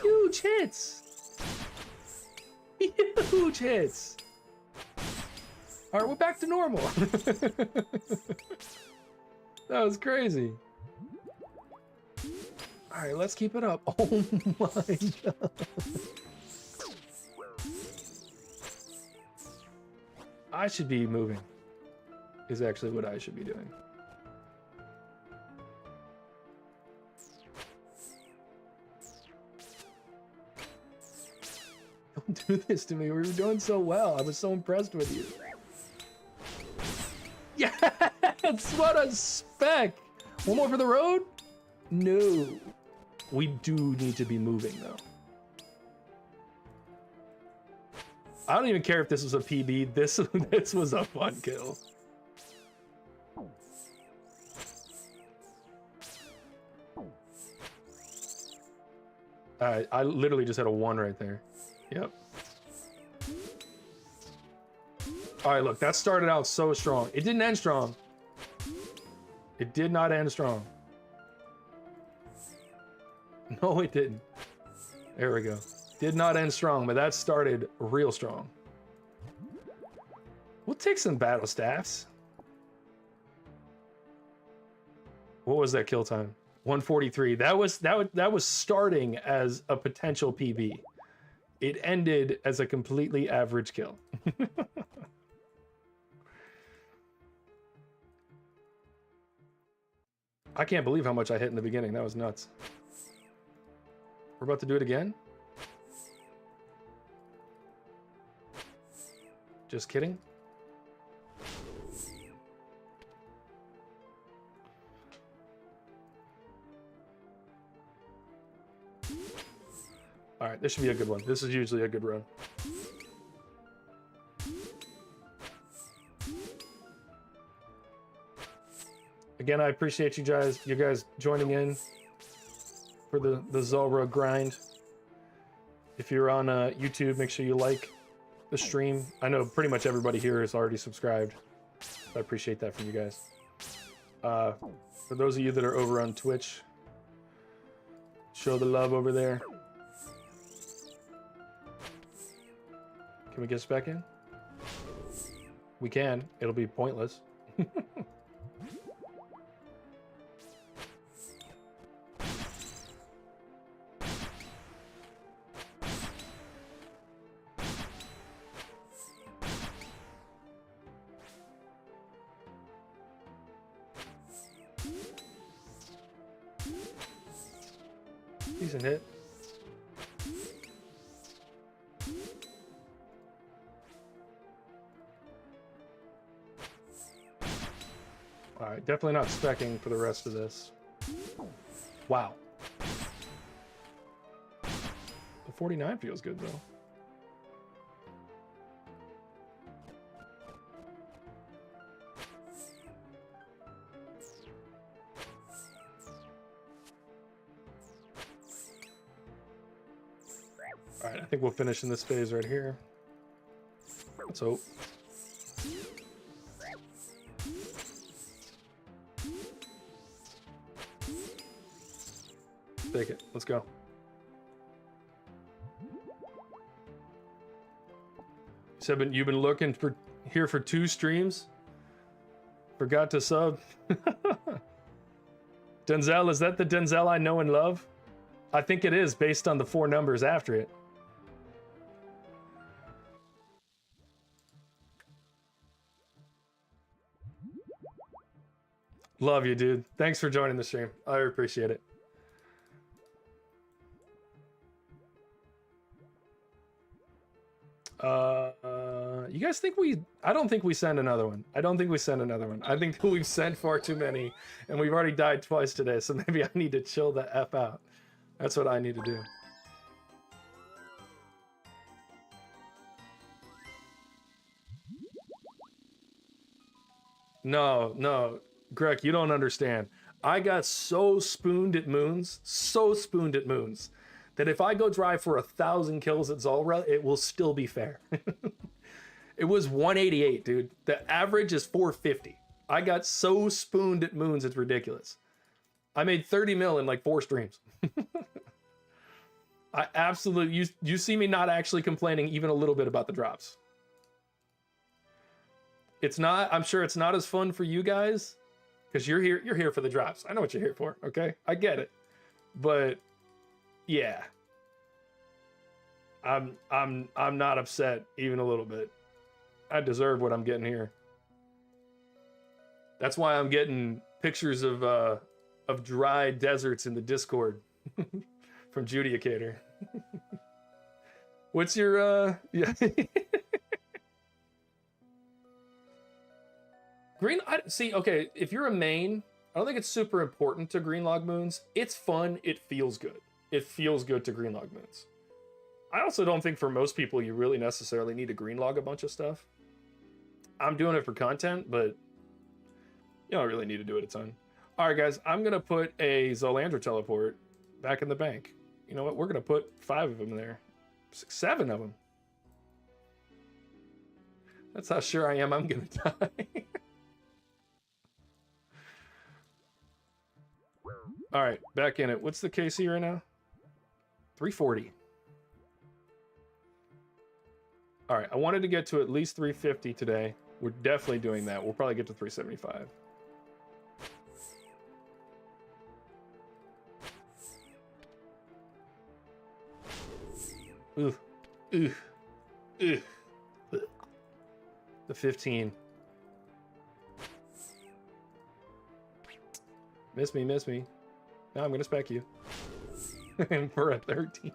Huge hits. Huge hits. All right, we're back to normal. That was crazy. All right, let's keep it up. Oh my God. I should be moving, is actually what I should be doing. Don't do this to me. We were doing so well. I was so impressed with you. Yes! What a spec! One more for the road? No. We do need to be moving, though. I don't even care if this was a PB. This was a fun kill. I literally just had a 1 right there. Yep. All right, look, that started out so strong. It didn't end strong. It did not end strong. No, it didn't. There we go. Did not end strong, but that started real strong. We'll take some battle staffs. What was that kill time? 143. That was starting as a potential PB. It ended as a completely average kill. I can't believe how much I hit in the beginning. That was nuts. We're about to do it again? Just kidding. All right, this should be a good one. This is usually a good run. Again, I appreciate you guys joining in for the Zulrah grind. If you're on YouTube, make sure you like the stream. I know pretty much everybody here is already subscribed. I appreciate that from you guys. For those of you that are over on Twitch, show the love over there. Can we get us back in? We can. It'll be pointless. Decent hit. All right, definitely not specking for the rest of this. Wow. The 49 feels good though. All right, I think we'll finish in this phase right here. Let's hope. Take it. Let's go. So you've been looking for here for 2 streams? Forgot to sub? Denzel, is that the Denzel I know and love? I think it is based on the 4 numbers after it. Love you, dude. Thanks for joining the stream. I appreciate it. You guys think I don't think we send another one. I don't think we send another one. I think we've sent far too many and we've already died twice today. So maybe I need to chill the F out. That's what I need to do. No, Greg, you don't understand. I got so spooned at moons, that if I go drive for 1,000 kills at Zulrah, it will still be fair. It was 188, dude. The average is 450. I got so spooned at moons, it's ridiculous. I made 30 mil in like 4 streams. I absolutely, you see me not actually complaining even a little bit about the drops. It's not, I'm sure it's not as fun for you guys because you're here for the drops. I know what you're here for, okay? I get it. But yeah. I'm not upset even a little bit. I deserve what I'm getting here. That's why I'm getting pictures of dry deserts in the Discord from Judicator. What's your yeah? Green, see, okay, if you're a main, I don't think it's super important to green log moons. It's fun, it feels good. It feels good to green log moons. I also don't think for most people you really necessarily need to green log a bunch of stuff. I'm doing it for content, but you don't really need to do it a ton. All right, guys, I'm going to put a Zolandra teleport back in the bank. You know what? We're going to put 5 of them there. 6, 7 of them. That's how sure I am I'm going to die. All right, back in it. What's the KC right now? 340. All right, I wanted to get to at least 350 today. We're definitely doing that. We'll probably get to 375. Ooh, ooh, ooh. The 15. Miss me, miss me. Now I'm gonna spec you. And for a 13.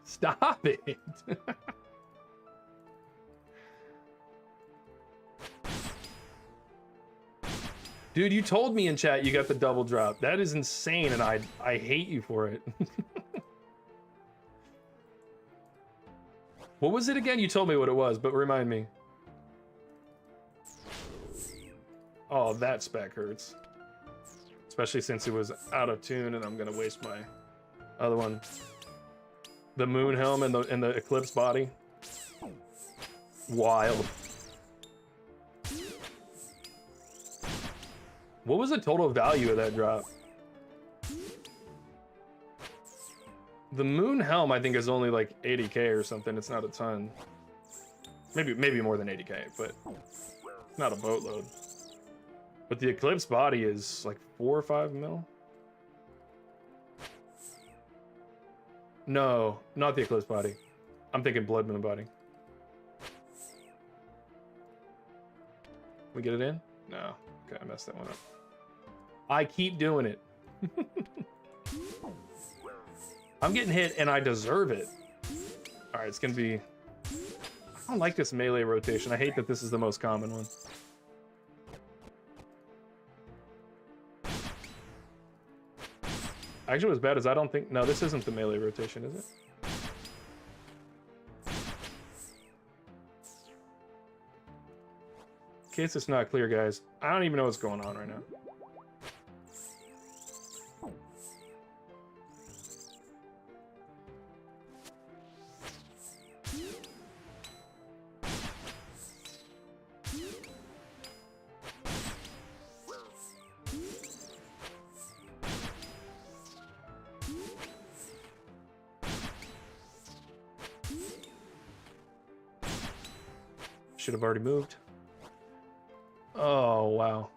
Stop it. Dude, you told me in chat you got the double drop. That is insane, and I hate you for it. What was it again? You told me what it was, but remind me. Oh, that spec hurts. Especially since it was out of tune, and I'm gonna waste my other one. The moon helm and the eclipse body. Wild. What was the total value of that drop? The moon helm, I think, is only like 80k or something. It's not a ton. Maybe more than 80k, but not a boatload. But the eclipse body is like 4 or 5 mil. No, not the eclipse body. I'm thinking blood moon body. We get it in? No. Okay, I messed that one up. I keep doing it. I'm getting hit and I deserve it. All right, it's gonna be... I don't like this melee rotation. I hate that this is the most common one. Actually, as bad as I don't think... No, this isn't the melee rotation, is it? In case it's not clear, guys, I don't even know what's going on right now. Should have already moved. Oh, wow.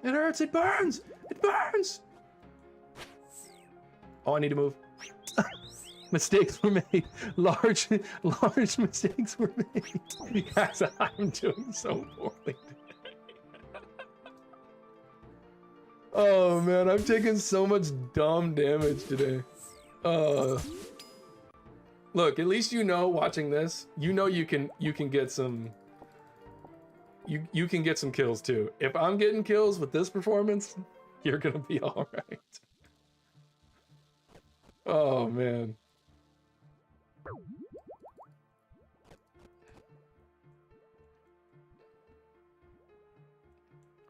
It hurts, it burns! It burns! Oh, I need to move. Mistakes were made. Large mistakes were made. Guys, I'm doing so poorly. Oh man, I'm taking so much dumb damage today. Look, at least you know watching this, you know you can get some you can get some kills too. If I'm getting kills with this performance, you're gonna be all right. Oh man.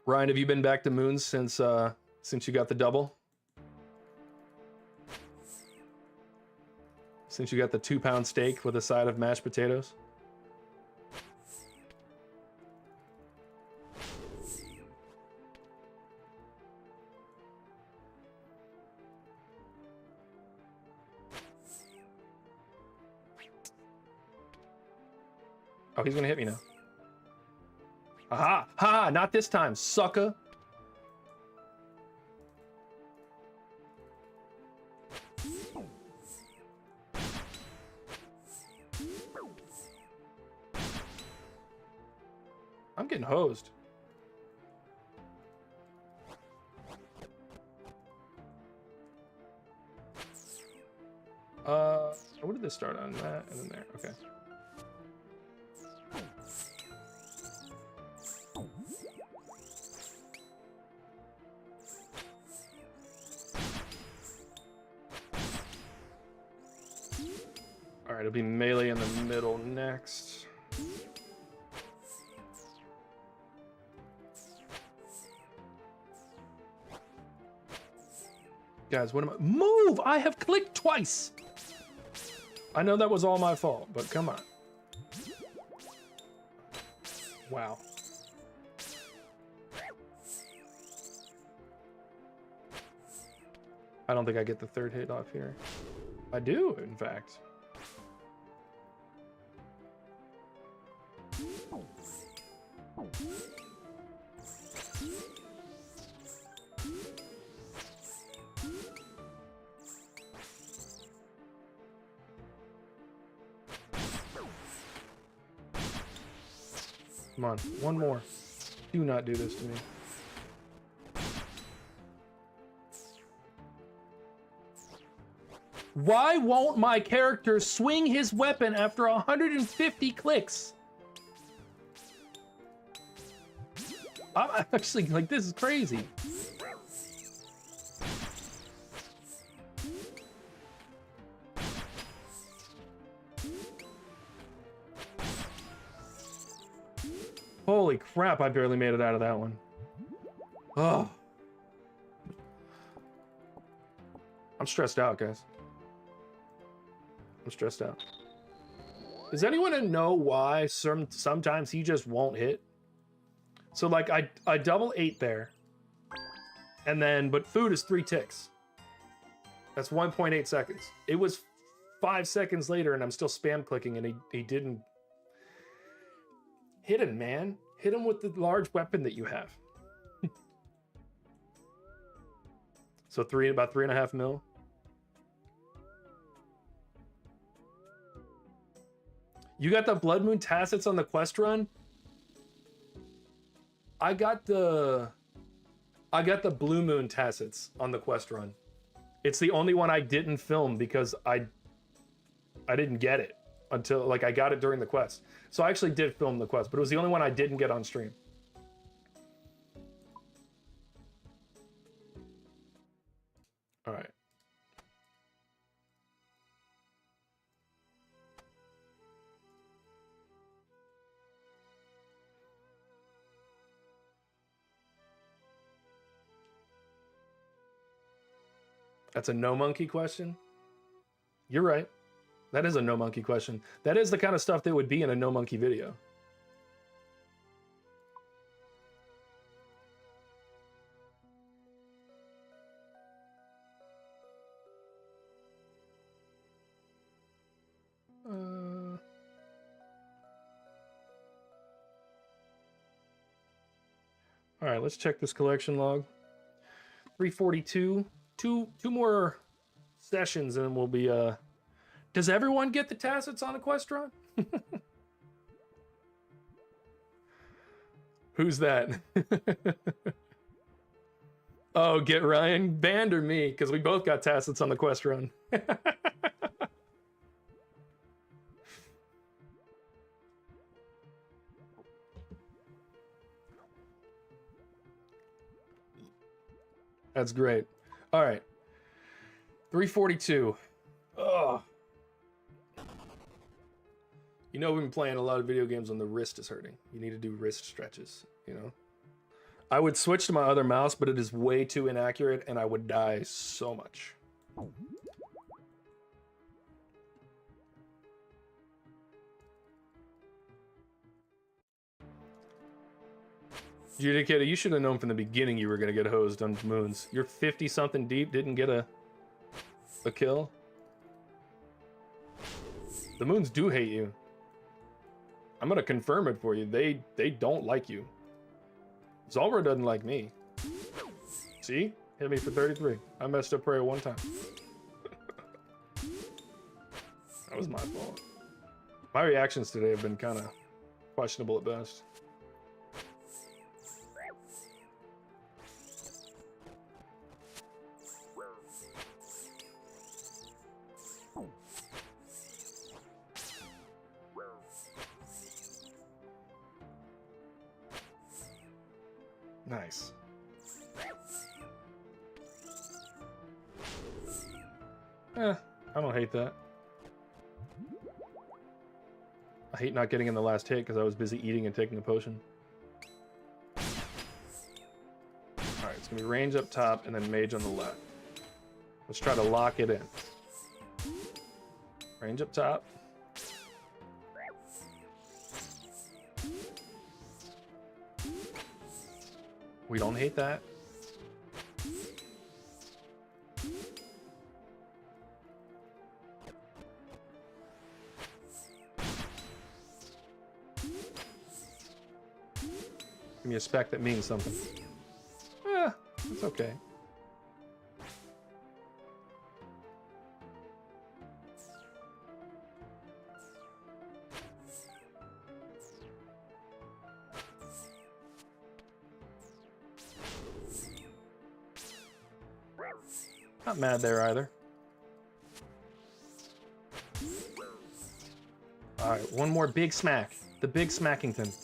Ryan, have you been back to Moons since you got the double? Since you got the 2-pound steak with a side of mashed potatoes? Oh, he's gonna hit me now. Aha! Ha! Not this time, sucker! I'm getting hosed. What did this start on? That and then there. Okay. All right, it'll be melee in the middle next. Guys, what am I? Move! I have clicked twice! I know that was all my fault, but come on. Wow. I don't think I get the third hit off here. I do, in fact. Come on, one more. Do not do this to me. Why won't my character swing his weapon after 150 clicks? I'm actually like, this is crazy. Holy crap, I barely made it out of that one. Oh. I'm stressed out, guys. I'm stressed out. Does anyone know why sometimes he just won't hit? So like I double 8 there. And then, but food is 3 ticks. That's 1.8 seconds. It was 5 seconds later and I'm still spam clicking and he didn't. Hit him, man. Hit him with the large weapon that you have. So about 3.5 mil. You got the Blood Moon Tassets on the quest run? I got the Blue Moon Tassets on the quest run. It's the only one I didn't film because I didn't get it until like I got it during the quest. So I actually did film the quest, but it was the only one I didn't get on stream. All right. That's a no monkey question? You're right. That is a no monkey question. That is the kind of stuff that would be in a no monkey video. All right, let's check this collection log. 342. Two more sessions and we'll be does everyone get the Tassets on a quest run? Who's that? Oh, get Ryan banned or me, because we both got Tassets on the quest run. That's great. All right. 342. Ugh. You know, we've been playing a lot of video games when the wrist is hurting. You need to do wrist stretches, you know? I would switch to my other mouse, but it is way too inaccurate and I would die so much. Judicator, you should have known from the beginning you were going to get hosed on moons. You're 50-something deep, didn't get a kill. The moons do hate you. I'm gonna confirm it for you. They don't like you. Zulrah doesn't like me. See? Hit me for 33. I messed up prayer one time. That was my fault. My reactions today have been kind of questionable at best. Nice. I don't hate that. I hate not getting in the last hit because I was busy eating and taking a potion. Alright, it's going to be range up top and then mage on the left. Let's try to lock it in. Range up top. We don't hate that. Give me a spec that means something. It's okay. Not mad there either. Alright, one more big smack. The big Smackington.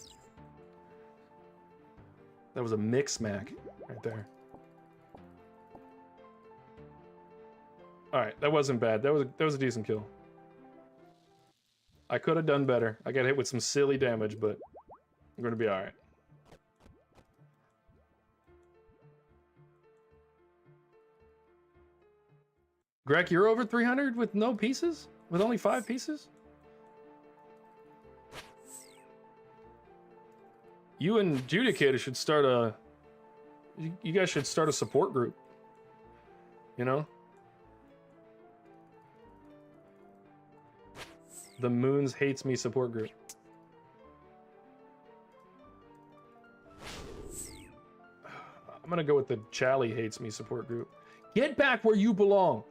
That was a mix smack right there. Alright, that wasn't bad. That was a decent kill. I could have done better. I got hit with some silly damage, but I'm gonna be alright. Greg, you're over 300 with no pieces? With only 5 pieces? You and Judicator should start a... You guys should start a support group. You know? The Moons Hates Me support group. I'm gonna go with the Chally Hates Me support group. Get back where you belong!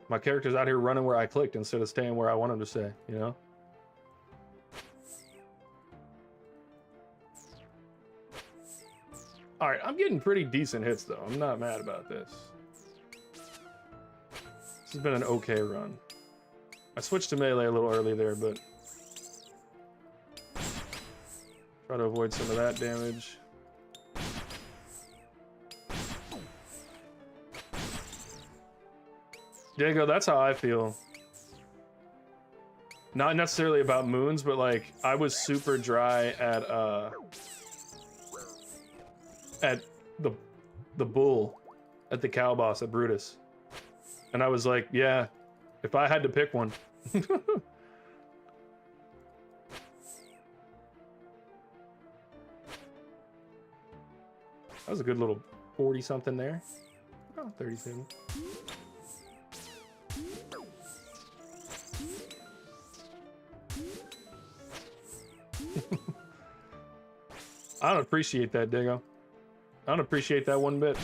My character's out here running where I clicked instead of staying where I want him to stay, you know? Alright, I'm getting pretty decent hits, though. I'm not mad about this. This has been an okay run. I switched to melee a little early there, but... try to avoid some of that damage. Diego, that's how I feel. Not necessarily about moons, but like I was super dry at the bull at the cow boss at Brutus. And I was like, yeah, if I had to pick one. That was a good little 40 something there. Oh, 37. I don't appreciate that, Diego. I don't appreciate that one bit.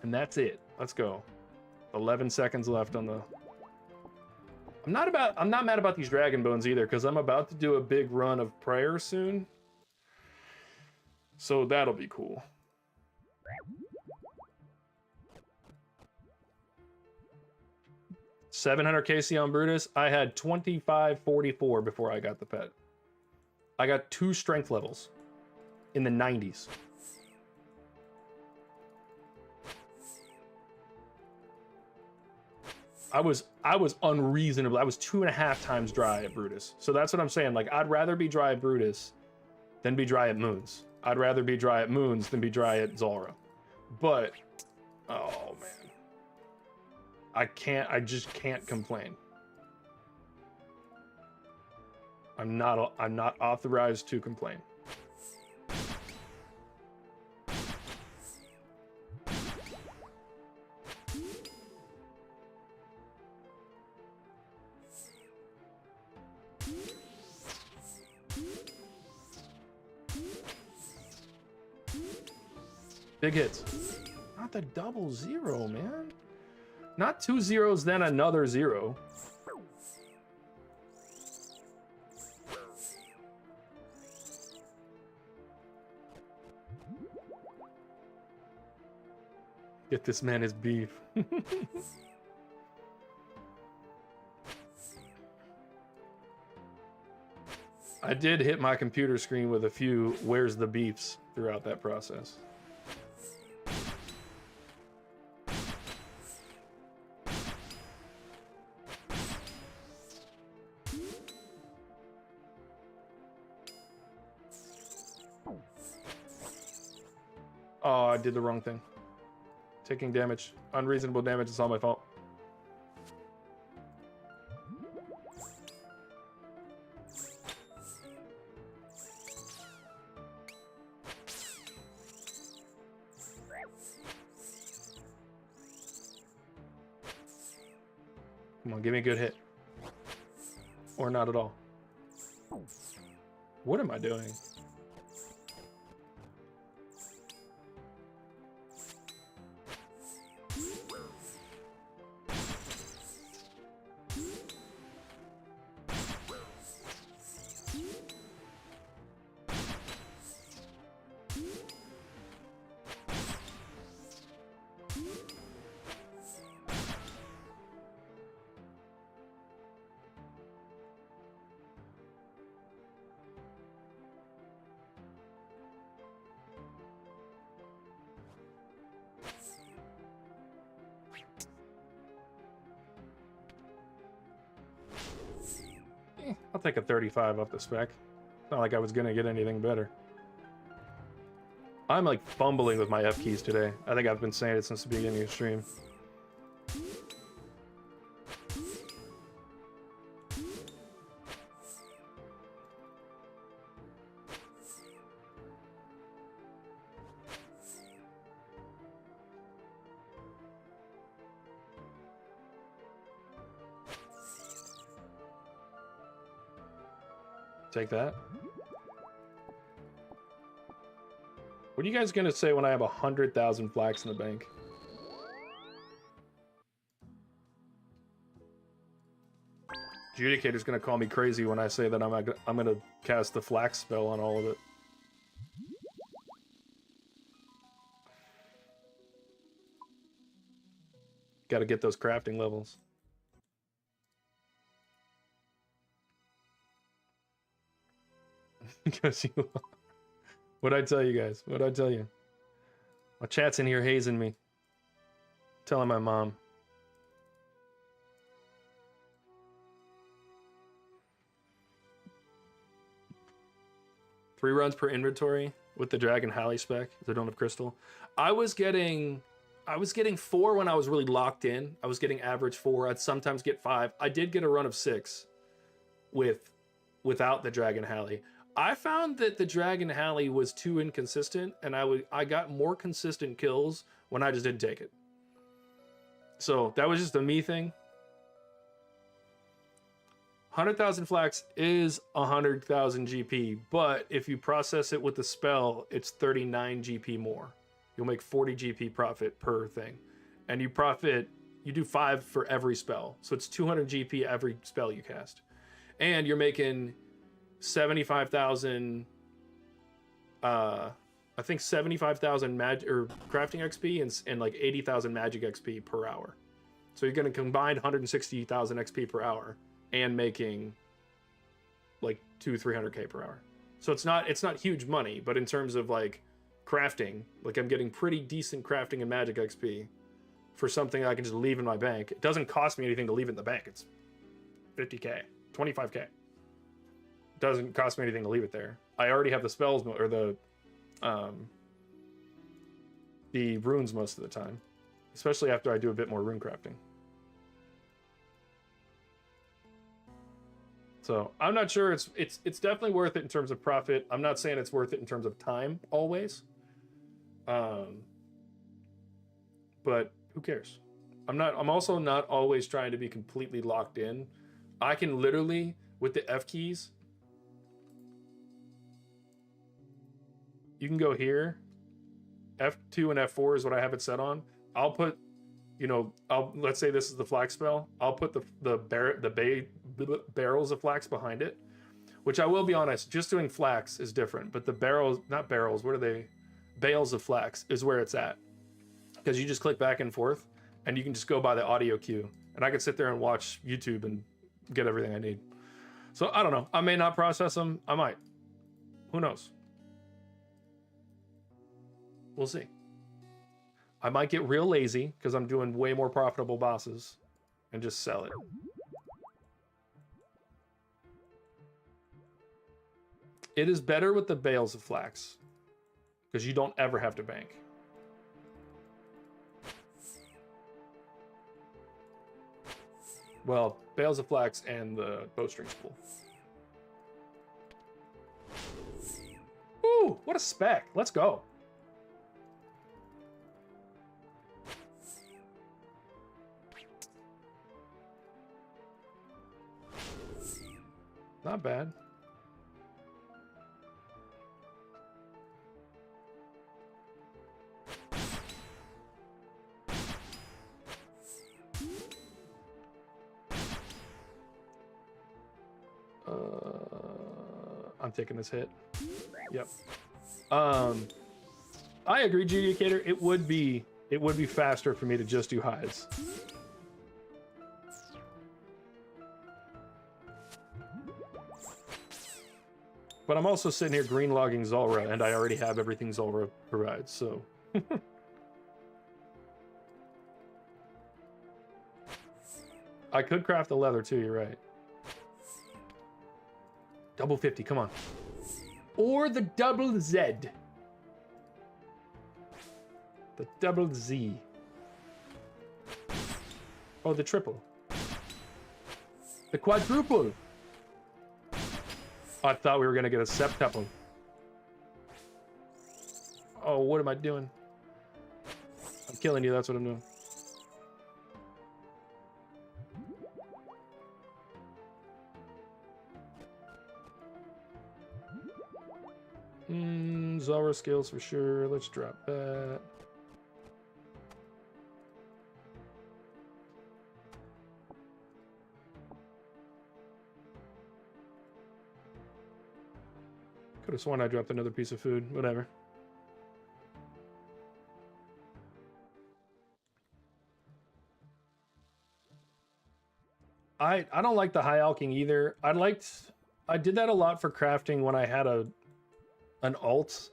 And that's it. Let's go. 11 seconds left on the... I'm not mad about these Dragon Bones either, because I'm about to do a big run of prayer soon. So that'll be cool. $700 KC on Brutus. I had 2544 before I got the pet. I got 2 strength levels in the 90s. I was unreasonable. I was 2.5 times dry at Brutus. So that's what I'm saying. Like, I'd rather be dry at Brutus than be dry at Moons. I'd rather be dry at Moons than be dry at Zulrah. But, oh man. I just can't complain. I'm not authorized to complain. Big hits. Not the double zero, man. Not 2 zeros, then another 0. Get this man his beef. I did hit my computer screen with a few "where's the beefs" throughout that process. Oh, I did the wrong thing. Taking damage. Unreasonable damage. It's all my fault. Come on, give me a good hit. Or not at all. What am I doing? I'll take a 35 off the spec. It's not like I was gonna get anything better. I'm like fumbling with my F keys today. I think I've been saying it since the beginning of the stream. Take that. What are you guys gonna say when I have 100,000 flax in the bank? Judicator's gonna call me crazy when I say that I'm gonna cast the flax spell on all of it. Gotta get those crafting levels. Because you... What'd I tell you guys? What'd I tell you? My chat's in here hazing me. Telling my mom. Three runs per inventory with the Dragon Halley spec, if I don't have Crystal. I was getting 4 when I was really locked in. I was getting average 4. I'd sometimes get 5. I did get a run of 6 without the Dragon Halley. I found that the Dragon Halley was too inconsistent, and I got more consistent kills when I just didn't take it. So that was just a me thing. 100,000 flax is 100,000 GP, but if you process it with the spell, it's 39 GP more. You'll make 40 GP profit per thing. And you do 5 for every spell. So it's 200 GP every spell you cast. And you're making 75,000 I think 75,000 crafting XP and like 80,000 magic XP per hour. So you're going to combine 160,000 XP per hour and making like 200-300k per hour. So it's not huge money, but in terms of like crafting, like I'm getting pretty decent crafting and magic XP for something I can just leave in my bank. It doesn't cost me anything to leave it in the bank. It's 50k, 25k. It doesn't cost me anything to leave it there. I already have the spells or the runes most of the time, especially after I do a bit more rune crafting. So I'm not sure it's definitely worth it in terms of profit. I'm not saying it's worth it in terms of time always. But who cares? I'm also not always trying to be completely locked in. I can literally, with the F keys, you can go here. F2 and F4 is what I have it set on. I'll put, let's say this is the flax spell. I'll put the barrels of flax behind it, which I will be honest, just doing flax is different. But the not barrels, what are they? Bales of flax is where it's at. Because you just click back and forth and you can just go by the audio cue. And I can sit there and watch YouTube and get everything I need. So I don't know. I may not process them. I might. Who knows? We'll see. I might get real lazy because I'm doing way more profitable bosses and just sell it. It is better with the bales of flax because you don't ever have to bank. Well, bales of flax and the bowstring spool. Ooh, what a spec. Let's go. Not bad. I'm taking this hit. Yep. I agree, Judicator. It would be faster for me to just do hides. But I'm also sitting here green logging Zulrah, and I already have everything Zulrah provides, so. I could craft the leather too, you're right. Double 50, come on. Or the double Z. The double Z. Oh, the triple. The quadruple. I thought we were going to get a septuple. Oh, what am I doing? I'm killing you, that's what I'm doing. Zulrah skills for sure. Let's drop that. Could have sworn I dropped another piece of food. Whatever. I don't like the high alking either. I did that a lot for crafting when I had an alt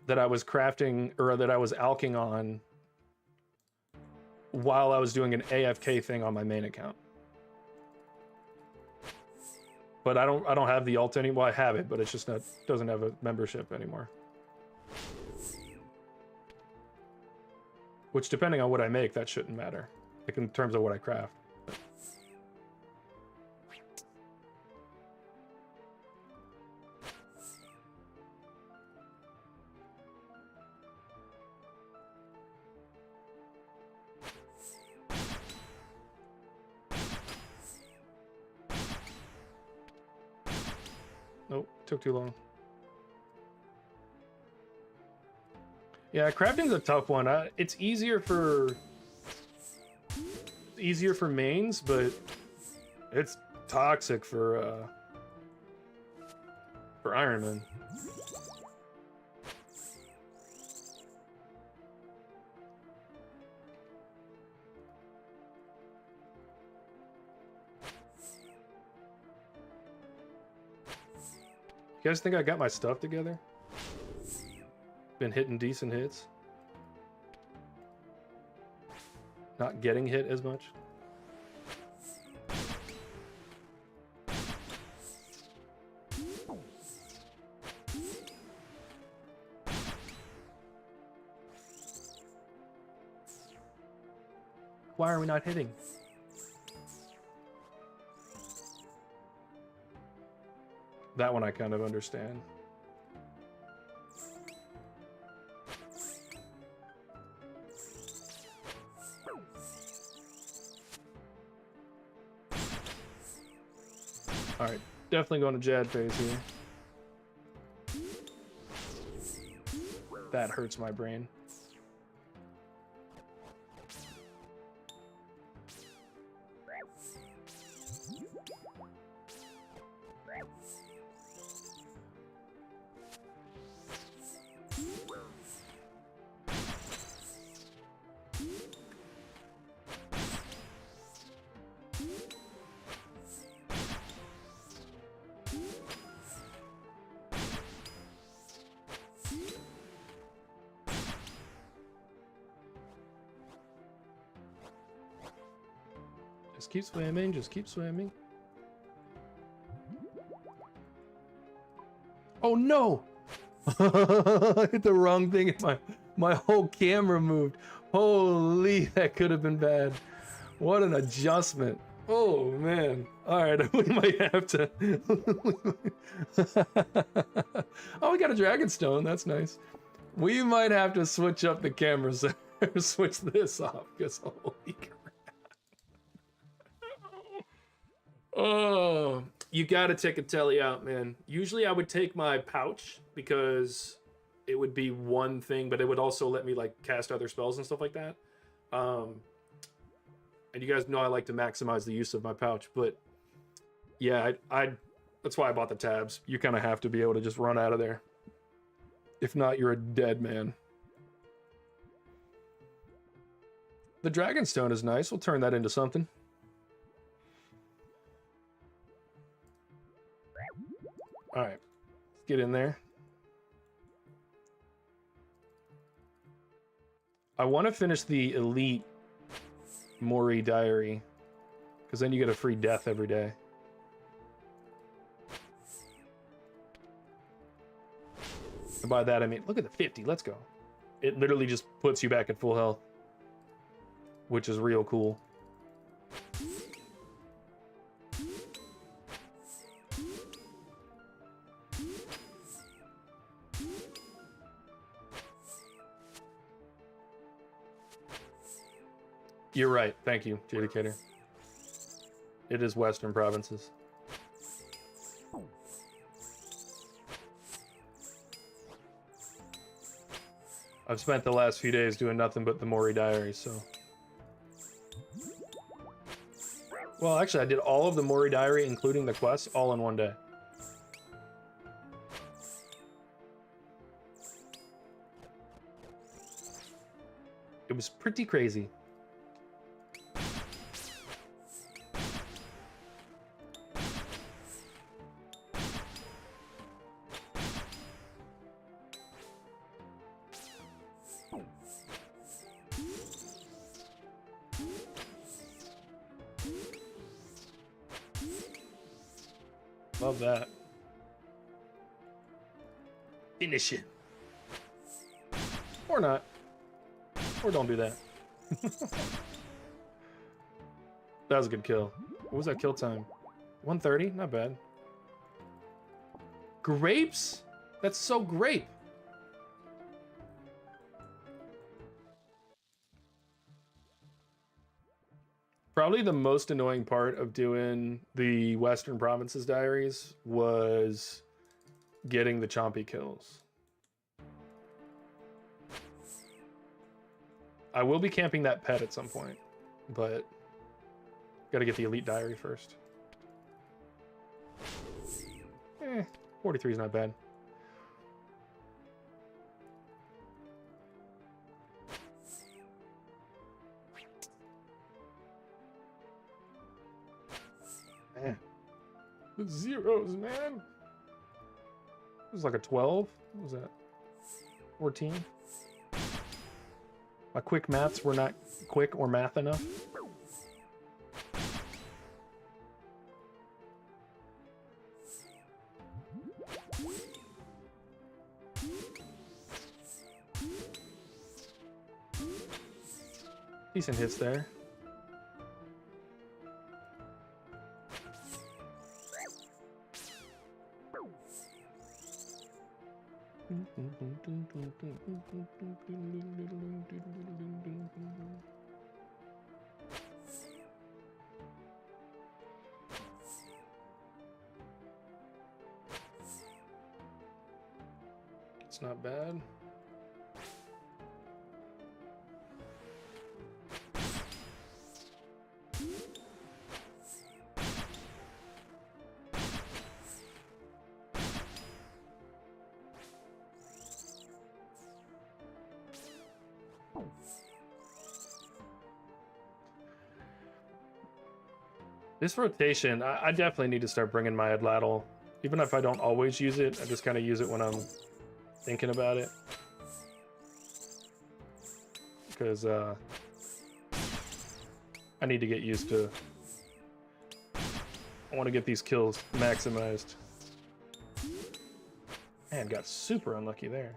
that I was crafting or that I was alking on while I was doing an AFK thing on my main account. But I don't have the alt anymore. Well, I have it, but it's just not doesn't have a membership anymore. Which, depending on what I make, that shouldn't matter. Like in terms of what I craft. Nope, took too long. Yeah, crafting's a tough one. It's easier for mains, but it's toxic for Iron Man. You guys think I got my stuff together? Been hitting decent hits. not getting hit as much. Why are we not hitting? That one I kind of understand. Alright, definitely going to Jad phase here. That hurts my brain. Just keep swimming, just keep swimming. Oh no! I hit the wrong thing and my whole camera moved. Holy, that could have been bad. What an adjustment. Oh man. Alright, we might have to. Oh, we got a dragon stone, that's nice. We might have to switch up the cameras or switch this off, because holy crap. Oh, you gotta take a telly out, man. Usually I would take my pouch because it would be one thing, but it would also let me like cast other spells and stuff like that. And you guys know I like to maximize the use of my pouch, but yeah, I that's why I bought the tabs. You kind of have to be able to just run out of there. If not, you're a dead man. The Dragonstone is nice. We'll turn that into something. All right, let's get in there. I want to finish the Elite Mori Diary, because then you get a free death every day. And by that I mean, look at the 50, let's go. It literally just puts you back at full health, which is real cool. You're right. Thank you, Judicator. It is Western Provinces. I've spent the last few days doing nothing but the Mori Diary, so... Well, actually, I did all of the Mori Diary, including the quests, all in one day. It was pretty crazy. Love that. Finish it. Or not. Or don't do that. That was a good kill. What was that kill time? 130? Not bad. Grapes? That's so grape. Probably the most annoying part of doing the Western Provinces diaries was getting the chompy kills. I will be camping that pet at some point, but gotta get the Elite Diary first. 43 is not bad. Man. The zeros, man. It was like a 12. What was that? 14? My quick maths were not quick or math enough. Decent hits there. It's not bad. This rotation, I definitely need to start bringing my Adladdle. Even if I don't always use it, I just kind of use it when I'm thinking about it. Because I need to get used to... I want to get these kills maximized. Man, got super unlucky there.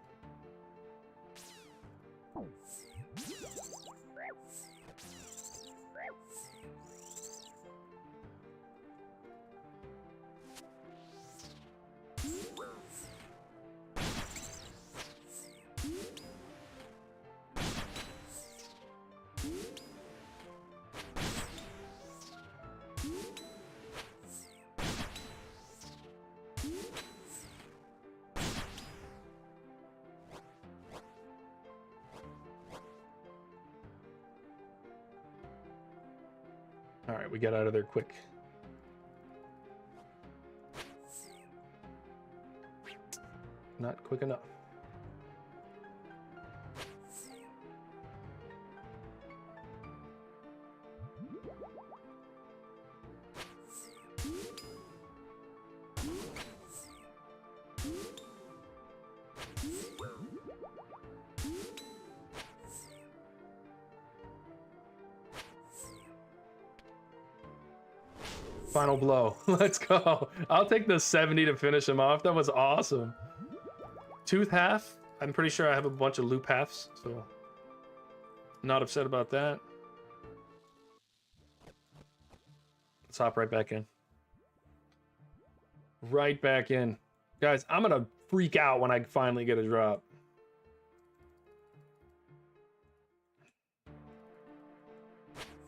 All right, we got out of there quick. Not quick enough. Final blow. Let's go. I'll take the 70 to finish him off. That was awesome. Tooth half. I'm pretty sure I have a bunch of loop halves, so not upset about that. Let's hop right back in. Right back in. Guys, I'm gonna freak out when I finally get a drop.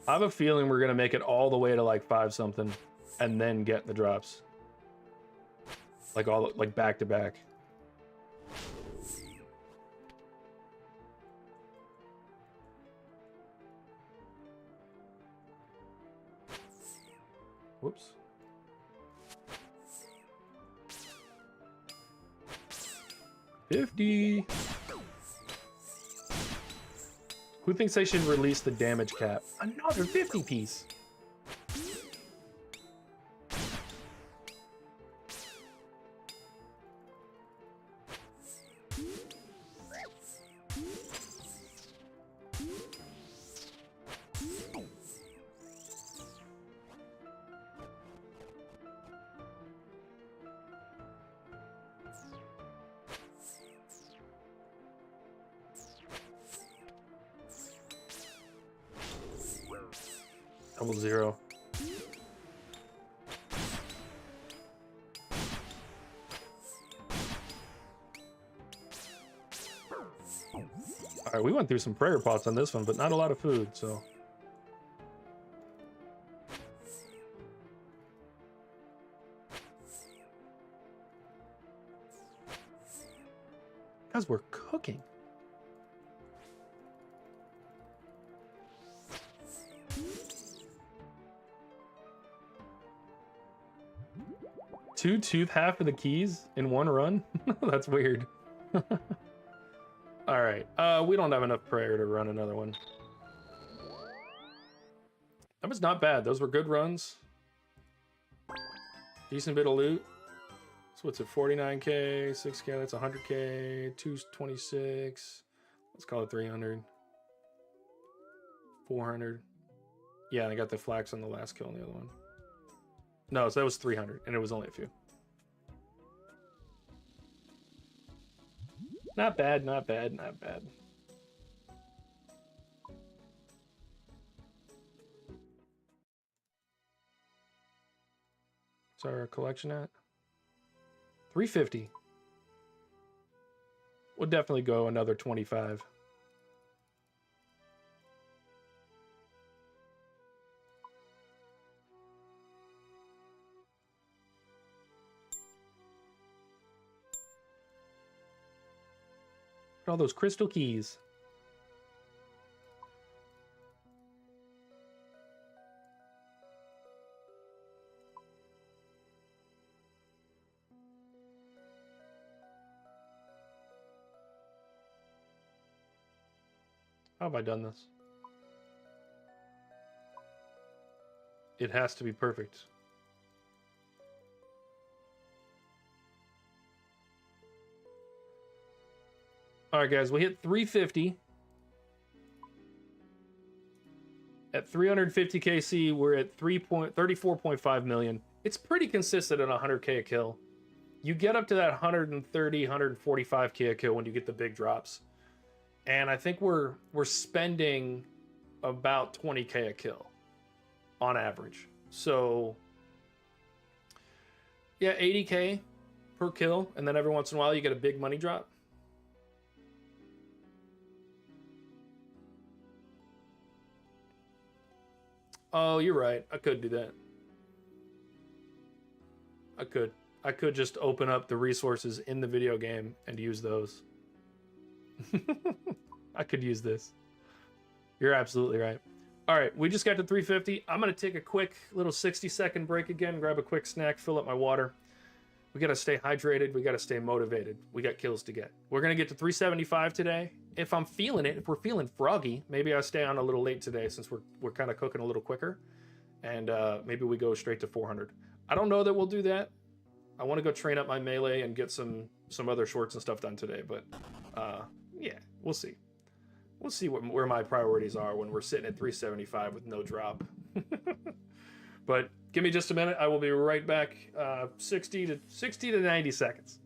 I have a feeling we're gonna make it all the way to like 5 something and then get the drops. Like all like back to back. Whoops. $50. Who thinks they should release the damage cap? Another 50 piece. Double zero. All right, we went through some prayer pots on this one, but not a lot of food, so. Guys, we're cooking. Two tooth half of the keys in one run? That's weird. All right, we don't have enough prayer to run another one. That was not bad. Those were good runs. Decent bit of loot. So what's it, 49K, 6K, that's 100K, 226. Let's call it 300. 400. Yeah, and I got the flax on the last kill on the other one. No, so that was 300, and it was only a few. Not bad, not bad, not bad. What's our collection at? 350. We'll definitely go another 25. All those crystal keys. How have I done this? It has to be perfect. All right, guys, we hit 350. At 350 KC, we're at 34.5 million. It's pretty consistent at 100K a kill. You get up to that 130, 145K a kill when you get the big drops. And I think we're spending about 20K a kill on average. So yeah, 80K per kill, and then every once in a while you get a big money drop. Oh, you're right. I could do that. I could just open up the resources in the video game and use those. I could use this. You're absolutely right. All right, we just got to 350. I'm going to take a quick little 60-second break again, grab a quick snack, fill up my water. We got to stay hydrated. We got to stay motivated. We got kills to get. We're going to get to 375 today. If I'm feeling it, if we're feeling froggy, maybe I'll stay on a little late today since we're kind of cooking a little quicker. And maybe we go straight to 400. I don't know that we'll do that. I want to go train up my melee and get some other shorts and stuff done today. But yeah, we'll see. We'll see where my priorities are when we're sitting at 375 with no drop. But give me just a minute. I will be right back. 60 to 90 seconds.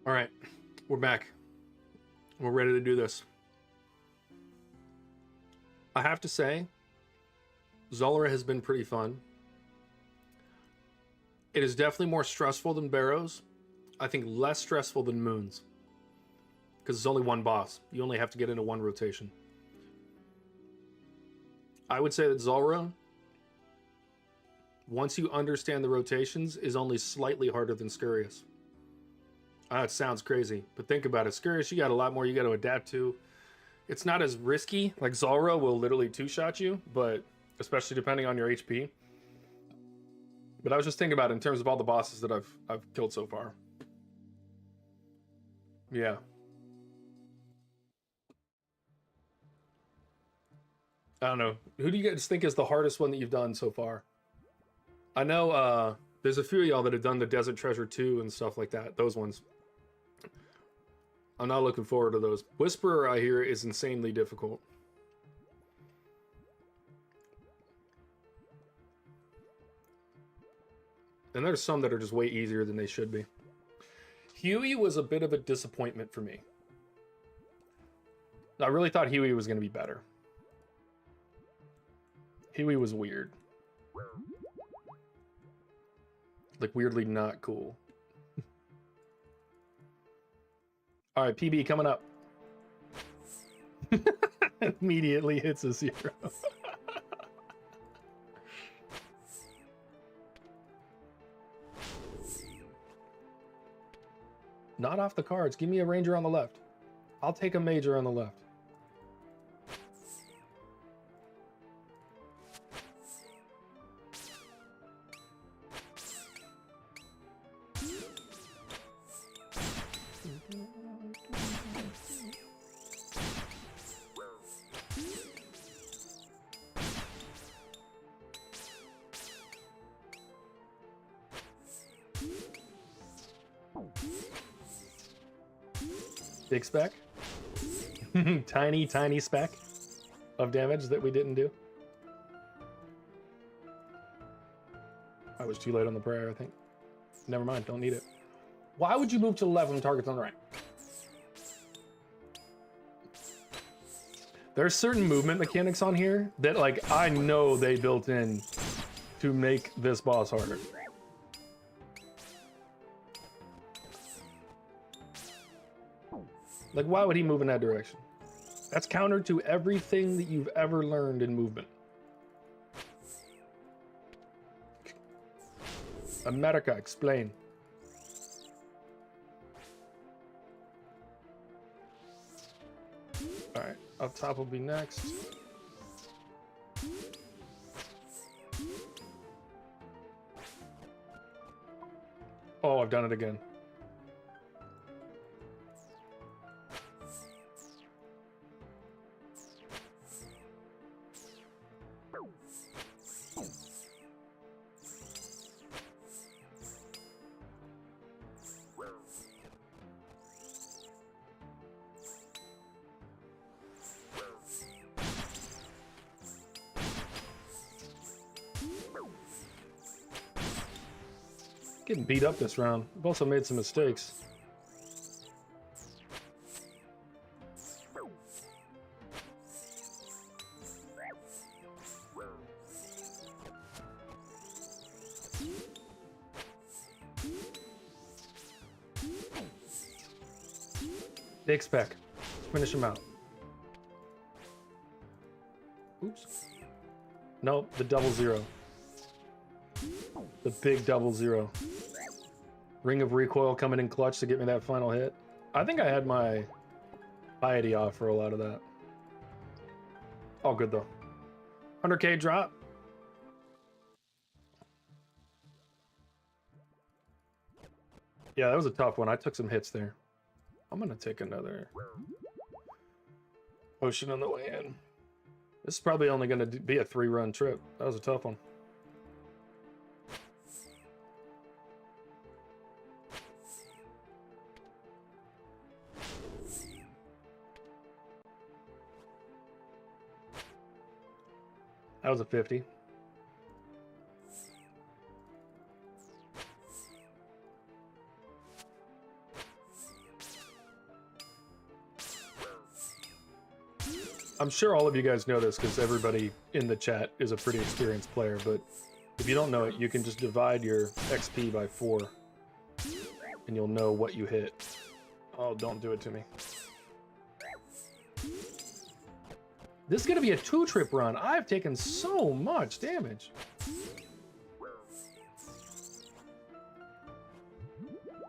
All right, we're back. We're ready to do this. I have to say, Zulrah has been pretty fun. It is definitely more stressful than Barrows. I think less stressful than Moons. Because it's only one boss. You only have to get into one rotation. I would say that Zulrah, once you understand the rotations, is only slightly harder than Scurious. It sounds crazy, but think about it. Scurious, you got a lot more you got to adapt to. It's not as risky. Like Zulrah will literally two-shot you, but especially depending on your HP. But I was just thinking about it in terms of all the bosses that I've killed so far. Yeah. I don't know. Who do you guys think is the hardest one that you've done so far? I know there's a few of y'all that have done the Desert Treasure 2 and stuff like that. Those ones. I'm not looking forward to those. Whisperer, I hear, is insanely difficult. And there's some that are just way easier than they should be. Huey was a bit of a disappointment for me. I really thought Huey was going to be better. Huey was weird. Like, weirdly not cool. All right, PB coming up. Immediately hits a 0. Not off the cards. Give me a ranger on the left. I'll take a major on the left. Big spec. tiny speck of damage that we didn't do. I was too late on the prayer, I think. Never mind, don't need it. Why would you move to the left when target's on the right? There's certain movement mechanics on here that, like, I know they built in to make this boss harder. Like, why would he move in that direction? That's counter to everything that you've ever learned in movement. America, explain. All right, up top will be next. Oh, I've done it again. Getting beat up this round. I've also made some mistakes. Big spec. Finish him out. Oops. Nope, the 0-0. The big 0-0. Ring of Recoil coming in clutch to get me that final hit. I think I had my piety off for a lot of that. All good though. 100k drop. Yeah, that was a tough one. I took some hits there. I'm gonna take another potion on the way in. This is probably only gonna be a 3-run trip. That was a tough one. That was a 50. I'm sure all of you guys know this because everybody in the chat is a pretty experienced player, but if you don't know it, you can just divide your XP by 4 and you'll know what you hit. Oh, don't do it to me. This is going to be a 2-trip run. I've taken so much damage.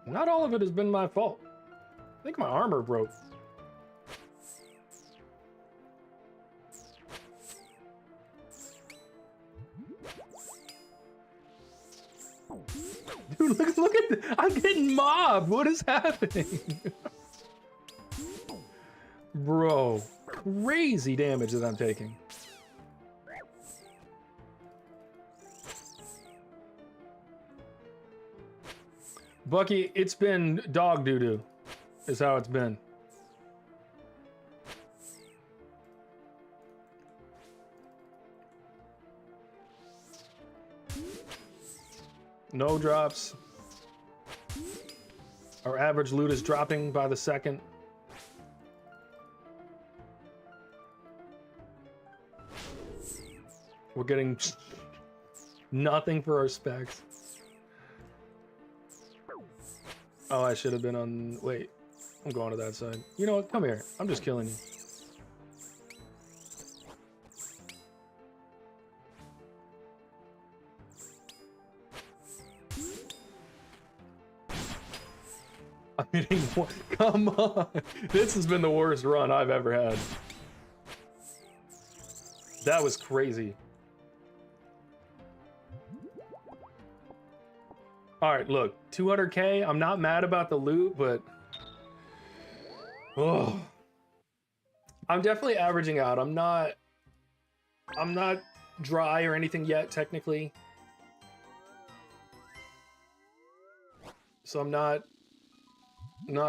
Not all of it has been my fault. I think my armor broke. Dude, look at this. I'm getting mobbed. What is happening? Bro, crazy damage that I'm taking. Bucky, it's been dog doo-doo, is how it's been. No drops. Our average loot is dropping by the second. We're getting nothing for our specs. Oh, I should have been on... Wait, I'm going to that side. You know what? Come here. I'm just killing you. I'm hitting one. Come on. This has been the worst run I've ever had. That was crazy. All right, look, 200K. I'm not mad about the loot, but oh, I'm definitely averaging out. I'm not dry or anything yet, technically. So I'm not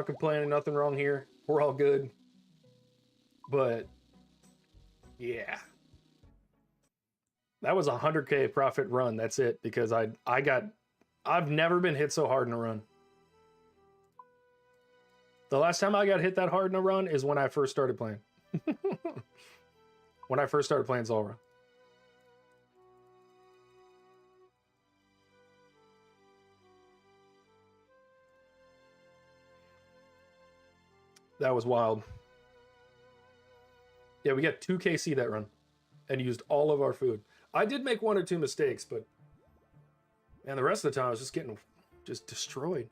complaining, nothing wrong here. We're all good. But yeah. That was a 100K profit run. That's it, because I've never been hit so hard in a run. The last time I got hit that hard in a run is when I first started playing. When I first started playing Zulrah. That was wild. Yeah, we got 2 KC that run and used all of our food. I did make 1 or 2 mistakes, but and the rest of the time I was just getting destroyed.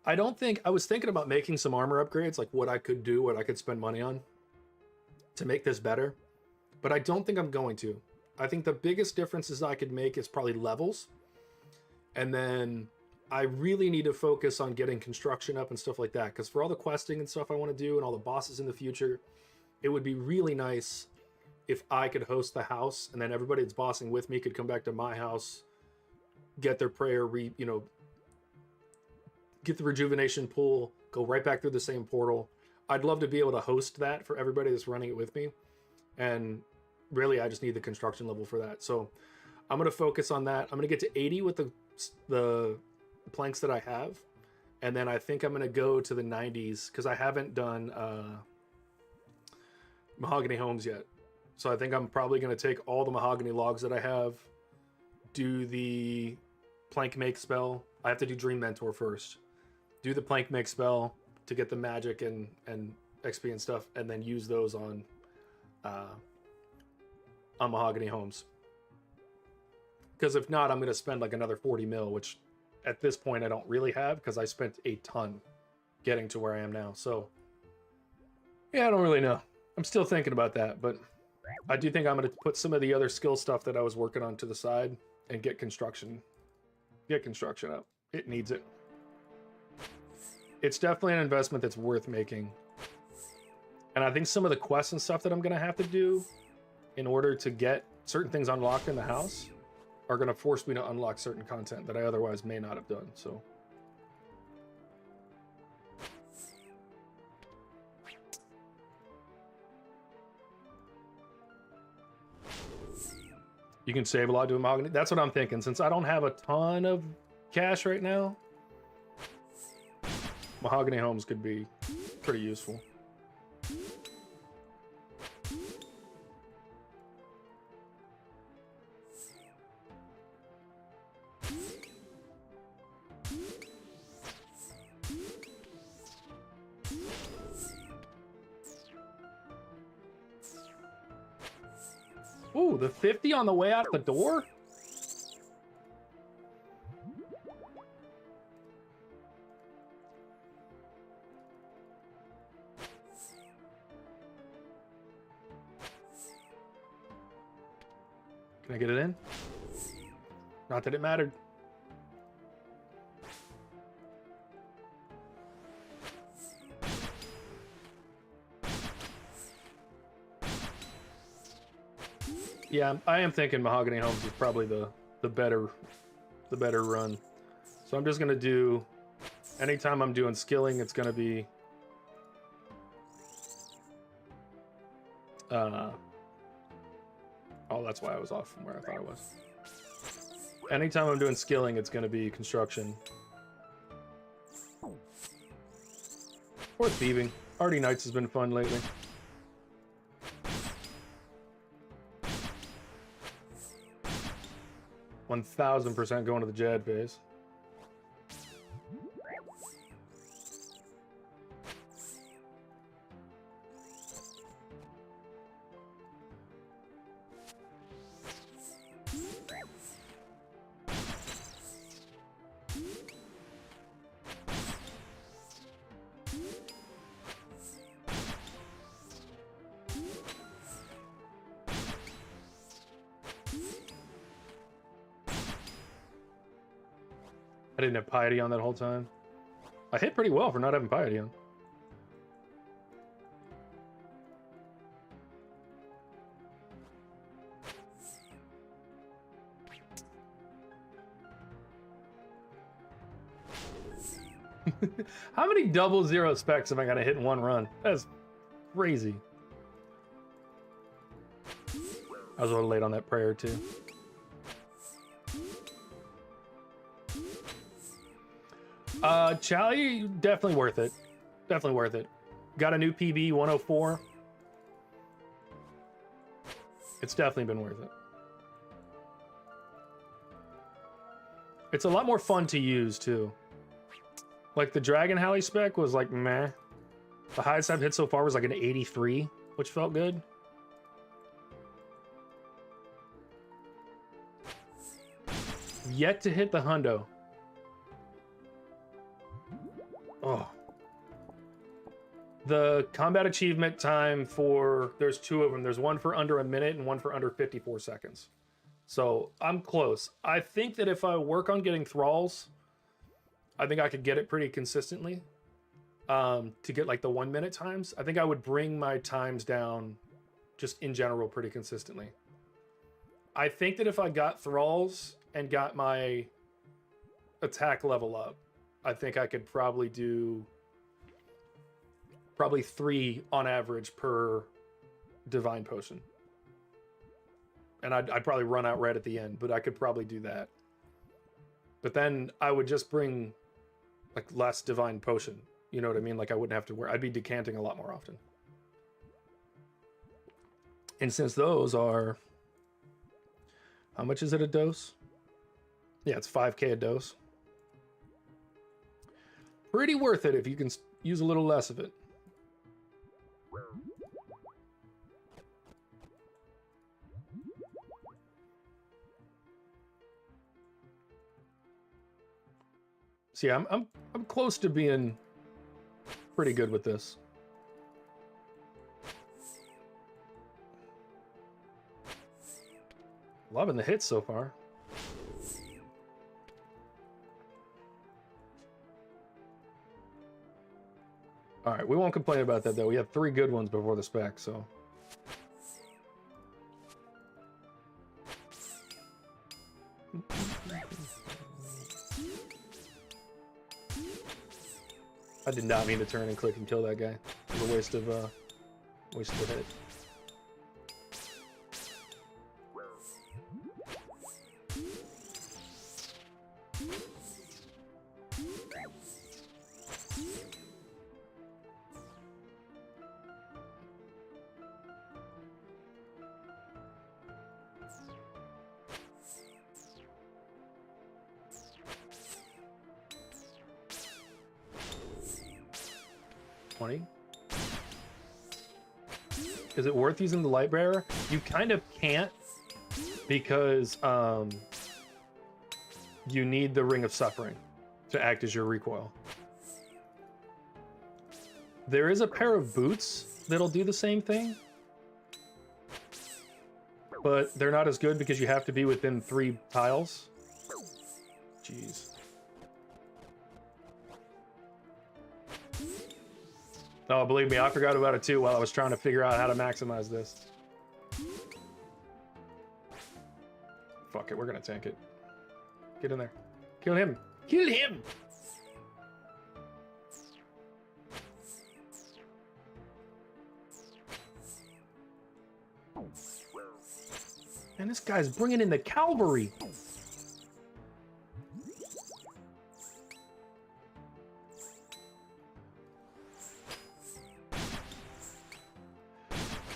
I was thinking about making some armor upgrades, like what I could do, what I could spend money on to make this better, but I don't think I'm going to. I think the biggest differences I could make is probably levels, and then I really need to focus on getting construction up and stuff like that, because for all the questing and stuff I want to do and all the bosses in the future, it would be really nice if I could host the house, and then everybody that's bossing with me could come back to my house, get their prayer, get the rejuvenation pool, go right back through the same portal. I'd love to be able to host that for everybody that's running it with me. And really, I just need the construction level for that. So I'm going to focus on that. I'm going to get to 80 with the planks that I have. And then I think I'm going to go to the 90s because I haven't done mahogany homes yet. So I think I'm probably going to take all the mahogany logs that I have, do the plank make spell. I have to do Dream Mentor first. Do the plank make spell to get the magic and XP and stuff, and then use those on mahogany homes. Because if not, I'm going to spend like another 40 mil, which at this point I don't really have because I spent a ton getting to where I am now. So yeah, I don't really know. I'm still thinking about that, but I do think I'm going to put some of the other skill stuff that I was working on to the side and get construction up. It needs it. It's definitely an investment that's worth making. And I think some of the quests and stuff that I'm going to have to do in order to get certain things unlocked in the house are going to force me to unlock certain content that I otherwise may not have done. So you can save a lot doing mahogany. That's what I'm thinking. Since I don't have a ton of cash right now, mahogany homes could be pretty useful. Ooh, the 50 on the way out the door? Can I get it in? Not that it mattered. Yeah, I am thinking Mahogany Homes is probably the better run. So I'm just gonna do, anytime I'm doing skilling, it's gonna be oh, that's why I was off from where I thought I was. Anytime I'm doing skilling, it's gonna be construction. Or thieving. Arty Nights has been fun lately. 1000% going to the Jad phase. I didn't have Piety on that whole time. I hit pretty well for not having Piety on. How many 0-0 specs am I gonna hit in one run? That's crazy. I was a little late on that prayer too. Chally, definitely worth it. Definitely worth it. Got a new PB 104. It's definitely been worth it. It's a lot more fun to use too. Like the Dragon Halley spec was like meh. The highest I've hit so far was like an 83, which felt good. Yet to hit the hundo. Oh. The combat achievement time for, there's two of them. There's one for under a minute and one for under 54 seconds. So I'm close. I think that if I work on getting thralls, I think I could get it pretty consistently. To get like the 1 minute times. I think I would bring my times down just in general pretty consistently. I think that if I got thralls and got my attack level up, I think I could probably do 3 on average per divine potion. And I'd probably run out right at the end, but I could probably do that. But then I would just bring like less divine potion. You know what I mean? Like I wouldn't have to I'd be decanting a lot more often. And since those are, how much is it a dose? Yeah, it's 5k a dose. Pretty worth it if you can use a little less of it. See, I'm close to being pretty good with this. Loving the hits so far. All right, we won't complain about that though. We have 3 good ones before the spec, so. I did not mean to turn and click and kill that guy. It was a waste of a hit. 20. Is it worth using the light bearer? You kind of can't, because you need the Ring of Suffering to act as your recoil. There is a pair of boots that'll do the same thing, but they're not as good because you have to be within 3 tiles. Jeez. Oh, believe me, I forgot about it too while I was trying to figure out how to maximize this. Fuck it, we're gonna tank it. Get in there. Kill him. Kill him! And this guy's bringing in the cavalry.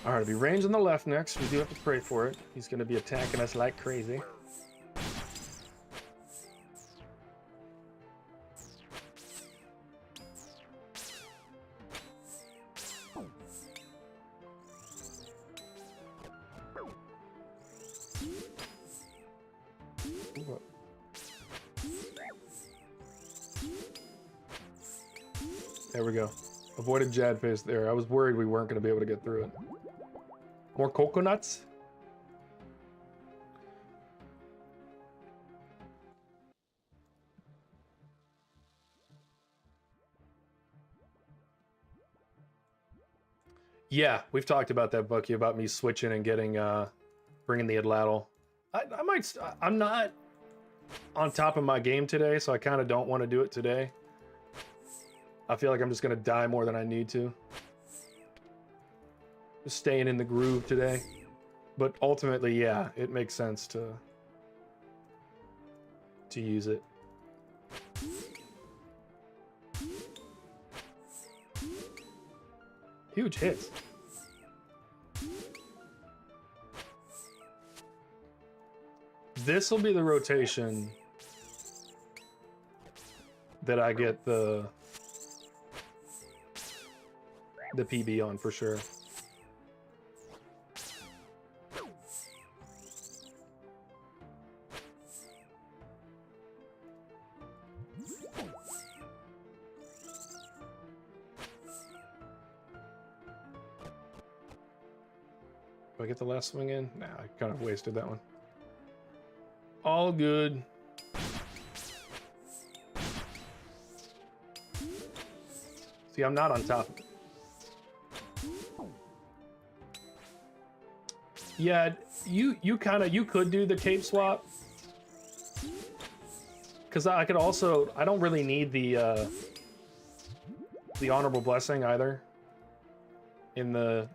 All right, it'll be range on the left next. We do have to pray for it. He's going to be attacking us like crazy. There we go. Avoided Jad face there. I was worried we weren't going to be able to get through it. More coconuts? Yeah, we've talked about that, Bucky, about me switching and getting, bringing the Adladdle. I'm not on top of my game today, so I kind of don't want to do it today. I feel like I'm just going to die more than I need to. Just staying in the groove today. But ultimately, yeah, it makes sense to use it. Huge hits. This will be the rotation that I get the PB on for sure. Do I get the last swing in? Nah, I kind of wasted that one. All good. See, I'm not on top of it. Yeah, you could do the cape swap. Because I could also, I don't really need the honorable blessing either in the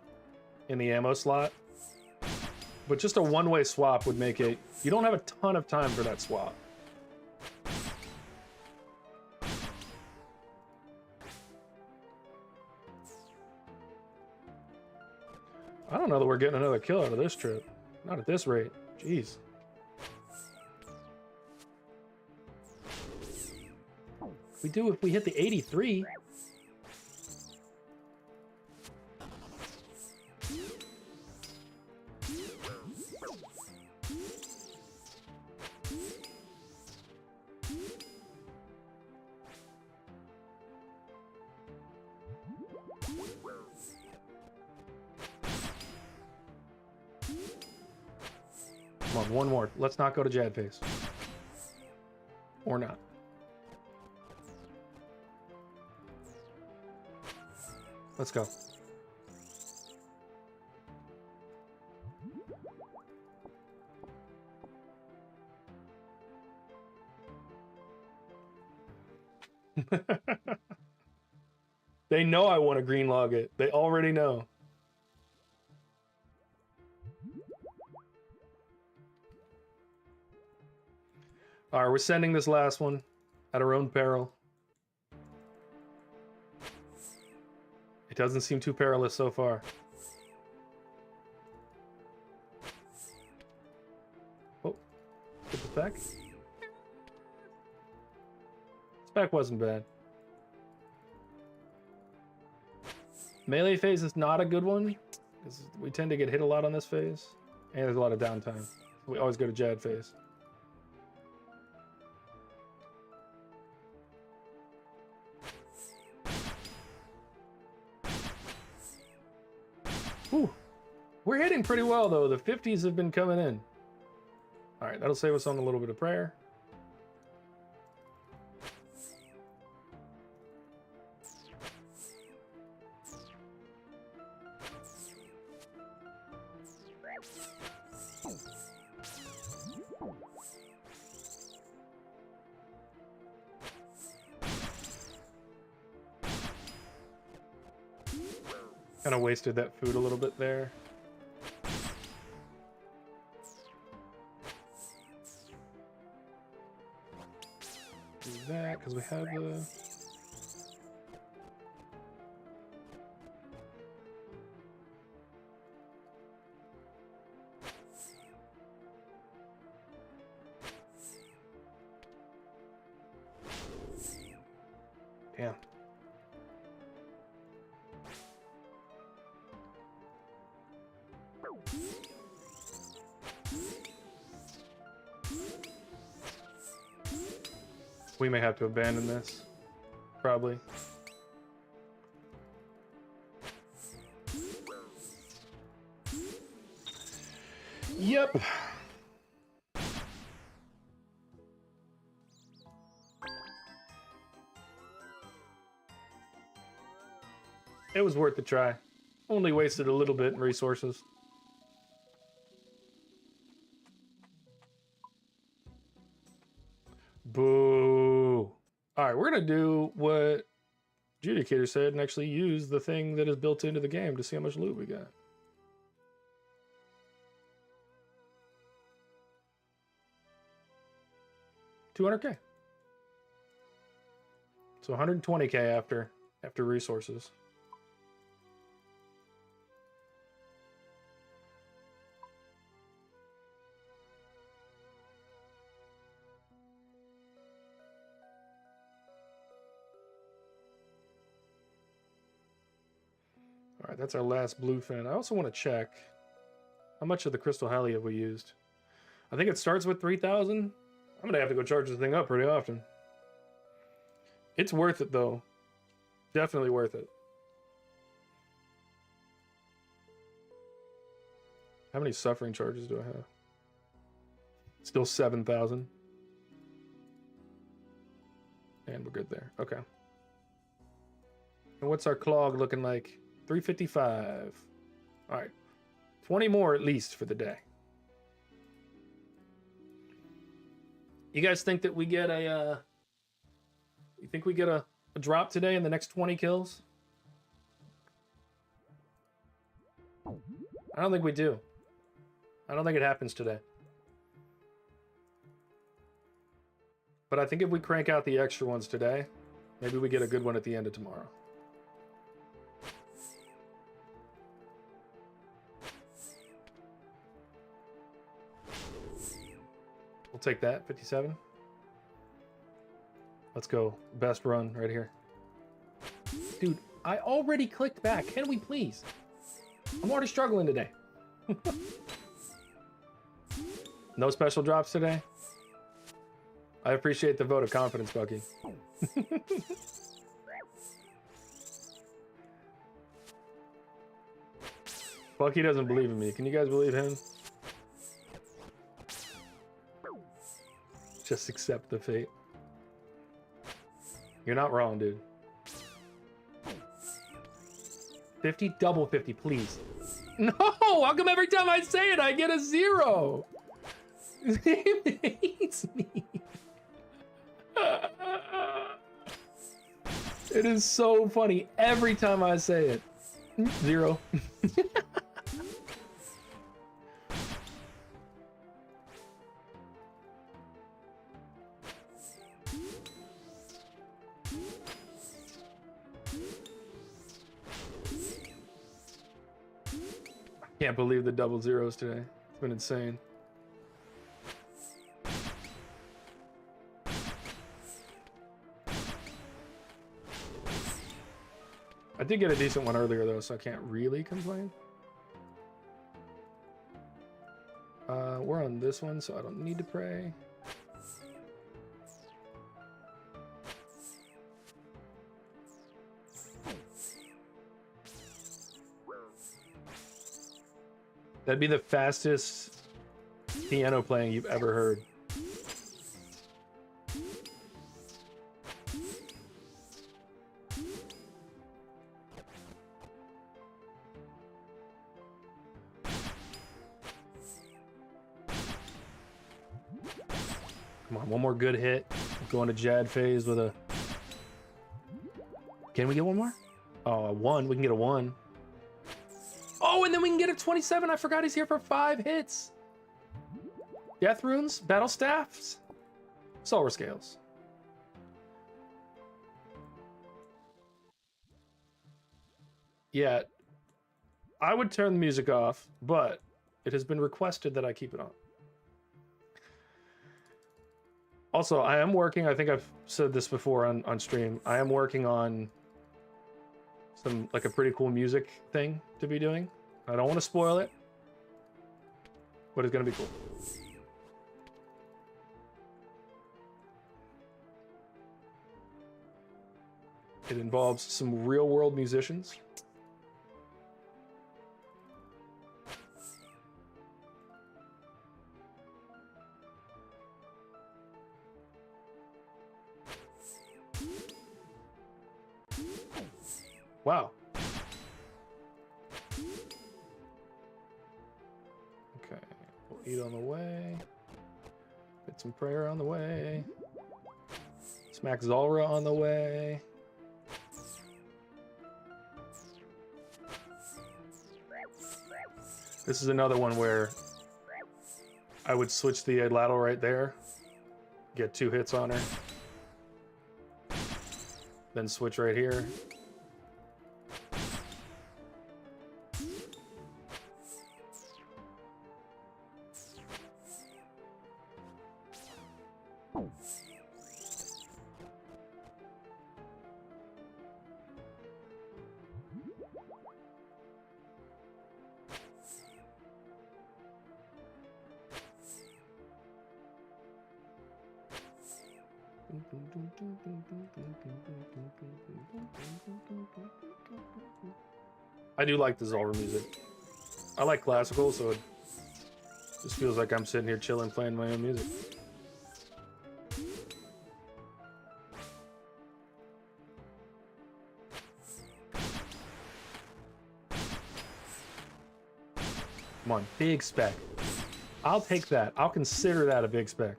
ammo slot. But just a one-way swap would make it, you don't have a ton of time for that swap. I don't know that we're getting another kill out of this trip. Not at this rate. Jeez. We do if we hit the 83. Come on, one more. Let's not go to Jad face. Or not. Let's go. They know I want to green log it. They already know. All right, we're sending this last one at our own peril. It doesn't seem too perilous so far. Oh, get the spec. Spec wasn't bad. Melee phase is not a good one, because we tend to get hit a lot on this phase, and there's a lot of downtime. We always go to Jad phase. Whew. We're hitting pretty well, though. The 50s have been coming in. All right, that'll save us on a little bit of prayer. Kind of wasted that food a little bit there. Do that because we have the... Damn. We may have to abandon this, probably. Yep. It was worth the try. Only wasted a little bit in resources. Boo. All right, we're going to do what Judicator said and actually use the thing that is built into the game to see how much loot we got. $200K. So 120K after resources. All right, that's our last bluefin. I also want to check how much of the Crystal Halberd have we used. I think it starts with 3,000. I'm going to have to go charge this thing up pretty often. It's worth it, though. Definitely worth it. How many suffering charges do I have? Still 7,000. And we're good there. Okay. And what's our clog looking like? 355. All right. 20 more at least for the day. You guys think that we get a... you think we get a drop today in the next 20 kills? I don't think we do. I don't think it happens today. But I think if we crank out the extra ones today, maybe we get a good one at the end of tomorrow. We'll take that, 57. Let's go. Best run right here. Dude, I already clicked back. Can we please? I'm already struggling today. No special drops today? I appreciate the vote of confidence, Bucky. Bucky doesn't believe in me. Can you guys believe him? Just accept the fate. You're not wrong, dude. 50? Double 50, please. No! How come every time I say it, I get a 0? It hates me. It is so funny every time I say it. 0. Can't believe the double zeros today. It's been insane. did get a decent one earlier, though, so I can't really complain. We're on this one, so I don't need to pray. That'd be the fastest piano playing you've ever heard. Come on, one more good hit. Go into Jad phase with a... Can we get one more? Oh, a 1. We can get a 1. Oh, and then we can get a 27. I forgot he's here for 5 hits. Death runes, battle staffs, Zulrah scales. Yeah, I would turn the music off, but it has been requested that I keep it on. Also, I am working, I think I've said this before on stream, I am working on some, like a pretty cool music thing to be doing. I don't want to spoil it, but it's going to be cool. It involves some real world musicians. Wow. Okay, we'll eat on the way. Get some prayer on the way. Smack Zulrah on the way. This is another one where I would switch the ladle right there. Get 2 hits on her. Then switch right here. I do like the Zulrah music. I like classical, so it just feels like I'm sitting here chilling, playing my own music. Come on, big spec. I'll take that. I'll consider that a big spec.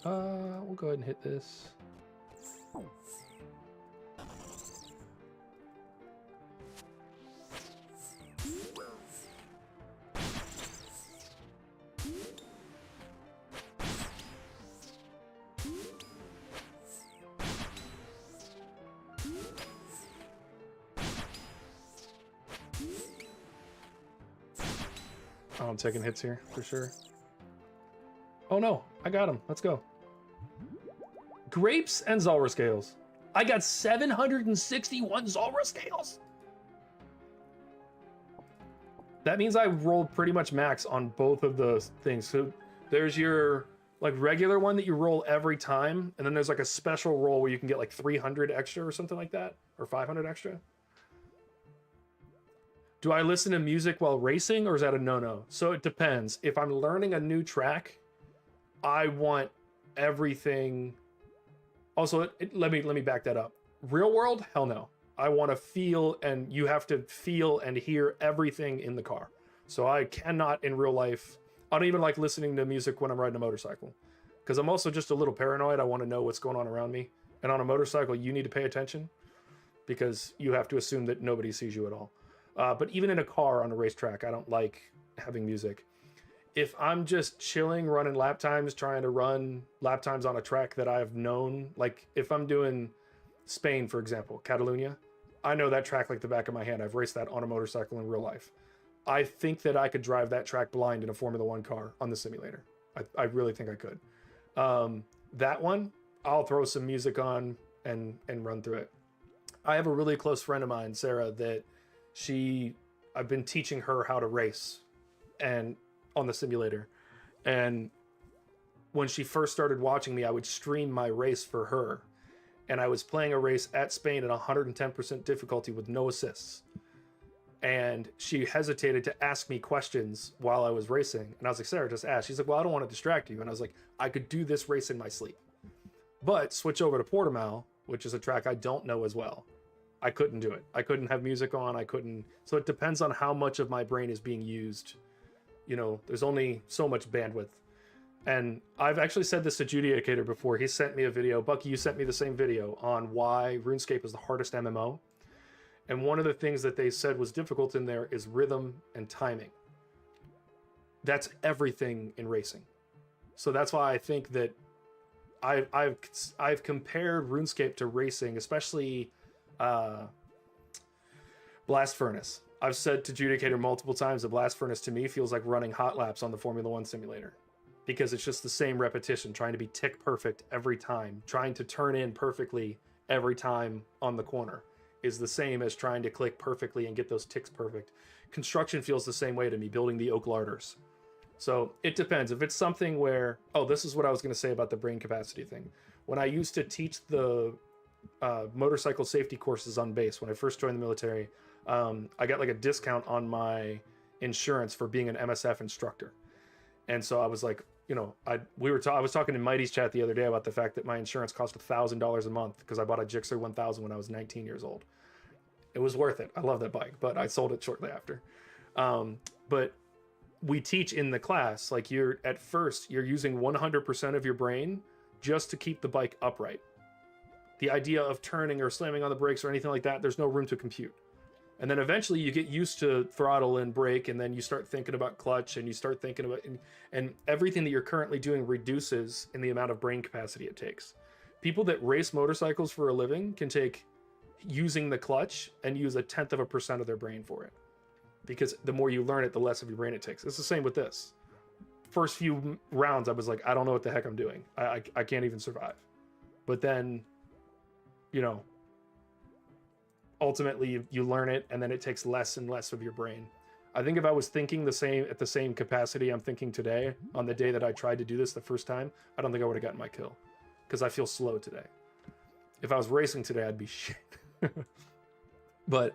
We'll go ahead and hit this. Oh, I'm taking hits here for sure. Oh no, I got him. Let's go. Grapes and Zulrah scales. I got 761 Zulrah scales. That means I rolled pretty much max on both of those things. So there's your like regular one that you roll every time, and then there's like a special roll where you can get like 300 extra or something like that, or 500 extra. Do I listen to music while racing, or is that a no-no? So it depends. If I'm learning a new track, I want everything. Also, let me back that up. Real world, hell no. I want to feel, and you have to feel and hear everything in the car. So I cannot in real life. I don't even like listening to music when I'm riding a motorcycle, because I'm also just a little paranoid. I want to know what's going on around me. And on a motorcycle, you need to pay attention because you have to assume that nobody sees you at all. But even in a car on a racetrack, I don't like having music. If I'm just chilling, running lap times, trying to run lap times on a track that I've known, like if I'm doing Spain, for example, Catalonia, I know that track like the back of my hand. I've raced that on a motorcycle in real life. I think that I could drive that track blind in a Formula One car on the simulator. I really think I could. That one, I'll throw some music on and run through it. I have a really close friend of mine, Sarah, that I've been teaching her how to race and on the simulator. And when she first started watching me, I would stream my race for her. And I was playing a race at Spain at 110% difficulty with no assists. And she hesitated to ask me questions while I was racing. And I was like, Sarah, just ask. She's like, well, I don't want to distract you. And I was like, I could do this race in my sleep. But switch over to Portimao, which is a track I don't know as well. I couldn't do it. I couldn't have music on. I couldn't. So it depends on how much of my brain is being used. You know, there's only so much bandwidth. And I've actually said this to Judicator before. He sent me a video. Bucky, you sent me the same video on why RuneScape is the hardest MMO. And one of the things that they said was difficult in there is rhythm and timing. That's everything in racing. So that's why I think that I've compared RuneScape to racing, especially Blast Furnace. I've said to Judicator multiple times that Blast Furnace to me feels like running hot laps on the Formula One simulator, because it's just the same repetition, trying to be tick perfect every time, trying to turn in perfectly every time on the corner is the same as trying to click perfectly and get those ticks perfect. Construction feels the same way to me, building the oak larders. So it depends. If it's something where, oh, this is what I was going to say about the brain capacity thing. When I used to teach the motorcycle safety courses on base, when I first joined the military, I got like a discount on my insurance for being an MSF instructor. And so I was like, you know, I was talking in Mighty's chat the other day about the fact that my insurance cost $1,000 a month because I bought a Gixxer 1000 when I was 19 years old. It was worth it. I love that bike, but I sold it shortly after. But we teach in the class, like at first you're using 100% of your brain just to keep the bike upright. The idea of turning or slamming on the brakes or anything like that, there's no room to compute. And then eventually you get used to throttle and brake, and then you start thinking about clutch, and you start thinking about, and everything that you're currently doing reduces in the amount of brain capacity it takes. People that race motorcycles for a living can take using the clutch and use 0.1% of their brain for it. Because the more you learn it, the less of your brain it takes. It's the same with this. First few rounds, I was like, I don't know what the heck I'm doing. I can't even survive. But then, you know, ultimately you learn it, and then it takes less and less of your brain. I think if I was thinking at the same capacity I'm thinking today, on the day that I tried to do this the first time, I don't think I would have gotten my kill, because I feel slow today. If I was racing today, I'd be shit. But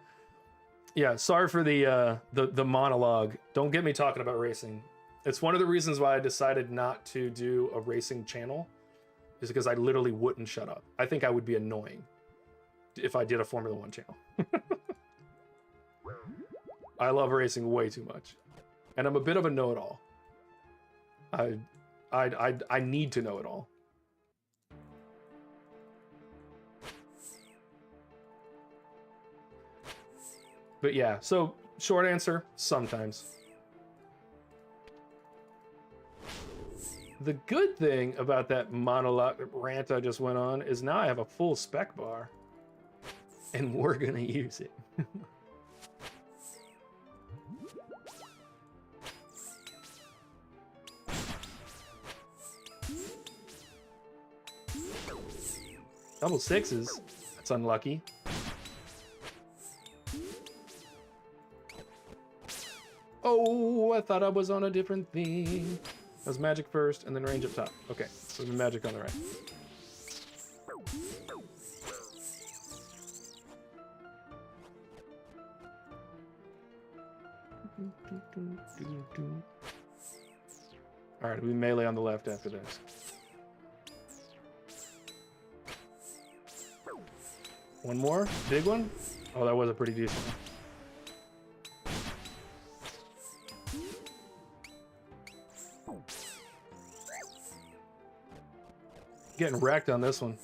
yeah, sorry for the monologue. Don't get me talking about racing. It's one of the reasons why I decided not to do a racing channel, is because I literally wouldn't shut up. I think I would be annoying if I did a Formula One channel. I love racing way too much, and I'm a bit of a know-it-all. I need to know it all. But yeah, so short answer, sometimes. The good thing about that monologue rant I just went on is now I have a full spec bar, and we're gonna use it. Double sixes? That's unlucky. Oh, I thought I was on a different thing. That was magic first, and then range up top. Okay, so the magic on the right. All right, we melee on the left after this. One more? Big one? Oh, that was a pretty decent one. Getting wrecked on this one.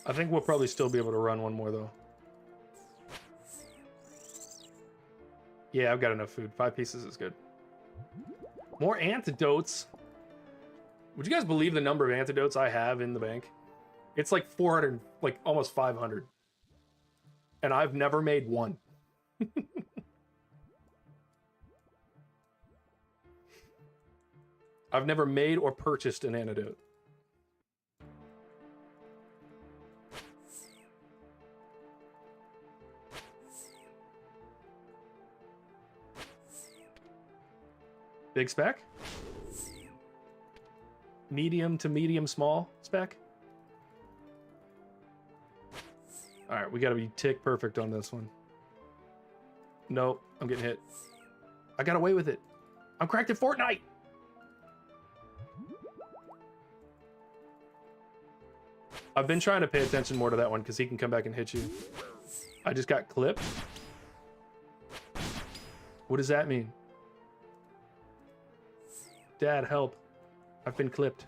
I think we'll probably still be able to run one more, though. Yeah, I've got enough food. 5 pieces is good. More antidotes. Would you guys believe the number of antidotes I have in the bank? It's like 400, like almost 500. And I've never made one. I've never made or purchased an antidote. Big spec? Medium to medium small spec? All right, we got to be tick perfect on this one. Nope, I'm getting hit. I got away with it. I'm cracked at Fortnite. I've been trying to pay attention more to that one because he can come back and hit you. I just got clipped. What does that mean? Dad, help. I've been clipped.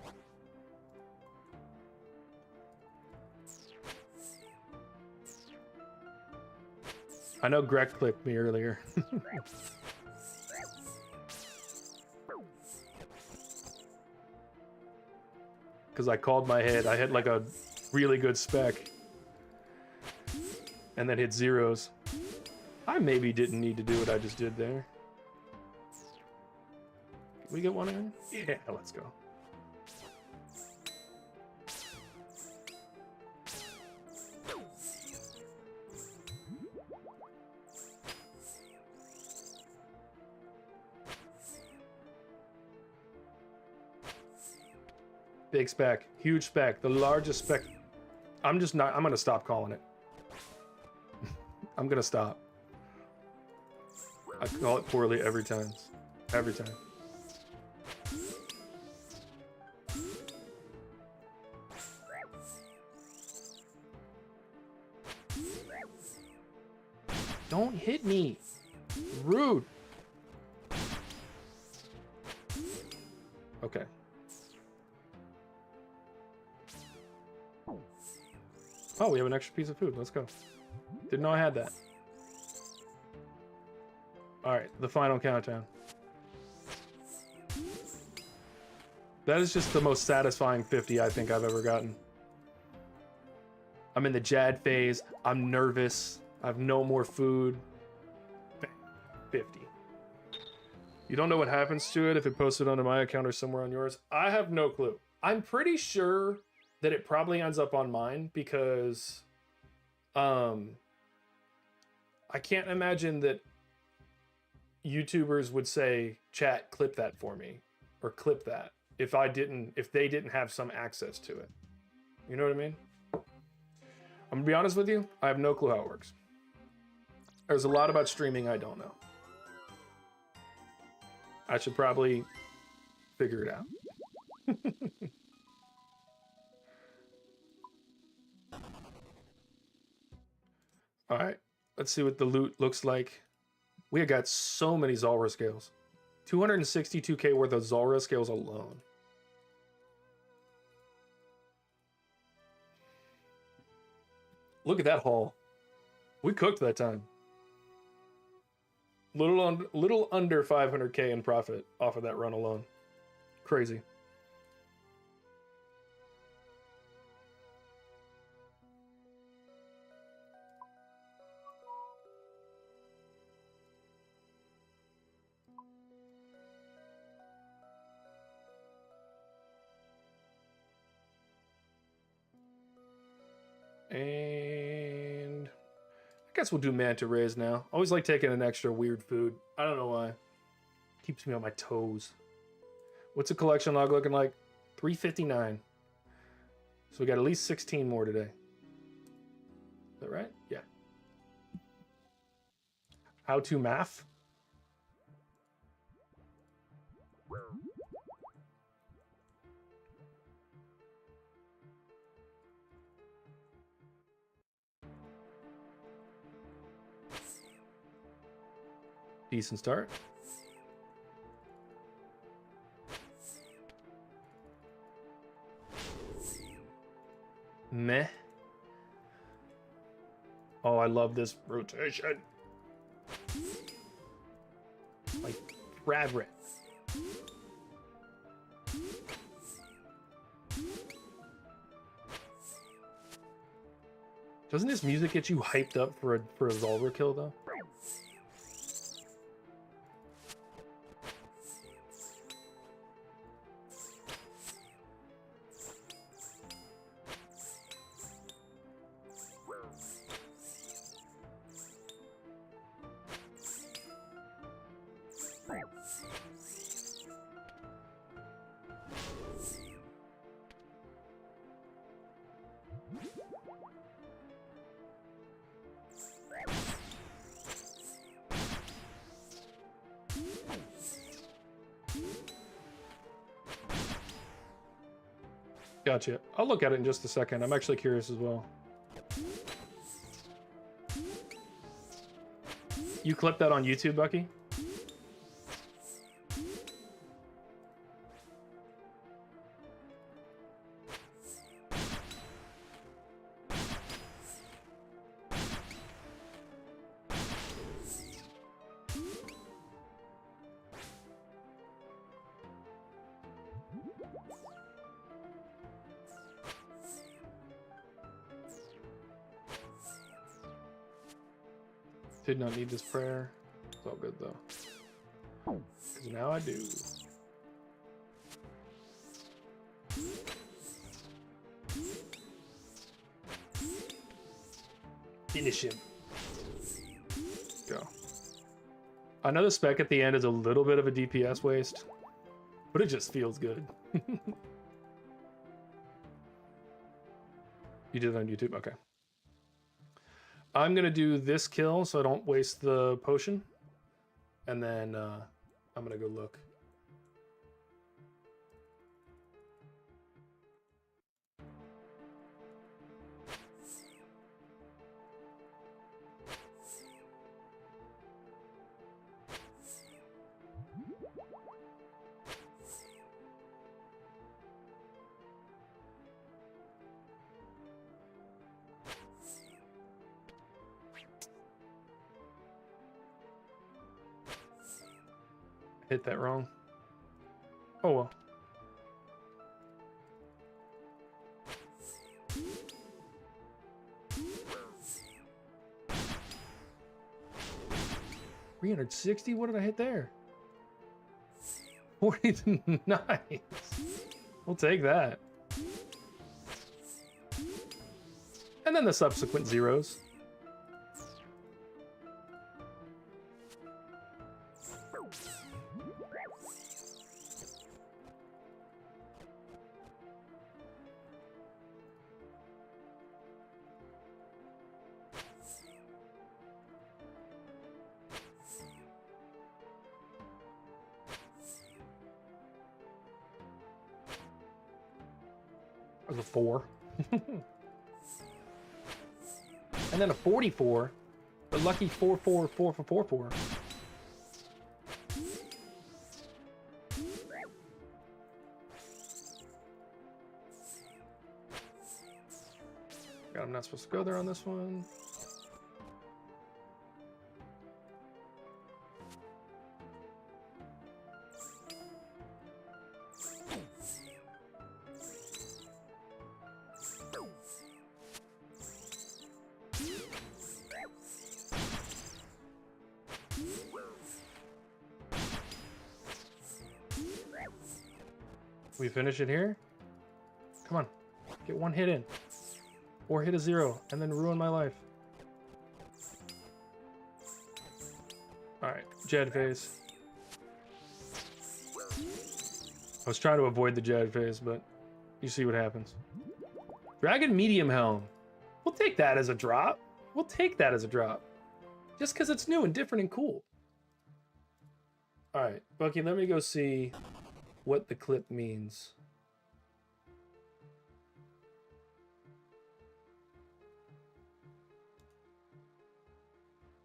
I know Greg clipped me earlier. Because I called my head. I hit like a really good spec. And then hit zeros. I maybe didn't need to do what I just did there. Can we get one in? Yeah, let's go. Big spec, huge spec, the largest spec. I'm gonna stop calling it. I'm gonna stop. I call it poorly every time. Every time. Don't hit me. Rude. Okay. Oh, we have an extra piece of food. Let's go. Didn't know I had that. All right, the final countdown. That is just the most satisfying 50 I think I've ever gotten. I'm in the Jad phase. I'm nervous. I have no more food. 50. You don't know what happens to it if it posted onto my account or somewhere on yours? I have no clue. I'm pretty sure that it probably ends up on mine because I can't imagine that YouTubers would say, chat, clip that for me, or clip that if they didn't have some access to it. You know what I mean? I'm gonna be honest with you, I have no clue how it works. There's a lot about streaming I don't know. I should probably figure it out. All right, let's see what the loot looks like. We have got so many Zulrah scales. 262k worth of Zulrah scales alone. Look at that haul. We cooked that time. Little under 500k in profit off of that run alone. Crazy. And I guess we'll do manta rays now. Always like taking an extra weird food. I don't know why. Keeps me on my toes. What's the collection log looking like? 359. So we got at least 16 more today. Is that right? Yeah. How to math? Decent start. Meh. Oh, I love this rotation. Like rabbit. Doesn't this music get you hyped up for a Zulrah kill though? Gotcha. I'll look at it in just a second. I'm actually curious as well. You clipped that on YouTube, Bucky? Did not need this prayer. It's all good though. Because now I do. Finish him. Go. I know the spec at the end is a little bit of a DPS waste, but it just feels good. You did it on YouTube? Okay. I'm going to do this kill so I don't waste the potion. And then I'm going to go look. Hit that wrong. Oh well. $360? What did I hit there? 40. Nice. We'll take that. And then the subsequent zeros. That was a 4. And then a 44. The lucky 44444. God, I'm not supposed to go there on this one. We finish it here? Come on, get one hit in. Or hit a 0 and then ruin my life. Alright, Jed phase. I was trying to avoid the Jed phase, but you see what happens. Dragon Medium Helm. We'll take that as a drop. We'll take that as a drop. Just because it's new and different and cool. Alright, Bucky, let me go see what the clip means.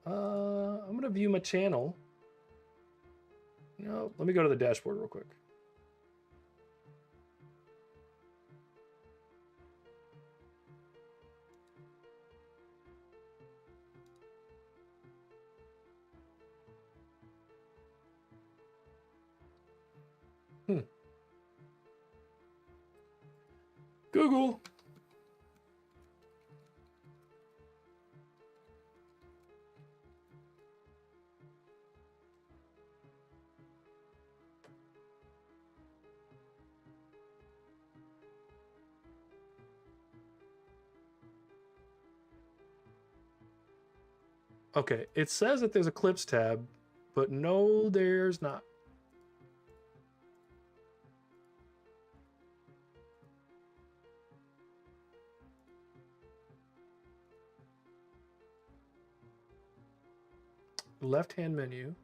I'm gonna view my channel. No, let me go to the dashboard real quick. Google. Okay, it says that there's a clips tab, but no, there's not. Left-hand menu.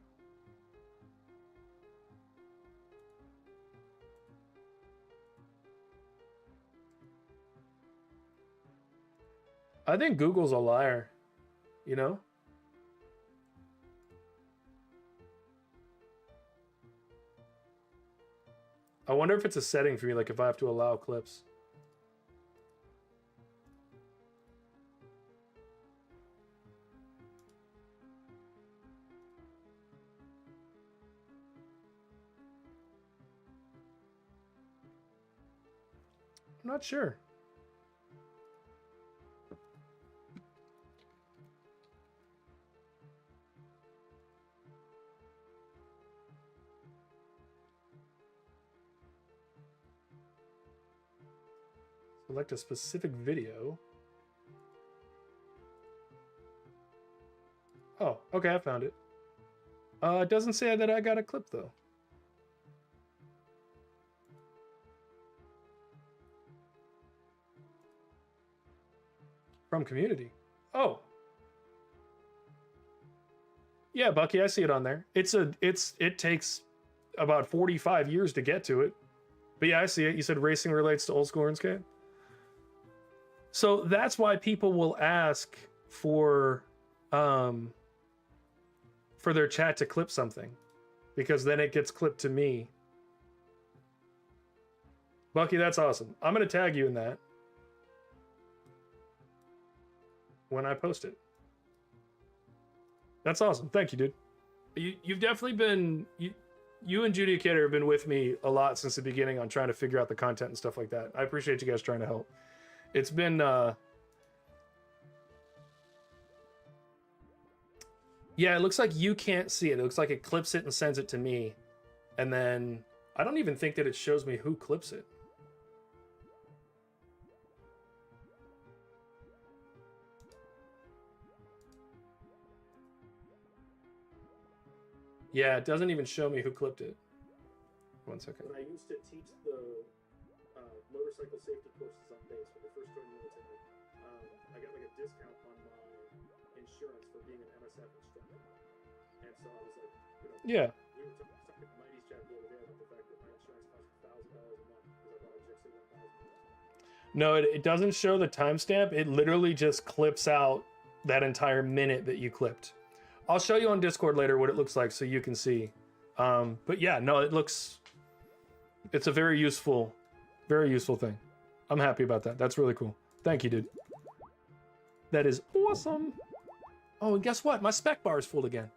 I think Google's a liar, you know? I wonder if it's a setting for me, like if I have to allow clips. I'm not sure. Select a specific video. Oh, okay, I found it. It doesn't say that I got a clip though. From community. Oh. Yeah, Bucky, I see it on there. It takes about 45 years to get to it. But yeah, I see it. You said racing relates to old school RuneScape. So that's why people will ask for their chat to clip something, because then it gets clipped to me. Bucky, that's awesome. I'm gonna tag you in that when I post it. That's awesome. Thank you, dude. You've definitely been you and Judicator have been with me a lot since the beginning on trying to figure out the content and stuff like that. I appreciate you guys trying to help. It's been yeah, it looks like you can't see it. It looks like it clips it and sends it to me. And then I don't even think that it shows me who clips it. Yeah, it doesn't even show me who clipped it. 1 second. When I used to teach the motorcycle safety courses on base when I first joined the military, I got like a discount on my insurance for being an MSF instructor. And so I was like, you know, yeah. We were talking to Mighty's chat the other day about the fact that my insurance costs $1,000 a month because I bought a Jixi 1000. No, it doesn't show the timestamp. It literally just clips out that entire minute that you clipped. I'll show you on Discord later what it looks like so you can see. But yeah, no, it's a very useful thing. I'm happy about that. That's really cool. Thank you, dude. That is awesome. Oh, and guess what? My spec bar is full again.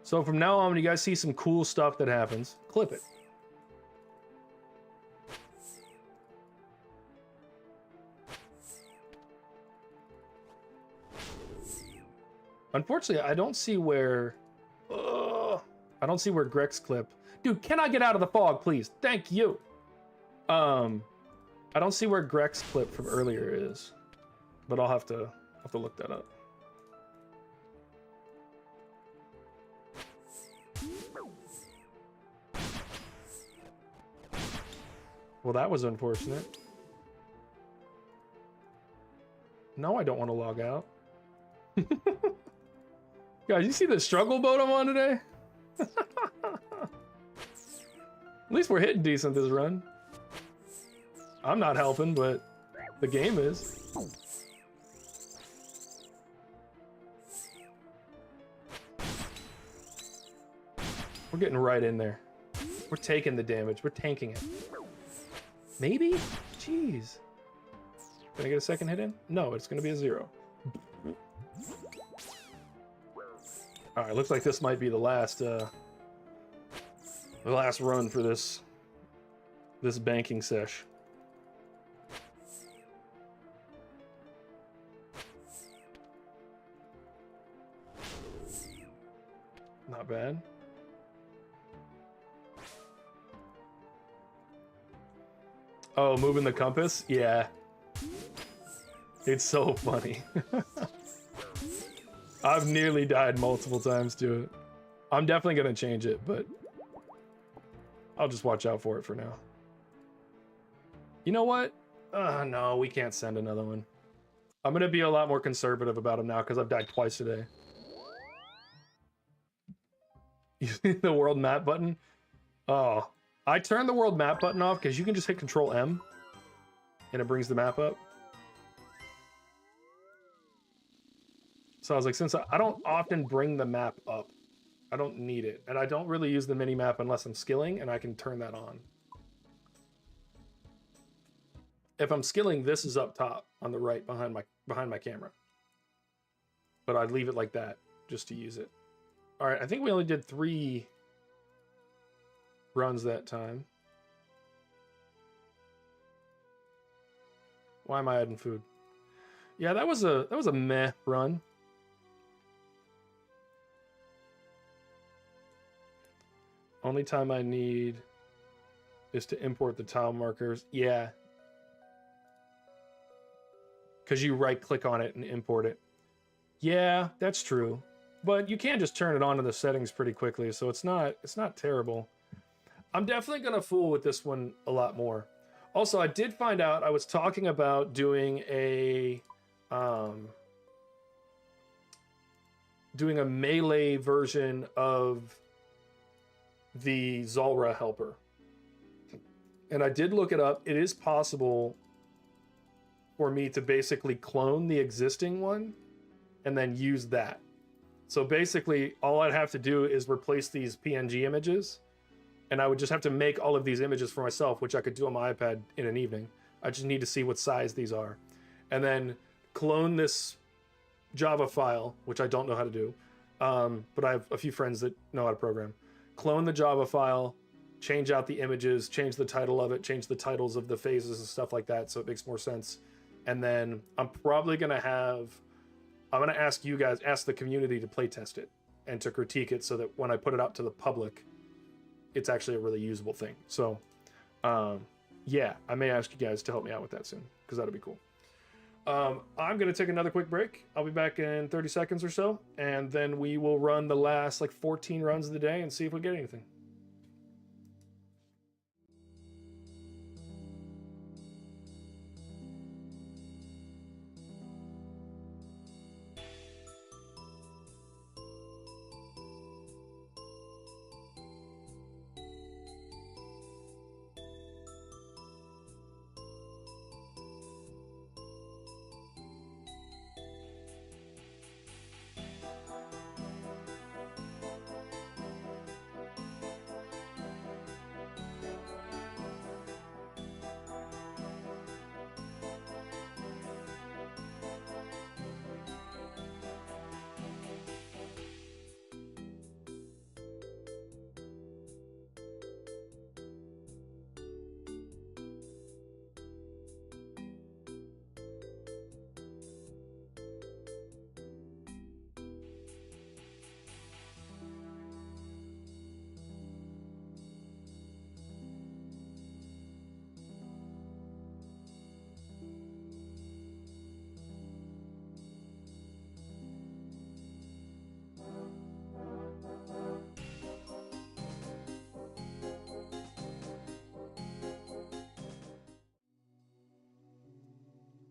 So from now on, when you guys see some cool stuff that happens, clip it. Unfortunately, I don't see where Greg's clip. Dude, can I get out of the fog, please? Thank you. I don't see where Greg's clip from earlier is, but I'll have to look that up. Well, that was unfortunate. No, I don't want to log out. Guys, you see the struggle boat I'm on today? At least we're hitting decent this run. I'm not helping, but the game is. We're getting right in there. We're taking the damage. We're tanking it. Maybe? Jeez. Can I get a second hit in? No, it's going to be a 0. All right, looks like this might be the last run for this banking sesh. Not bad. Oh, moving the compass? Yeah. It's so funny. I've nearly died multiple times to it. I'm definitely going to change it, but I'll just watch out for it for now. You know what? No, we can't send another one. I'm going to be a lot more conservative about them now because I've died twice today. You see the world map button? Oh, I turned the world map button off because you can just hit Control M and it brings the map up. So I was like, since I don't often bring the map up, I don't need it. And I don't really use the mini map unless I'm skilling, and I can turn that on. If I'm skilling, this is up top on the right behind my camera. But I'd leave it like that just to use it. All right, I think we only did 3 runs that time. Why am I adding food? Yeah, that was a meh run. Only time I need is to import the tile markers. Yeah. Because you right click on it and import it. Yeah, that's true. But you can just turn it on to the settings pretty quickly, so it's not terrible. I'm definitely gonna fool with this one a lot more. Also, I did find out I was talking about doing a melee version of the Zulrah helper. And I did look it up. It is possible for me to basically clone the existing one and then use that. So basically, all I'd have to do is replace these PNG images, and I would just have to make all of these images for myself, which I could do on my iPad in an evening. I just need to see what size these are. And then clone this Java file, which I don't know how to do, but I have a few friends that know how to program. Clone the Java file, change out the images, change the title of it, change the titles of the phases and stuff like that so it makes more sense. And then I'm probably going to ask you guys, ask the community to play test it and to critique it so that when I put it out to the public, it's actually a really usable thing. So, yeah, I may ask you guys to help me out with that soon because that'll be cool. I'm going to take another quick break. I'll be back in 30 seconds or so, and then we will run the last like 14 runs of the day and see if we get anything.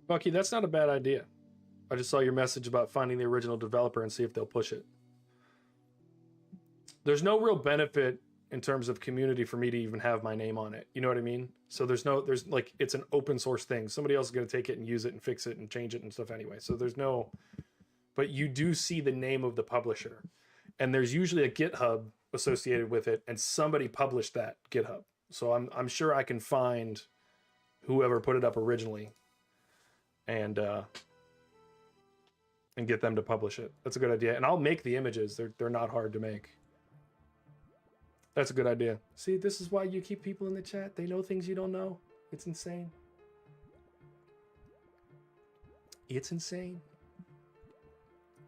Bucky, that's not a bad idea. I just saw your message about finding the original developer and see if they'll push it. There's no real benefit in terms of community for me to even have my name on it. You know what I mean? So there's like, it's an open source thing. Somebody else is going to take it and use it and fix it and change it and stuff anyway. So there's no, but you do see the name of the publisher, and there's usually a GitHub associated with it, and somebody published that GitHub. So I'm sure I can find whoever put it up originally and get them to publish it. That's a good idea. And I'll make the images. They're not hard to make. That's a good idea. See, this is why you keep people in the chat. They know things you don't know. It's insane. It's insane.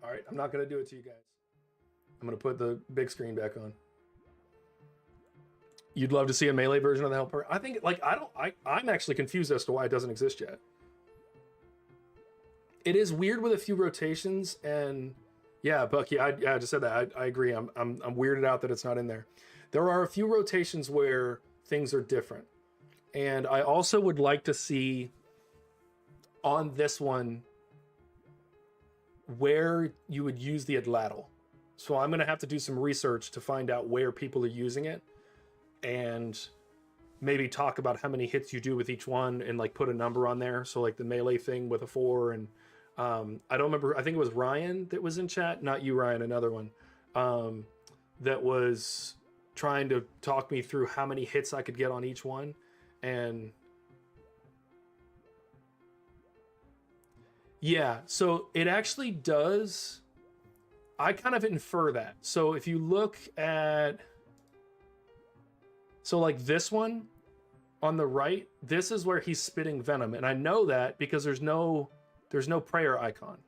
All right, I'm not going to do it to you guys. I'm going to put the big screen back on. You'd love to see a melee version of the helper? I think, like, I'm actually confused as to why it doesn't exist yet. It is weird with a few rotations, and yeah, Bucky, I just said that. I agree. I'm weirded out that it's not in there. There are a few rotations where things are different. And I also would like to see on this one where you would use the atlatl. So I'm going to have to do some research to find out where people are using it. and maybe talk about how many hits you do with each one and like put a number on there. So like the melee thing with a 4, and I don't remember, I think it was Ryan that was in chat, not you Ryan, another one, that was trying to talk me through how many hits I could get on each one. And yeah, so it actually does, I kind of infer that. So if you look at, so like this one on the right, this is where he's spitting venom. And I know that because there's no prayer icon.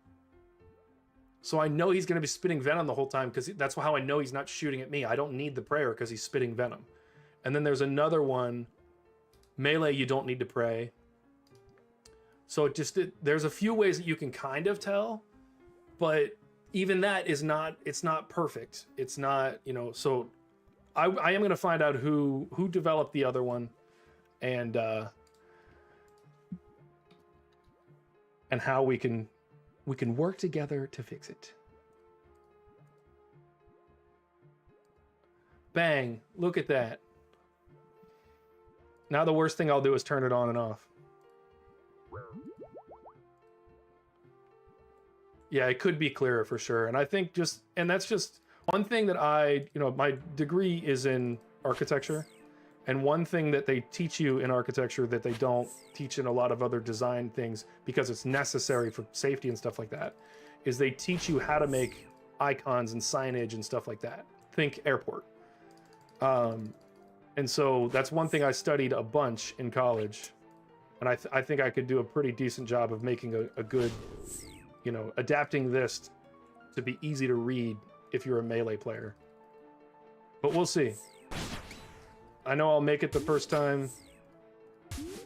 So I know he's going to be spitting venom the whole time, because that's how I know he's not shooting at me. I don't need the prayer because he's spitting venom. And then there's another one, melee, you don't need to pray. So there's a few ways that you can kind of tell, but even that is not, it's not perfect. It's not, you know, so I am going to find out who developed the other one, and how we can work together to fix it. Bang, look at that. Now the worst thing I'll do is turn it on and off. Yeah, it could be clearer for sure. And I think that's just one thing that my degree is in architecture. And one thing that they teach you in architecture that they don't teach in a lot of other design things, because it's necessary for safety and stuff like that, is they teach you how to make icons and signage and stuff like that. Think airport. And so that's one thing I studied a bunch in college. And I think I could do a pretty decent job of making a good, you know, adapting this to be easy to read if you're a melee player. But we'll see. I know I'll make it the first time,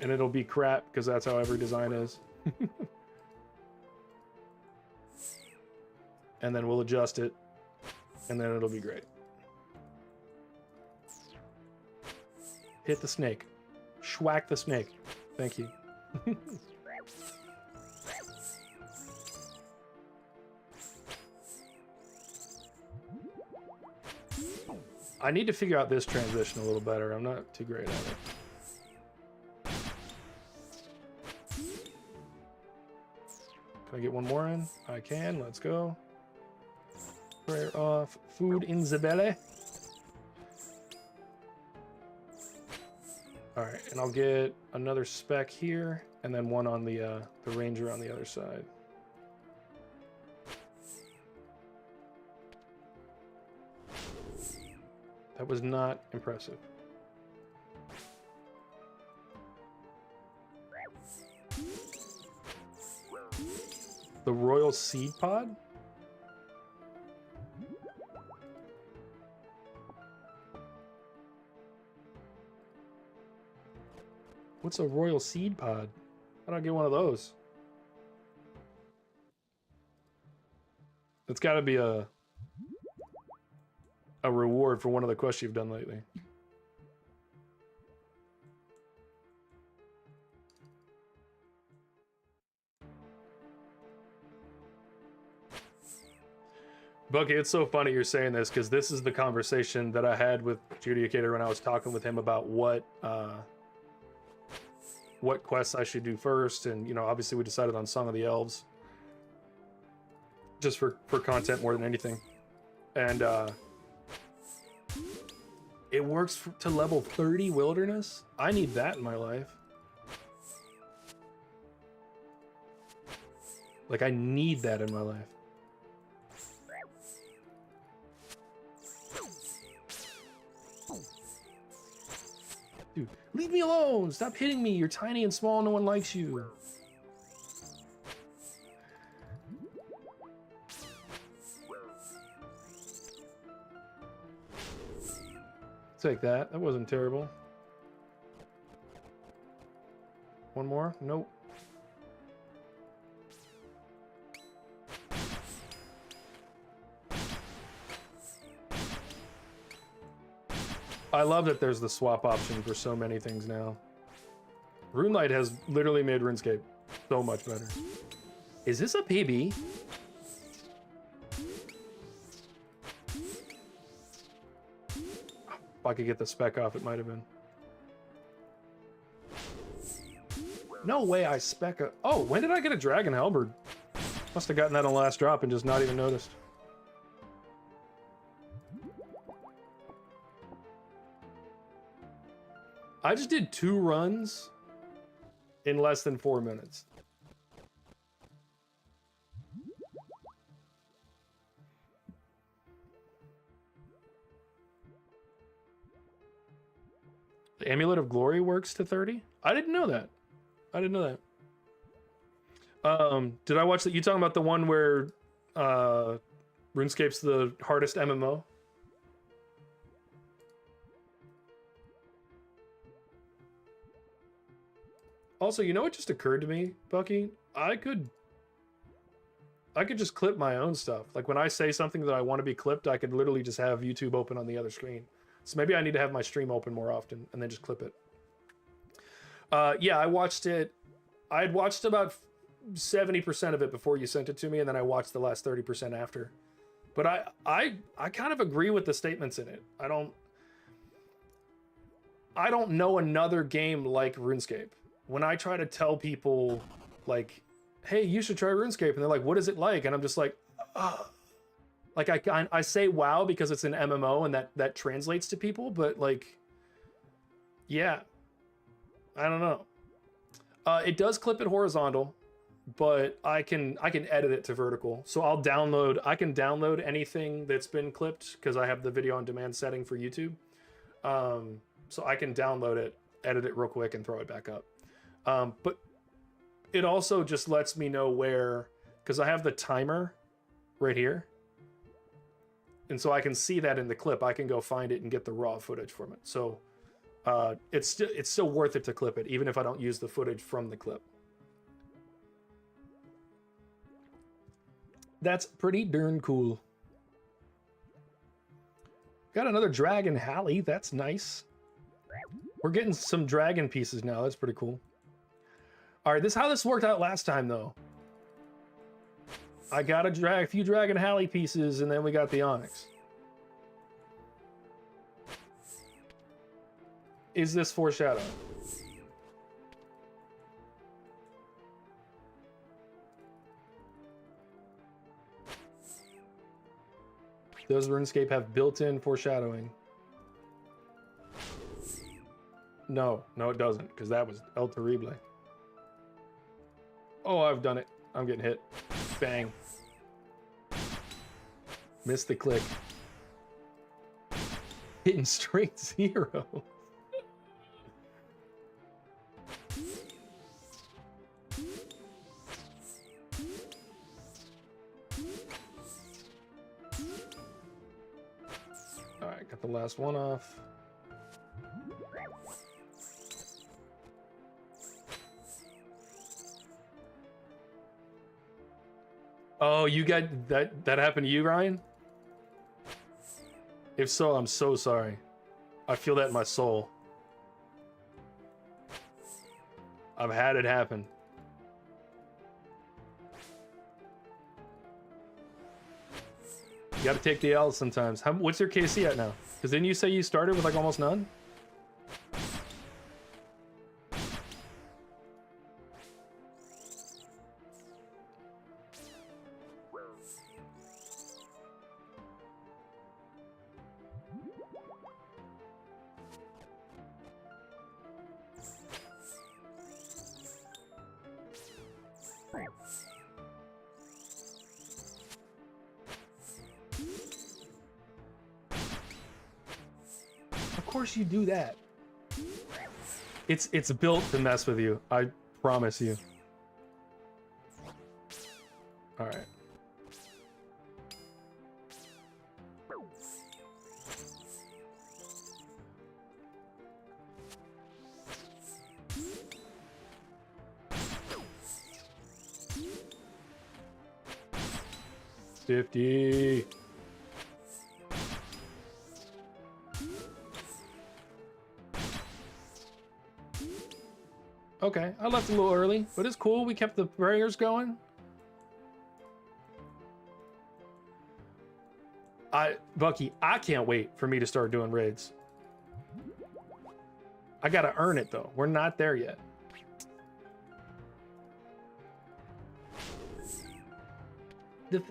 and it'll be crap, because that's how every design is. And then we'll adjust it, and then it'll be great. Hit the snake. Schwack the snake. Thank you. I need to figure out this transition a little better. I'm not too great at it. Can I get one more in? I can. Let's go. Prayer off. Food in the belly. All right, and I'll get another spec here, and then one on the ranger on the other side. That was not impressive. The Royal Seed Pod? What's a Royal Seed Pod? How do I get one of those? It's got to be a reward for one of the quests you've done lately. Bucky, it's so funny you're saying this, because this is the conversation that I had with Judicator when I was talking with him about what quests I should do first. And, you know, obviously we decided on Song of the Elves, just for content more than anything. And it works to level 30 wilderness. I need that in my life. Like, I need that in my life. Dude, leave me alone! Stop hitting me! You're tiny and small, no one likes you. Take that. That wasn't terrible. One more? Nope. I love that there's the swap option for so many things now. RuneLight has literally made RuneScape so much better. Is this a PB? I could get the spec off, it might have been. No way I spec a... Oh, when did I get a Dragon Halberd? Must have gotten that on last drop and just not even noticed. I just did 2 runs in less than 4 minutes. The Amulet of Glory works to 30? I didn't know that. I didn't know that. Did I watch that? You talking about the one where RuneScape's the hardest MMO? Also, you know what just occurred to me, Bucky? I could just clip my own stuff. Like when I say something that I want to be clipped, I could literally just have YouTube open on the other screen. So maybe I need to have my stream open more often and then just clip it. Yeah, I watched it. I had watched about 70% of it before you sent it to me, and then I watched the last 30% after. But I kind of agree with the statements in it. I don't know another game like RuneScape. When I try to tell people, like, hey, you should try RuneScape, and they're like, what is it like? And I'm just like, like I say WoW because it's an MMO and that translates to people, but like, yeah, I don't know. It does clip it horizontal, but I can edit it to vertical. So I can download anything that's been clipped because I have the video on demand setting for YouTube. So I can download it, edit it real quick, and throw it back up. But it also just lets me know where, because I have the timer right here. And so I can see that in the clip. I can go find it and get the raw footage from it. So it's still worth it to clip it, even if I don't use the footage from the clip. That's pretty darn cool. Got another Dragon Hallie. That's nice. We're getting some dragon pieces now. That's pretty cool. All right, this is how this worked out last time, though. I got a few Dragon Hallie pieces, and then we got the Onyx. Is this foreshadowing? Does RuneScape have built-in foreshadowing? No, it doesn't, because that was El Terrible. Oh, I've done it. I'm getting hit. Bang. Missed the click. Hitting straight 0. Alright, got the last one off. Oh, you got that happened to you, Ryan? If so, I'm so sorry. I feel that in my soul. I've had it happen. You gotta take the L sometimes. What's your KC at now? Because didn't you say you started with like almost none? Of course you do that. It's built to mess with you. I promise you. All right. $50. Okay, I left a little early, but it's cool. We kept the prayers going. Bucky, I can't wait for me to start doing raids. I gotta earn it though. We're not there yet.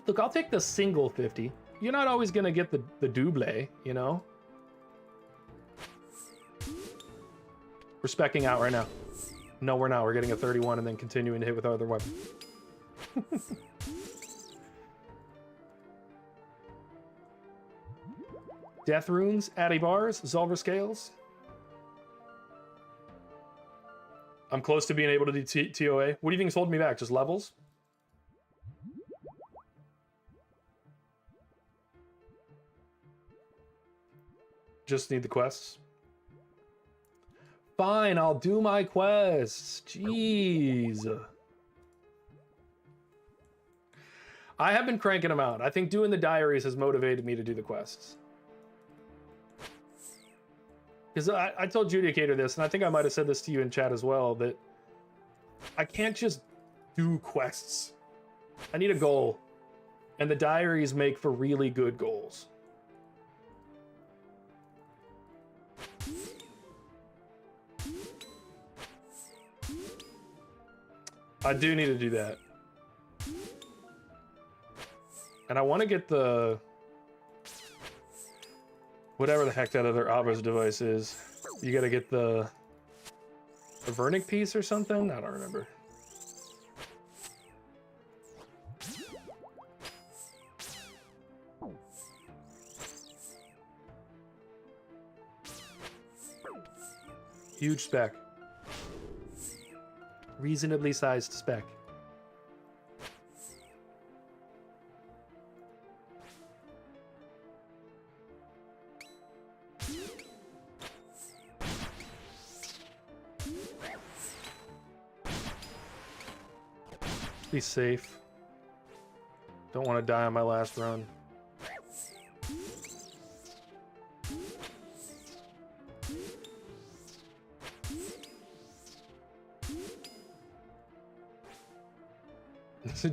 Look, I'll take the single 50. You're not always gonna get the double, you know? We're specking out right now. No, we're not. We're getting a 31 and then continuing to hit with our other weapon. Death runes, Addy bars, Zulrah scales. I'm close to being able to do TOA. What do you think is holding me back? Just levels? Just need the quests. Fine, I'll do my quests. Jeez. I have been cranking them out. I think doing the diaries has motivated me to do the quests. Because I told Judicator this, and I think I might have said this to you in chat as well, that I can't just do quests. I need a goal. And the diaries make for really good goals. I do need to do that. And I want to get the... whatever the heck that other Abba's device is. You gotta get the Vernic piece or something? I don't remember. Huge spec. Reasonably sized spec. Be safe. Don't want to die on my last run.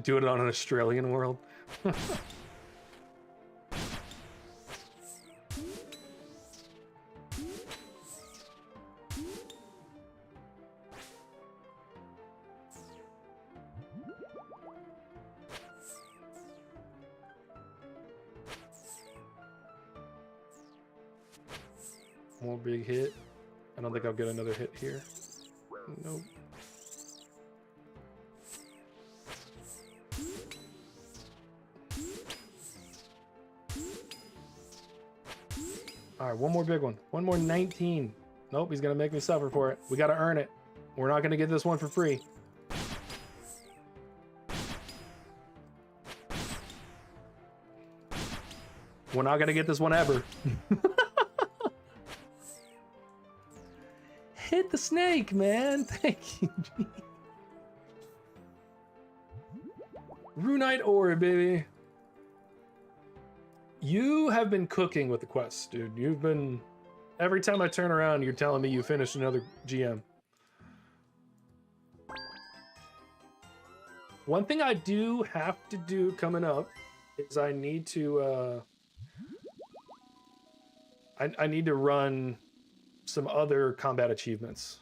Do it on an Australian world. More big hit. I don't think I'll get another hit here. Nope. All right, one more big one. One more 19. Nope, he's gonna make me suffer for it. We gotta earn it. We're not gonna get this one for free. We're not gonna get this one ever. Hit the snake, man. Thank you. Runite ore, baby. You have been cooking with the quests, dude. You've been... Every time I turn around, you're telling me you finished another GM. One thing I do have to do coming up is I need to... I need to run some other combat achievements.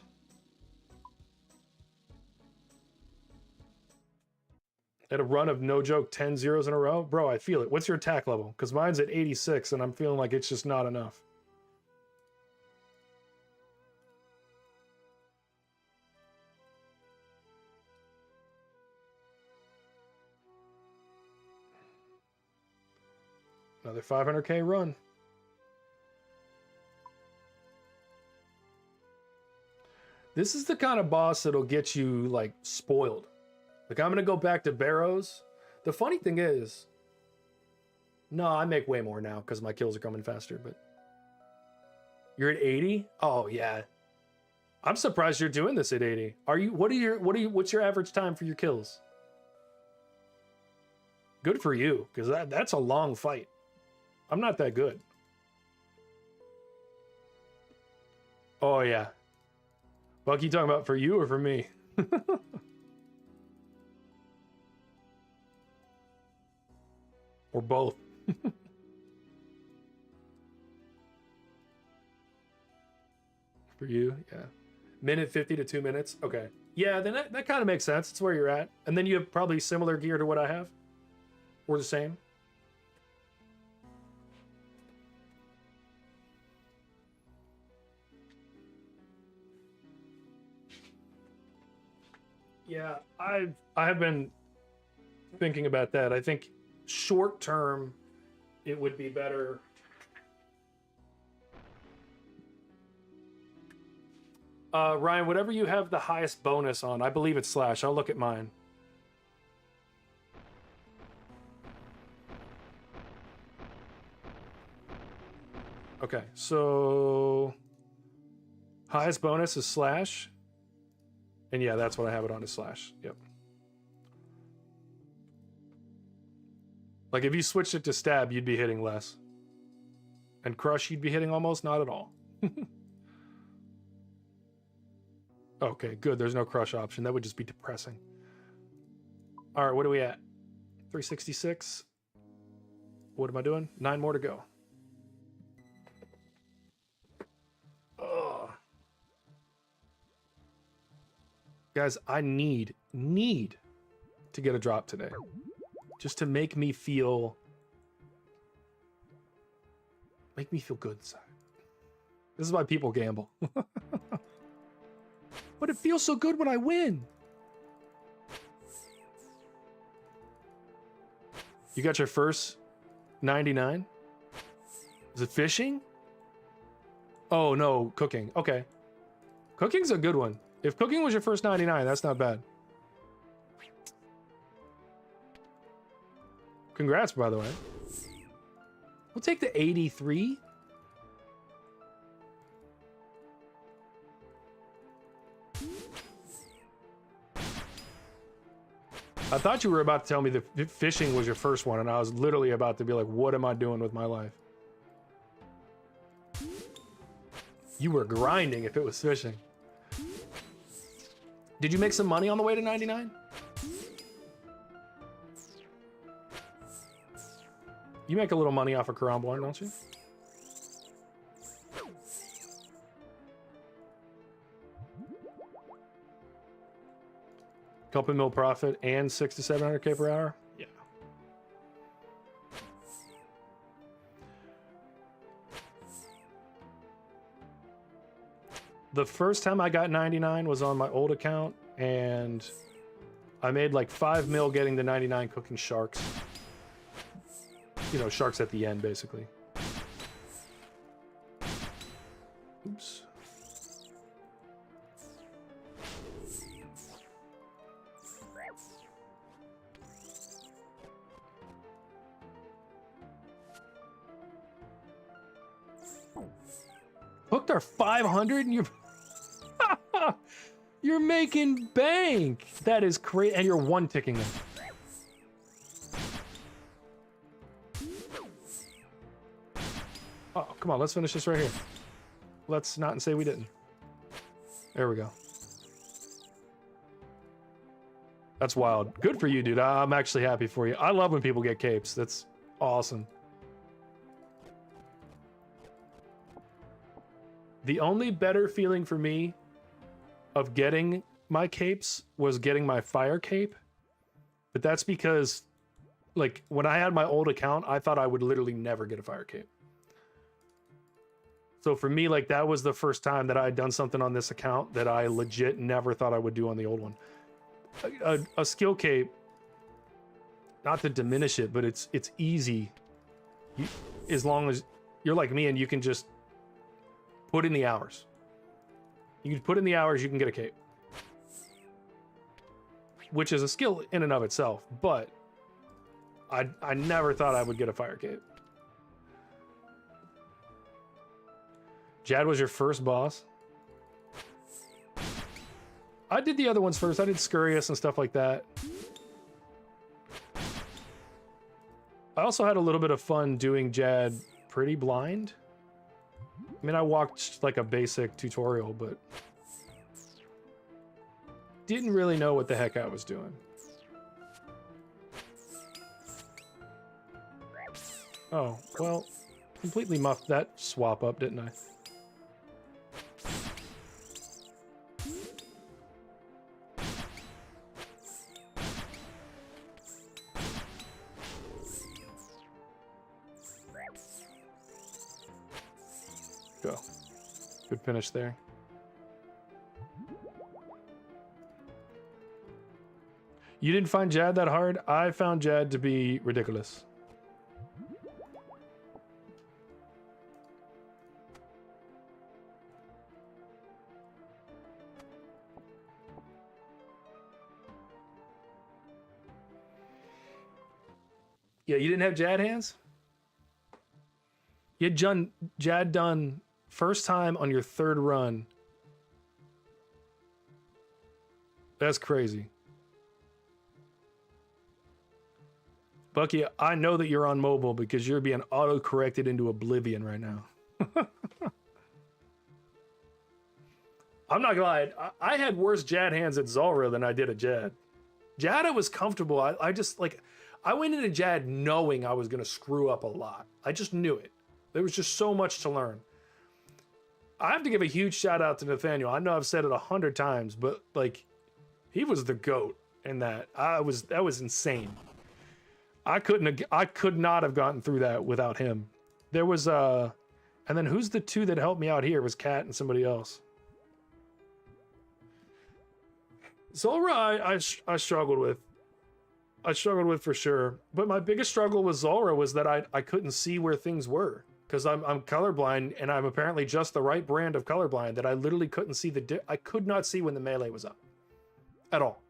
At a run of, no joke, 10 zeros in a row? Bro, I feel it. What's your attack level? Because mine's at 86 and I'm feeling like it's just not enough. Another 500k run. This is the kind of boss that'll get you, like, spoiled. Like, I'm gonna go back to Barrows. The funny thing is... No, I make way more now, because my kills are coming faster, but... You're at 80? Oh, yeah. I'm surprised you're doing this at 80. What's your average time for your kills? Good for you, because that's a long fight. I'm not that good. Oh, yeah. Buck, you talking about for you or for me? Or both. For you, yeah. Minute 50 to 2 minutes. Okay. Yeah, then that kind of makes sense. It's where you're at. And then you have probably similar gear to what I have. Or the same. Yeah, I have been thinking about that. I think short term it would be better. Ryan, whatever you have the highest bonus on, I believe it's slash. I'll look at mine. Okay, so highest bonus is slash. And yeah, that's what I have it on is slash. Yep. Like if you switched it to stab, you'd be hitting less. And crush, you'd be hitting almost not at all. Okay, good. There's no crush option. That would just be depressing. All right, what are we at? 366. What am I doing? 9 more to go. Ugh. Guys, I need to get a drop today. Just to make me feel good inside. This is why people gamble. But it feels so good when I win. You got your first 99? Is it fishing? Oh no, cooking. Okay. Cooking's a good one. If cooking was your first 99, that's not bad. Congrats, by the way. We'll take the 83. I thought you were about to tell me that fishing was your first one, and I was literally about to be like, what am I doing with my life? You were grinding if it was fishing. Did you make some money on the way to 99? You make a little money off of Karamblan, don't you? Couple mil profit and 600 to 700K per hour? Yeah. The first time I got 99 was on my old account, and I made like 5 mil getting the 99 cooking sharks. You know, sharks at the end, basically. Oops. Hooked our 500 and you're making bank. That is crazy. And you're one ticking them. Oh, come on. Let's finish this right here. Let's not say we didn't. There we go. That's wild. Good for you, dude. I'm actually happy for you. I love when people get capes. That's awesome. The only better feeling for me of getting my capes was getting my fire cape. But that's because, like, when I had my old account, I thought I would literally never get a fire cape. So for me, like, that was the first time that I had done something on this account that I legit never thought I would do on the old one. A skill cape, not to diminish it, but it's easy. As long as you're like me and you can just put in the hours. You can put in the hours, you can get a cape. Which is a skill in and of itself, but I never thought I would get a fire cape. Jad was your first boss? I did the other ones first. I did Scurrius and stuff like that. I also had a little bit of fun doing Jad pretty blind. I mean, I watched like a basic tutorial, but didn't really know what the heck I was doing. Oh, well, completely muffed that swap up, didn't I? Go. Good finish there. You didn't find Jad that hard? I found Jad to be ridiculous. Yeah, you didn't have Jad hands? You had Jad done first time on your third run. That's crazy. Bucky, I know that you're on mobile because you're being auto-corrected into oblivion right now. I'm not gonna lie, I had worse Jad hands at Zulrah than I did at Jad. Jad, I was comfortable. I just, like, I went into Jad knowing I was gonna screw up a lot. I just knew it. There was just so much to learn. I have to give a huge shout out to Nathaniel. I know I've said it 100 times, but, like, he was the GOAT in that. That was insane. I could not have gotten through that without him. There was and then who's the two that helped me out here? It was Kat and somebody else. Zulrah, I struggled with. I struggled with for sure. But my biggest struggle with Zulrah was that I couldn't see where things were. Because I'm colorblind, and I'm apparently just the right brand of colorblind that I literally couldn't see I could not see when the melee was up. At all.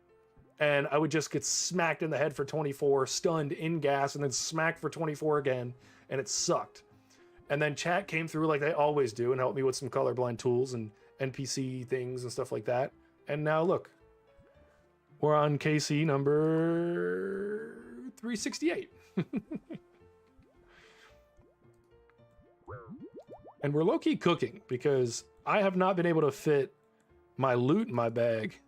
And I would just get smacked in the head for 24, stunned in gas, and then smacked for 24 again, and it sucked. And then chat came through like they always do and helped me with some colorblind tools and NPC things and stuff like that. And now look, we're on KC number 368. And we're low-key cooking because I have not been able to fit my loot in my bag.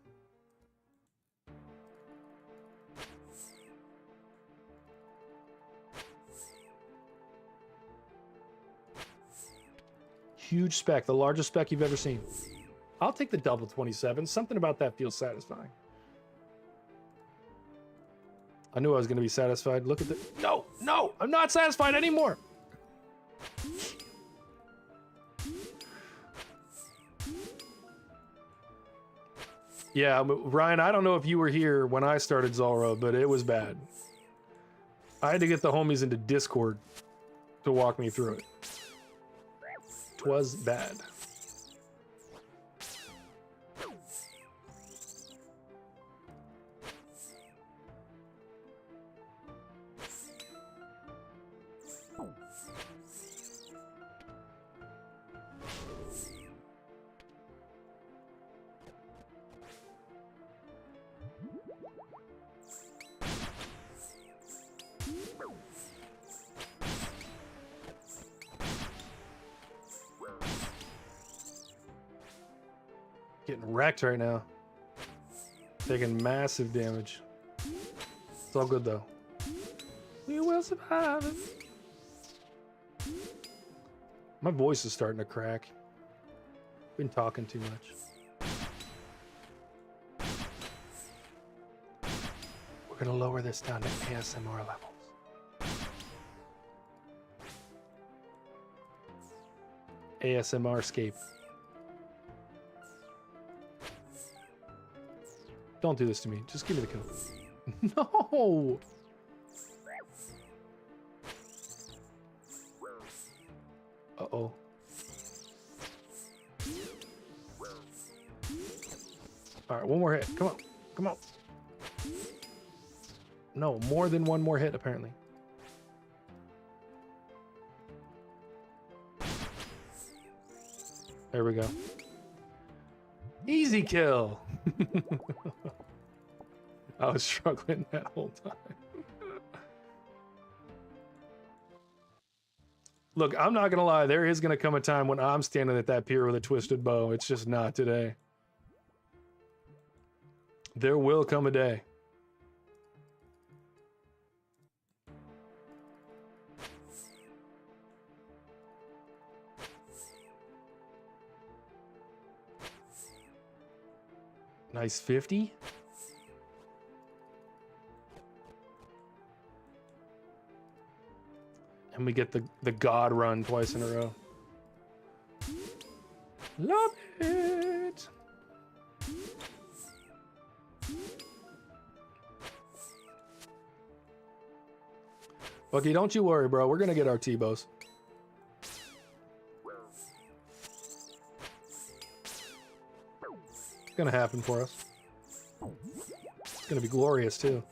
Huge spec, the largest spec you've ever seen. I'll take the double 27. Something about that feels satisfying. I knew I was going to be satisfied. Look at the... No, I'm not satisfied anymore. Yeah, Ryan, I don't know if you were here when I started Zulrah, but it was bad. I had to get the homies into Discord to walk me through it. 'Twas bad. Getting wrecked right now. Taking massive damage. It's all good though. We will survive. My voice is starting to crack. Been talking too much. We're gonna lower this down to ASMR levels. ASMR scape. Don't do this to me. Just give me the kill. No! Uh-oh. Alright, one more hit. Come on. Come on. No, more than one more hit, apparently. There we go. Easy kill! I was struggling that whole time. Look, I'm not gonna lie, there is gonna come a time when I'm standing at that pier with a twisted bow. It's just not today. There will come a day. Nice 50. And we get the God run twice in a row. Love it. Bucky, don't you worry, bro. We're gonna get our T-bows. It's gonna happen for us. It's gonna be glorious too.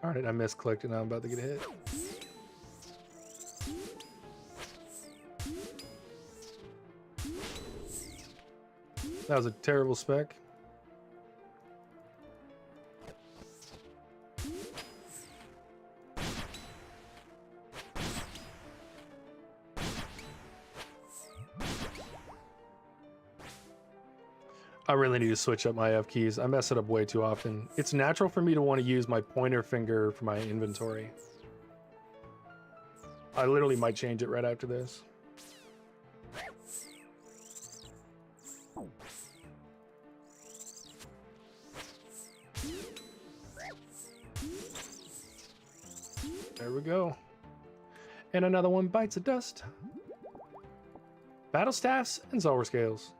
Alright, I misclicked and now I'm about to get hit. That was a terrible spec. I really need to switch up my F keys. I mess it up way too often. It's natural for me to want to use my pointer finger for my inventory. I literally might change it right after this. There we go. And another one bites the dust. Battle staffs and Zulrah scales.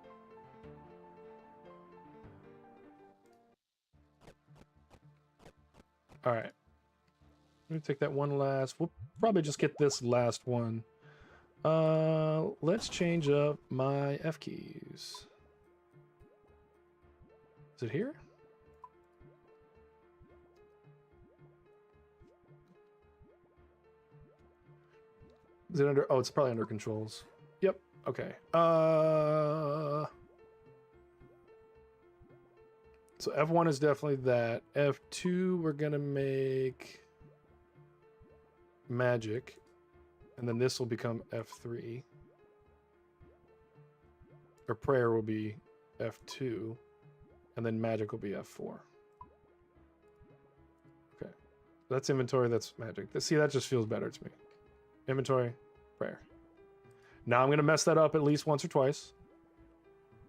All right. Let me take that one last. We'll probably just get this last one. Let's change up my F keys. Is it here? Is it under? Oh, it's probably under controls. Yep. Okay. So F1 is definitely that. F2, we're gonna make magic, and then this will become F3. Or prayer will be F2, and then magic will be F4. Okay, that's inventory. That's magic. See, that just feels better to me. Inventory, prayer. Now I'm gonna mess that up at least once or twice,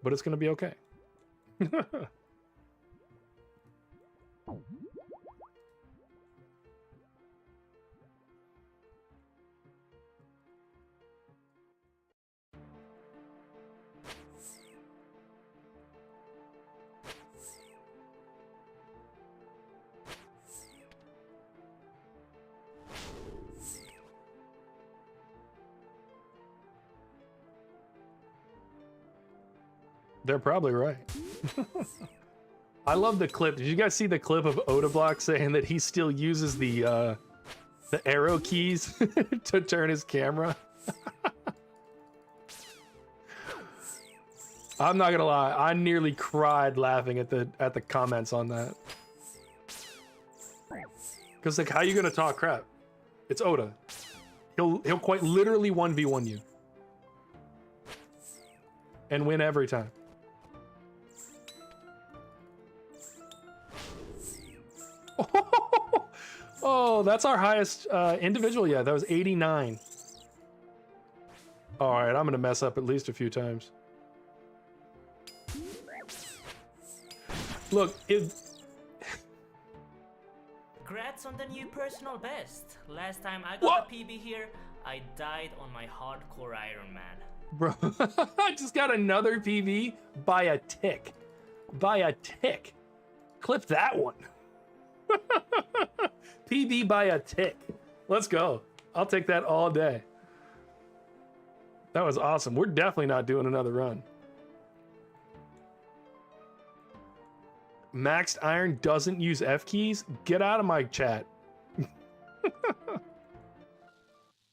but it's gonna be okay. They're probably right. I love the clip. Did you guys see the clip of Odablock saying that he still uses the arrow keys to turn his camera? I'm not gonna lie, I nearly cried laughing at the comments on that. Cause like, how you gonna talk crap? It's Oda. He'll quite literally 1v1 you. And win every time. Oh, that's our highest individual. Yeah, that was 89. All right, I'm gonna mess up at least a few times. Look, Congrats on the new personal best. Last time I got a PB here, I died on my hardcore Iron Man. Bro, I just got another PB by a tick. By a tick. Clip that one. PB by a tick. Let's go. I'll take that all day. That was awesome. We're definitely not doing another run. Maxed Iron doesn't use F keys? Get out of my chat.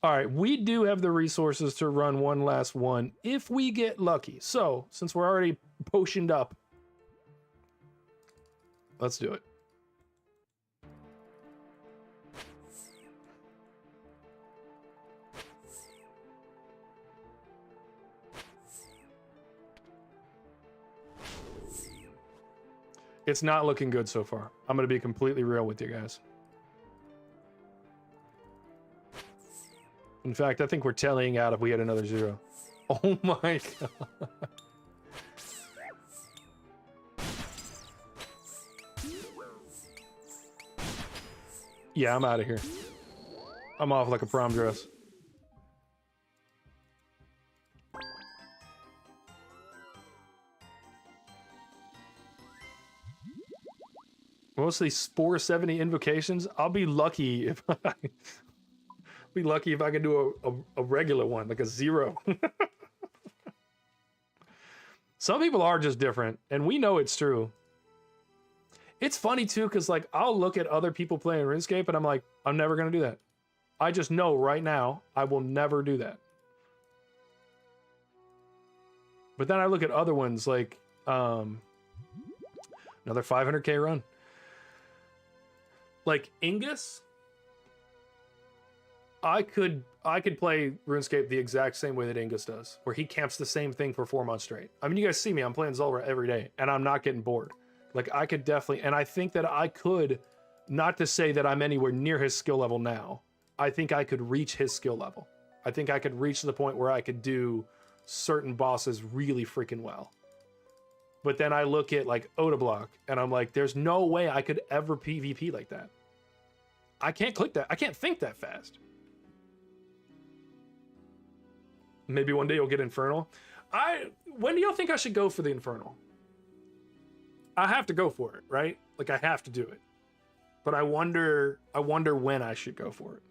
All right, we do have the resources to run one last one if we get lucky. So, since we're already potioned up, let's do it. It's not looking good so far. I'm going to be completely real with you guys. In fact, I think we're tallying out if we had another 0. Oh my god. Yeah, I'm out of here. I'm off like a prom dress. Mostly Spore 70 invocations. I'll be lucky if I can do a regular one, like a 0. Some people are just different, and we know it's true. It's funny too, because like I'll look at other people playing RuneScape and I'm like, I'm never gonna do that. I just know right now I will never do that. But then I look at other ones like another 500k run. Like Ingus, I could play RuneScape the exact same way that Ingus does, where he camps the same thing for 4 months straight. I mean, you guys see me, I'm playing Zulrah every day, and I'm not getting bored. Like, I could definitely, and I think that I could, not to say that I'm anywhere near his skill level now, I think I could reach his skill level. I think I could reach the point where I could do certain bosses really freaking well. But then I look at, like, Odablock, and I'm like, there's no way I could ever PvP like that. I can't click that. I can't think that fast. Maybe one day you'll get Infernal. When do y'all think I should go for the Infernal? I have to go for it, right? Like I have to do it. But I wonder when I should go for it.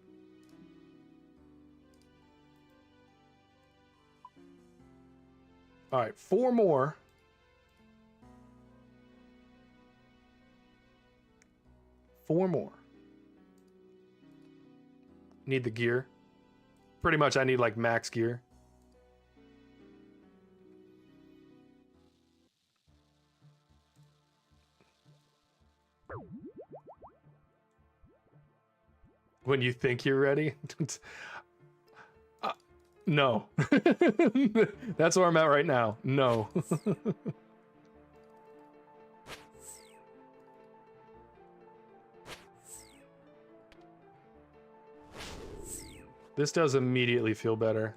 All right, 4 more. Need the gear. Pretty much I need like max gear. When you think you're ready? No. That's where I'm at right now. No. This does immediately feel better.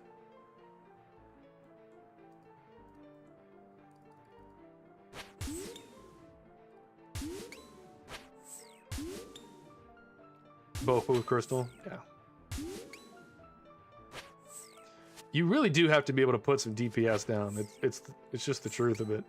Both with Crystal? Yeah. You really do have to be able to put some DPS down. It's just the truth of it.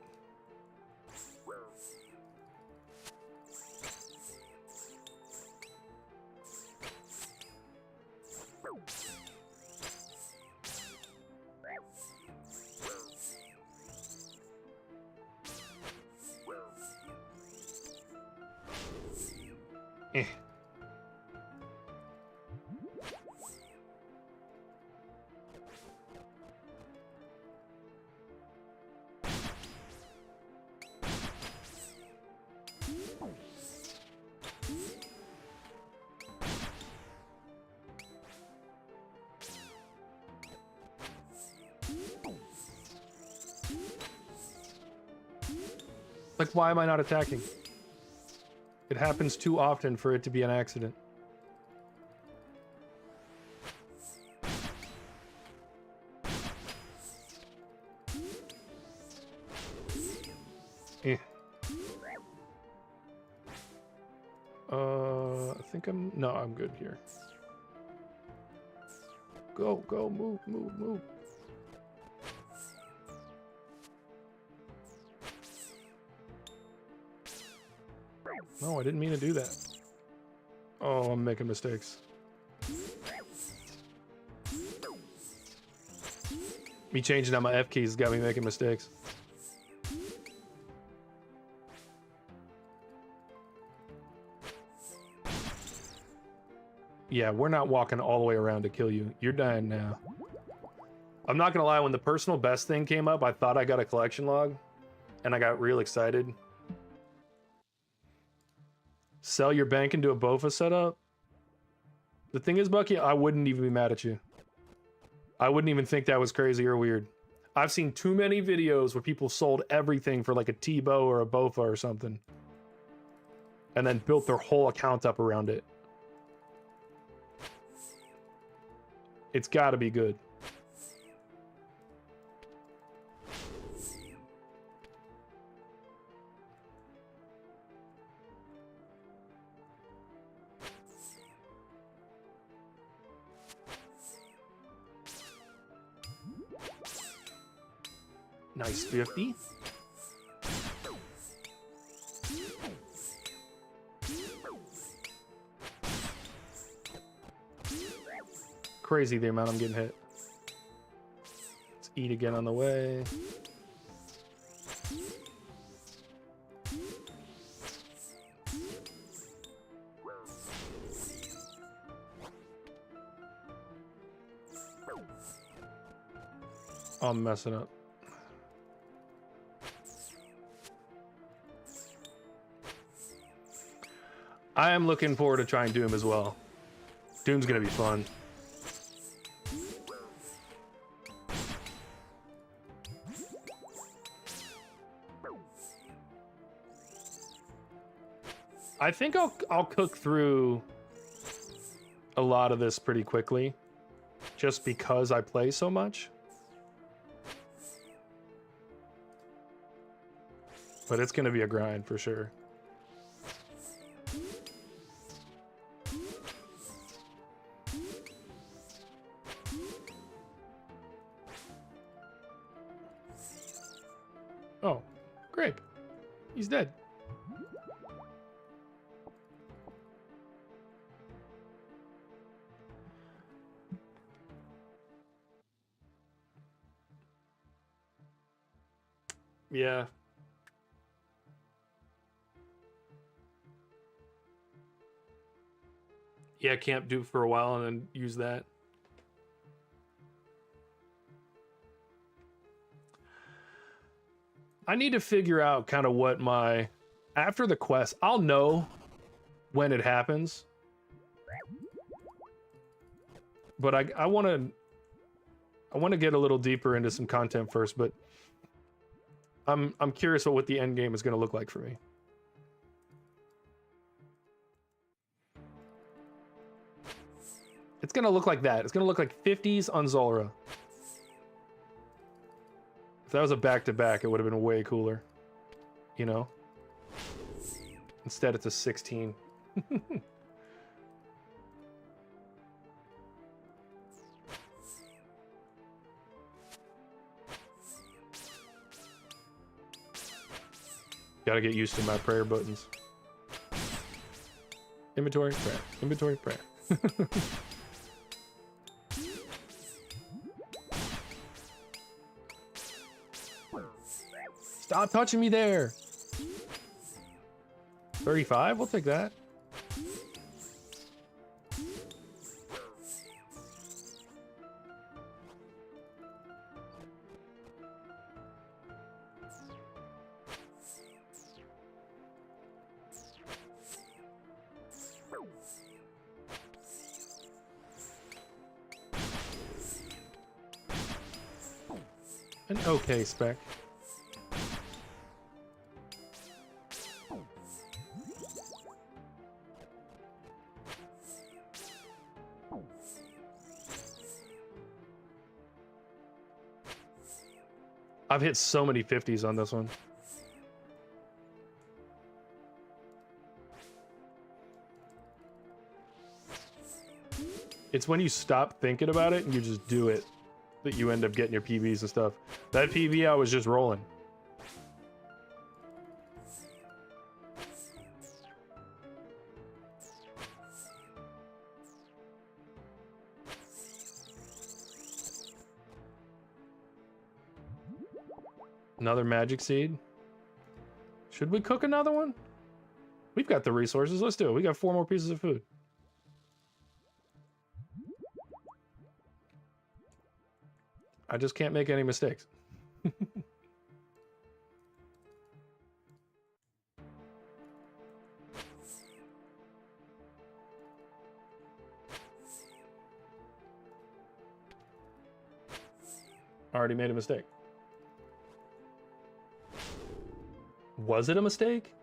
Eh. Like, why am I not attacking? It happens too often for it to be an accident. Eh. I think I'm good here. Go, move, move, move. No, I didn't mean to do that. Oh, I'm making mistakes. Me changing out my F keys got me making mistakes. Yeah, we're not walking all the way around to kill you. You're dying now. I'm not gonna lie, when the personal best thing came up, I thought I got a collection log, and I got real excited. Sell your bank and do a BOFA setup? The thing is, Bucky, I wouldn't even be mad at you. I wouldn't even think that was crazy or weird. I've seen too many videos where people sold everything for like a T-bow or a BOFA or something. and then built their whole account up around it. It's got to be good. Nice 50. Crazy the amount I'm getting hit. Let's eat again on the way. I'm messing up. I am looking forward to trying Doom as well. Doom's gonna be fun. I think I'll cook through a lot of this pretty quickly, just because I play so much. But it's gonna be a grind for sure. Oh, grape. He's dead. Yeah. Yeah, camp Duke for a while and then use that. I need to figure out kind of what my... After the quest, I'll know when it happens. But I want to get a little deeper into some content first, but I'm curious about what the end game is going to look like for me. It's going to look like that. It's going to look like 50s on Zulrah. If that was a back-to-back, it would have been way cooler. You know? Instead, it's a 16. Gotta get used to my prayer buttons. Inventory, prayer. Inventory, prayer. Stop touching me there. 35? We'll take that. An okay spec. I've hit so many 50s on this one. It's when you stop thinking about it and you just do it that you end up getting your PBs and stuff. That PB I was just rolling. Another magic seed. Should we cook another one? We've got the resources. Let's do it. We got 4 more pieces of food. I just can't make any mistakes. Already made a mistake. Was it a mistake?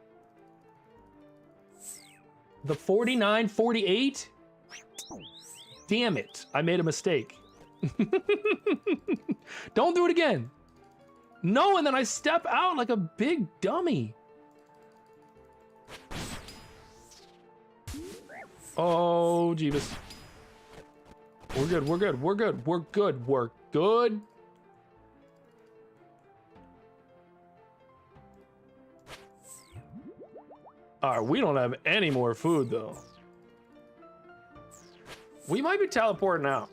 The 49, 48? Damn it. I made a mistake. Don't do it again. No, and then I step out like a big dummy. Oh, Jeebus. We're good, we're good, we're good, we're good, we're good. All right, we don't have any more food, though. We might be teleporting out,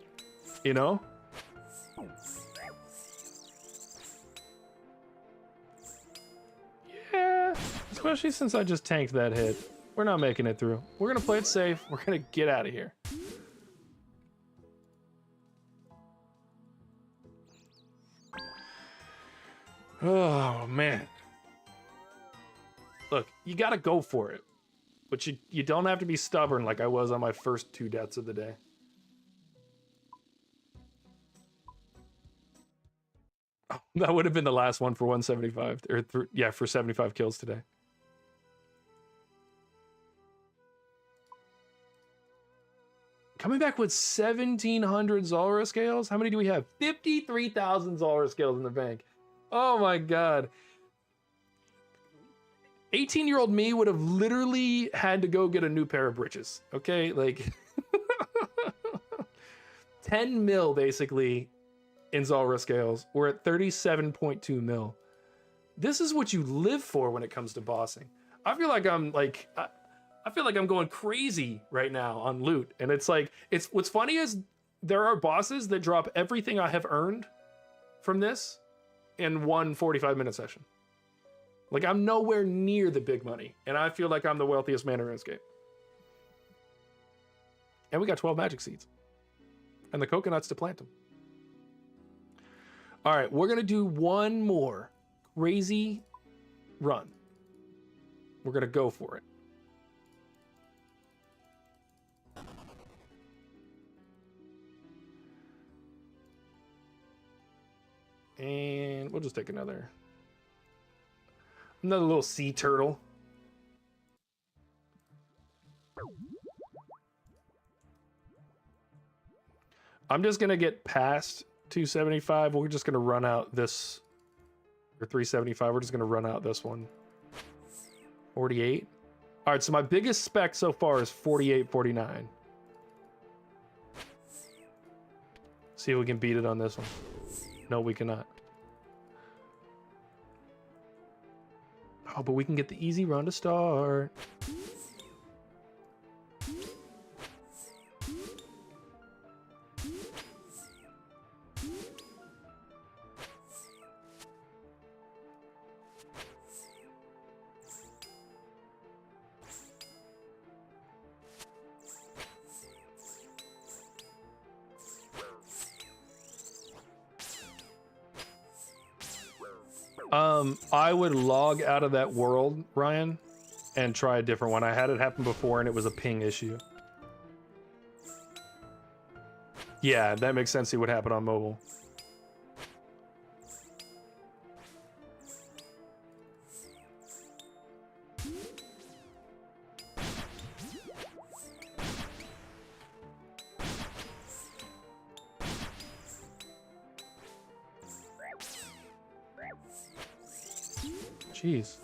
you know? Yeah, especially since I just tanked that hit. We're not making it through. We're gonna play it safe. We're gonna get out of here. Oh, man. Look, you gotta go for it. But you don't have to be stubborn like I was on my first 2 deaths of the day. Oh, that would have been the last one for 175. Yeah, for 75 kills today. Coming back with 1,700 Zulrah scales? How many do we have? 53,000 Zulrah scales in the bank. Oh my god. 18-year-old me would have literally had to go get a new pair of britches. Okay, like 10 mil basically in Zulrah scales. We're at 37.2 mil. This is what you live for when it comes to bossing. I feel like I feel like I'm going crazy right now on loot. And it's like, what's funny is there are bosses that drop everything I have earned from this in one 45-minute session. Like, I'm nowhere near the big money, and I feel like I'm the wealthiest man in RuneScape. And we got 12 magic seeds. And the coconuts to plant them. All right, we're going to do one more crazy run. We're going to go for it. And we'll just take another little sea turtle. I'm just gonna get past 275. We're just gonna run out this, or 375. We're just gonna run out this one. 48. All right, so my biggest spec so far is 48, 49. See if we can beat it on this one. No, we cannot. Oh, but we can get the easy run to start. I would log out of that world, Ryan, and try a different one. I had it happen before and it was a ping issue. Yeah, that makes sense. See what happened on mobile. Jeez.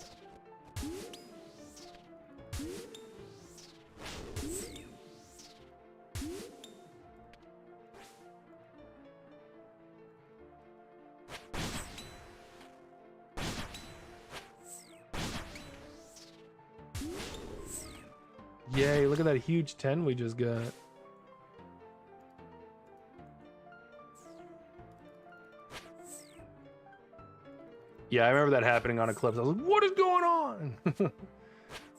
Yay, look at that huge 10 we just got. Yeah, I remember that happening on Eclipse. I was like, what is going on?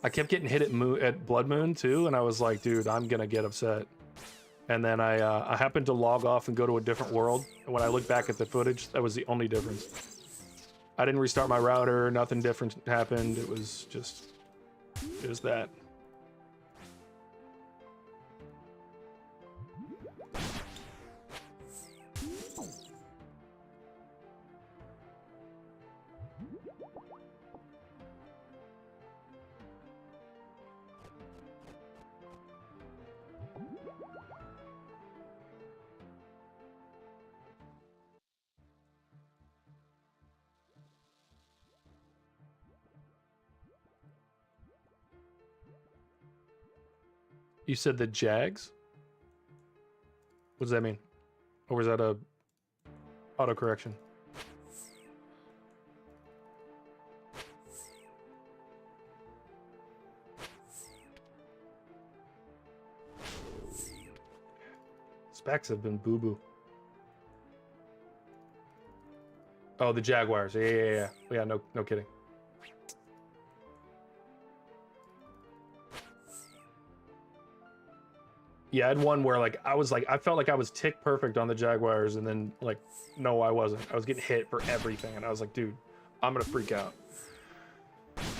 I kept getting hit at Blood Moon too, and I was like, dude, I'm gonna get upset. And then I happened to log off and go to a different world. And when I look back at the footage, that was the only difference. I didn't restart my router, nothing different happened. It was just that. You said the Jags? What does that mean? Or was that a autocorrection? Specs have been boo-boo. Oh, the Jaguars. Yeah. Yeah, no kidding. Yeah, I had one where like I felt like I was tick perfect on the Jaguars, and then like no, I wasn't. I was getting hit for everything, and I was like, dude, I'm gonna freak out.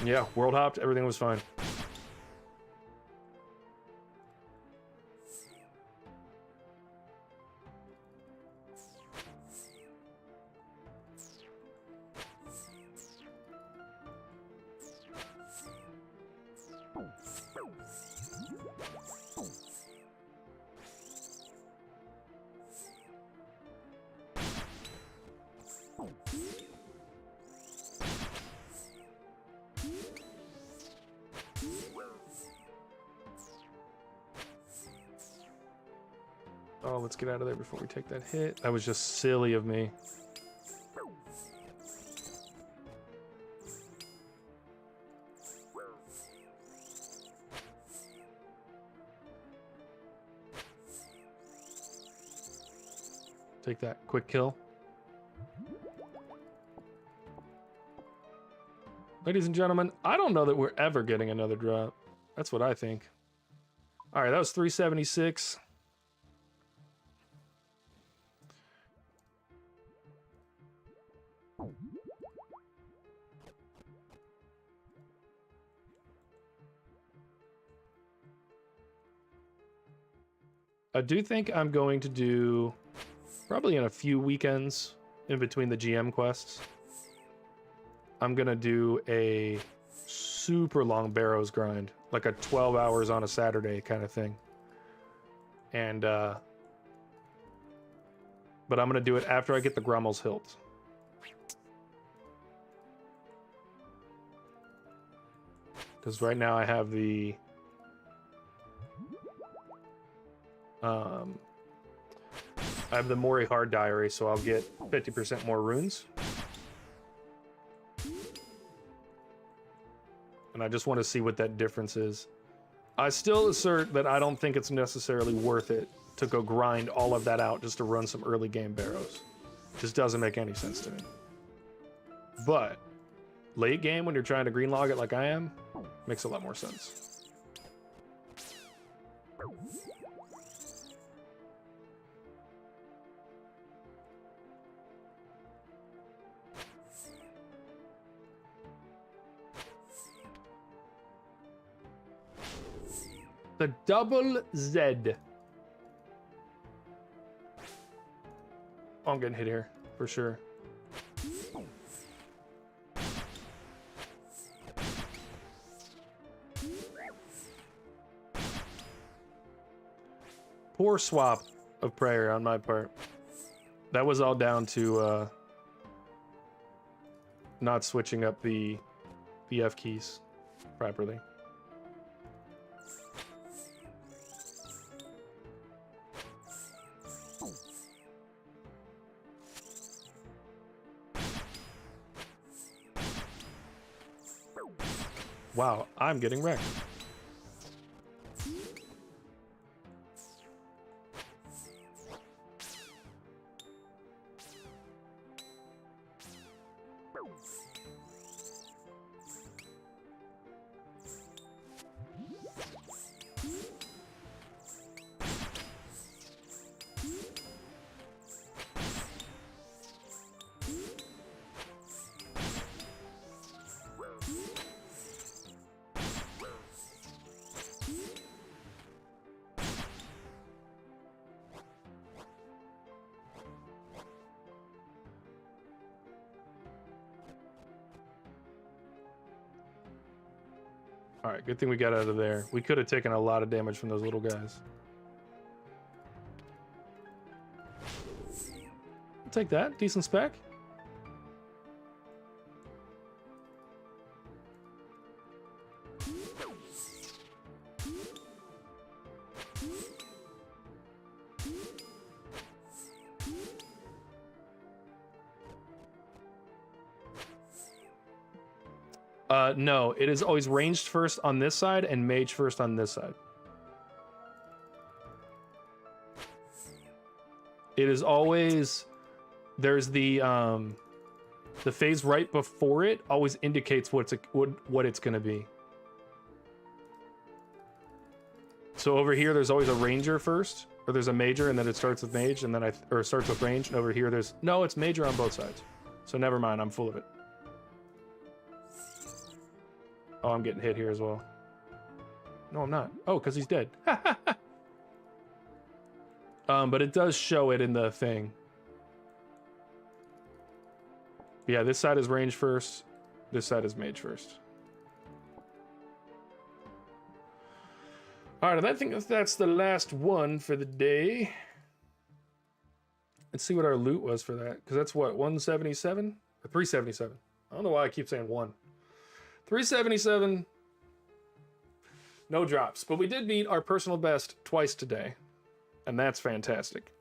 And yeah, world hopped, everything was fine. Oh, let's get out of there before we take that hit. That was just silly of me. Take that. Quick kill. Ladies and gentlemen, I don't know that we're ever getting another drop. That's what I think. All right, that was 376. I do think I'm going to do, probably in a few weekends in between the GM quests, I'm going to do a super long Barrows grind, like a 12 hours on a Saturday kind of thing. And, but I'm going to do it after I get the Grommel's Hilt. Because right now I have the... I have the Mori Hard Diary, so I'll get 50% more runes. And I just want to see what that difference is. I still assert that I don't think it's necessarily worth it to go grind all of that out just to run some early game Barrows. Just doesn't make any sense to me. But late game, when you're trying to green log it like I am, makes a lot more sense. The double Z. Oh, I'm getting hit here, for sure. Poor swap of prayer on my part. That was all down to not switching up the F keys properly. Wow, I'm getting wrecked. All right, good thing we got out of there. We could have taken a lot of damage from those little guys. I'll take that. Decent spec. No, it is always ranged first on this side and mage first on this side. It is always, there's the phase right before it always indicates what it's gonna be. So over here, there's always a ranger first, or there's a major, and then it starts with mage, and then or it starts with range. And over here, no, it's major on both sides. So never mind, I'm full of it. Oh, I'm getting hit here as well. No, I'm not. Oh, because he's dead. But it does show it in the thing. Yeah, this side is range first. This side is mage first. All right, I think that's the last one for the day. Let's see what our loot was for that. Because that's what, 177? Or 377? I don't know why I keep saying 1. 377. No drops. But we did meet our personal best twice today. And that's fantastic.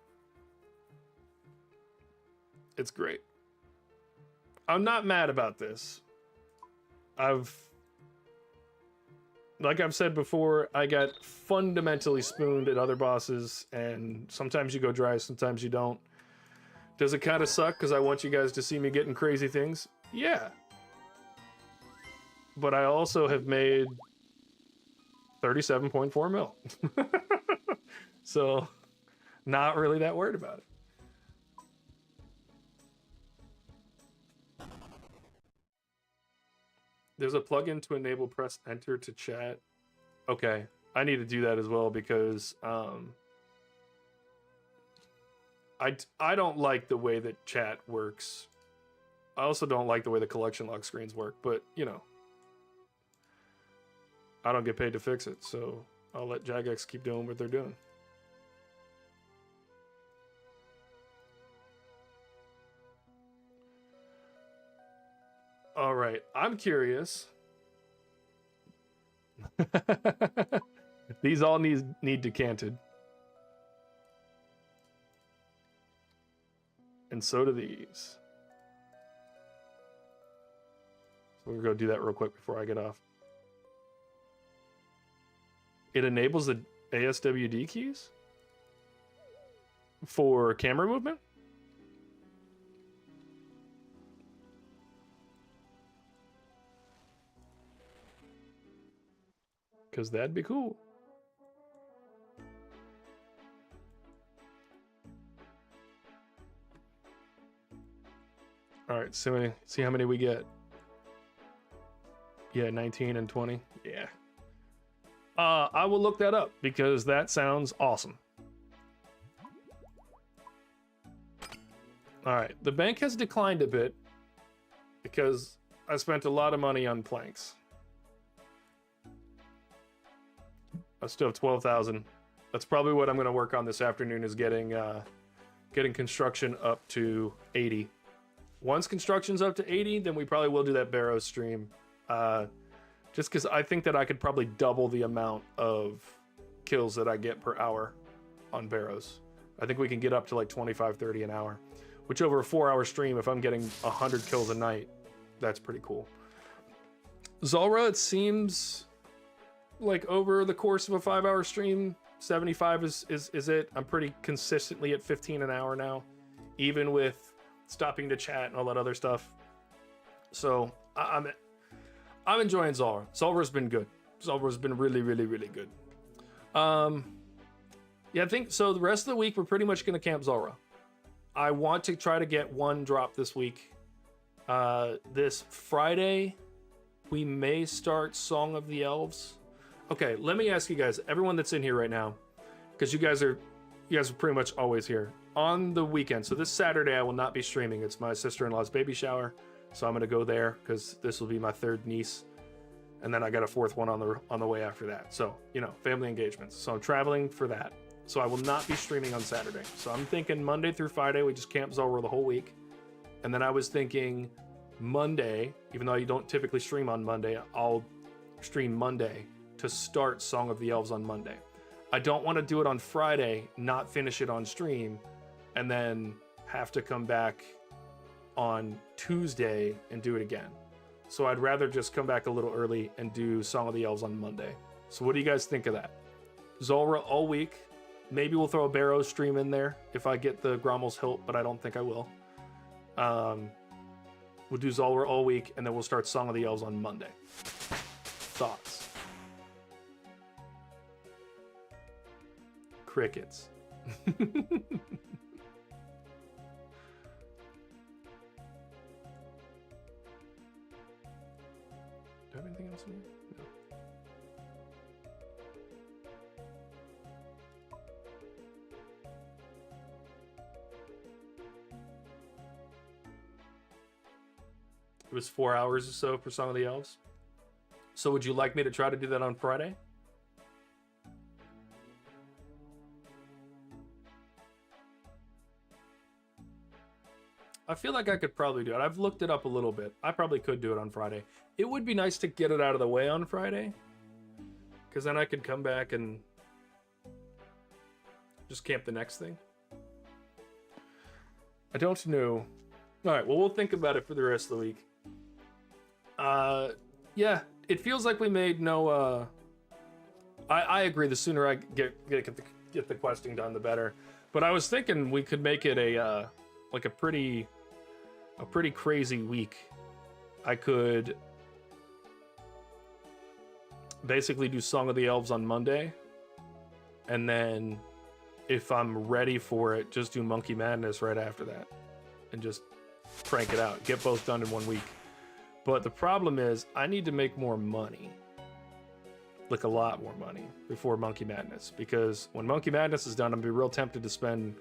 It's great. I'm not mad about this. Like I've said before, I got fundamentally spooned at other bosses, and sometimes you go dry, sometimes you don't. Does it kind of suck because I want you guys to see me getting crazy things? Yeah. But I also have made 37.4 mil. So, not really that worried about it. There's a plugin to enable press enter to chat. Okay, I need to do that as well because I don't like the way that chat works. I also don't like the way the collection lock screens work, but you know, I don't get paid to fix it, so I'll let Jagex keep doing what they're doing. All right, I'm curious. These all need decanted. And so do these. So we're going to do that real quick before I get off. It enables the ASWD keys for camera movement. Because that'd be cool. All right, so see how many we get. Yeah, 19 and 20. Yeah. I will look that up because that sounds awesome. All right, the bank has declined a bit because I spent a lot of money on planks. I still have 12,000. That's probably what I'm going to work on this afternoon is getting construction up to 80. Once construction's up to 80, then we probably will do that Barrows stream. Just because I think that I could probably double the amount of kills that I get per hour on Barrows. I think we can get up to like 25, 30 an hour. Which over a 4-hour stream, if I'm getting 100 kills a night, that's pretty cool. Zulrah, it seems like over the course of a 5-hour stream, 75 is it. I'm pretty consistently at 15 an hour now, even with stopping to chat and all that other stuff. So I'm enjoying Zulrah. Zulrah's been good. Zulrah's been really, really, really good. Yeah, I think so. The rest of the week we're pretty much gonna camp Zulrah. I want to try to get one drop this week. This Friday we may start Song of the Elves. Okay, let me ask you guys, everyone that's in here right now, because you guys are pretty much always here. On the weekend, so this Saturday I will not be streaming. It's my sister-in-law's baby shower, so I'm gonna go there because this will be my third niece, and then I got a fourth one on the way after that. So you know, family engagements. So I'm traveling for that. So I will not be streaming on Saturday. So I'm thinking Monday through Friday we just camp Zulrah the whole week, and then I was thinking Monday, even though you don't typically stream on Monday, I'll stream Monday to start Song of the Elves on Monday. I don't want to do it on Friday, not finish it on stream, and then have to come back on Tuesday and do it again. So I'd rather just come back a little early and do Song of the Elves on Monday. So what do you guys think of that? Zulrah all week. Maybe we'll throw a Barrows stream in there if I get the Grommel's Hilt, but I don't think I will. We'll do Zulrah all week, and then we'll start Song of the Elves on Monday. Thoughts? Crickets. Do I have anything else in here? No. It was 4 hours or so for Song of the Elves. So would you like me to try to do that on Friday? I feel like I could probably do it. I've looked it up a little bit. I probably could do it on Friday. It would be nice to get it out of the way on Friday, because then I could come back and just camp the next thing. I don't know. All right, well, we'll think about it for the rest of the week. Yeah, it feels like we made no... I agree. The sooner I get the questing done, the better. But I was thinking we could make it a like a pretty crazy week. I could basically do Song of the Elves on Monday, and then if I'm ready for it, just do Monkey Madness right after that, and just crank it out. Get both done in 1 week. But the problem is, I need to make more money. Like a lot more money before Monkey Madness, because when Monkey Madness is done, I'm gonna be real tempted to spend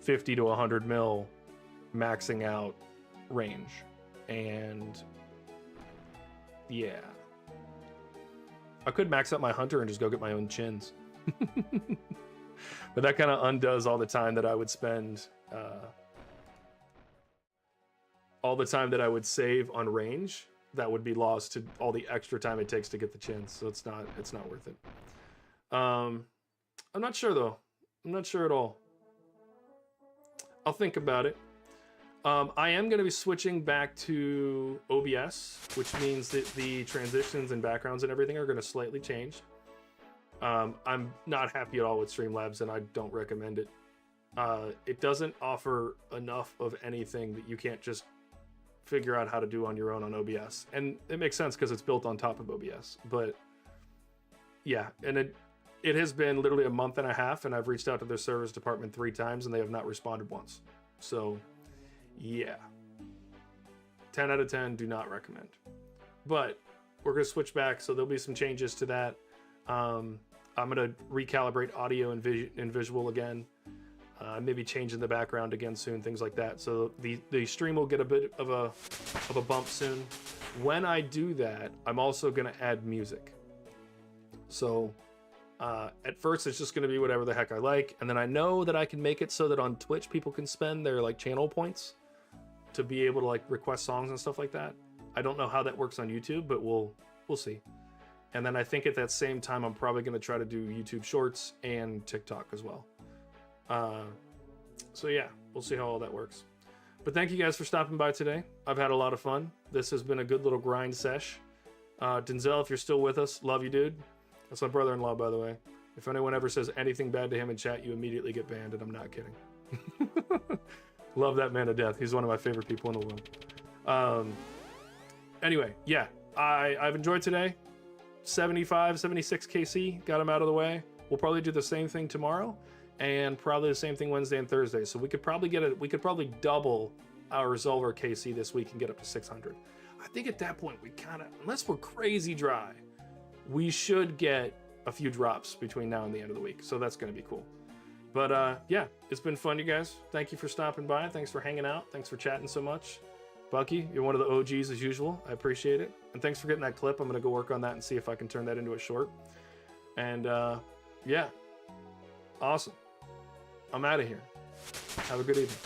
50 to 100 mil maxing out range. And yeah, I could max out my hunter and just go get my own chins. But that kind of undoes all the time that I would spend, all the time that I would save on range. That would be lost to all the extra time it takes to get the chins, so it's not worth it. I'm not sure though. I'm not sure at all. I'll think about it. I am going to be switching back to OBS, which means that the transitions and backgrounds and everything are going to slightly change. I'm not happy at all with Streamlabs, and I don't recommend it. It doesn't offer enough of anything that you can't just figure out how to do on your own on OBS. And it makes sense because it's built on top of OBS. But yeah, and it has been literally a month and a half, and I've reached out to their service department 3 times, and they have not responded once. So yeah, 10 out of 10, do not recommend. But we're going to switch back, so there'll be some changes to that. I'm going to recalibrate audio and visual again. Maybe changing the background again soon, things like that. So the stream will get a bit of a bump soon. When I do that, I'm also going to add music. So at first it's just going to be whatever the heck I like, and then I know that I can make it so that on Twitch people can spend their like channel points to be able to like request songs and stuff like that. I don't know how that works on YouTube, but we'll see. And then I think at that same time I'm probably going to try to do YouTube Shorts and TikTok as well. So yeah, we'll see how all that works. But thank you guys for stopping by today. I've had a lot of fun. This has been a good little grind sesh. Denzel, if you're still with us, love you, dude. That's my brother-in-law, by the way. If anyone ever says anything bad to him in chat, you immediately get banned, and I'm not kidding. Love that man to death. He's one of my favorite people in the world. Anyway, yeah, I've enjoyed today. 75, 76 KC, got him out of the way. We'll probably do the same thing tomorrow, and probably the same thing Wednesday and Thursday. So we could probably double our Zulrah KC this week and get up to 600. I think at that point we kind of, unless we're crazy dry, we should get a few drops between now and the end of the week. So that's going to be cool. But yeah, it's been fun, you guys. Thank you for stopping by. Thanks for hanging out. Thanks for chatting so much. Bucky, you're one of the OGs as usual. I appreciate it. And thanks for getting that clip. I'm going to go work on that and see if I can turn that into a short. And yeah, awesome. I'm out of here. Have a good evening.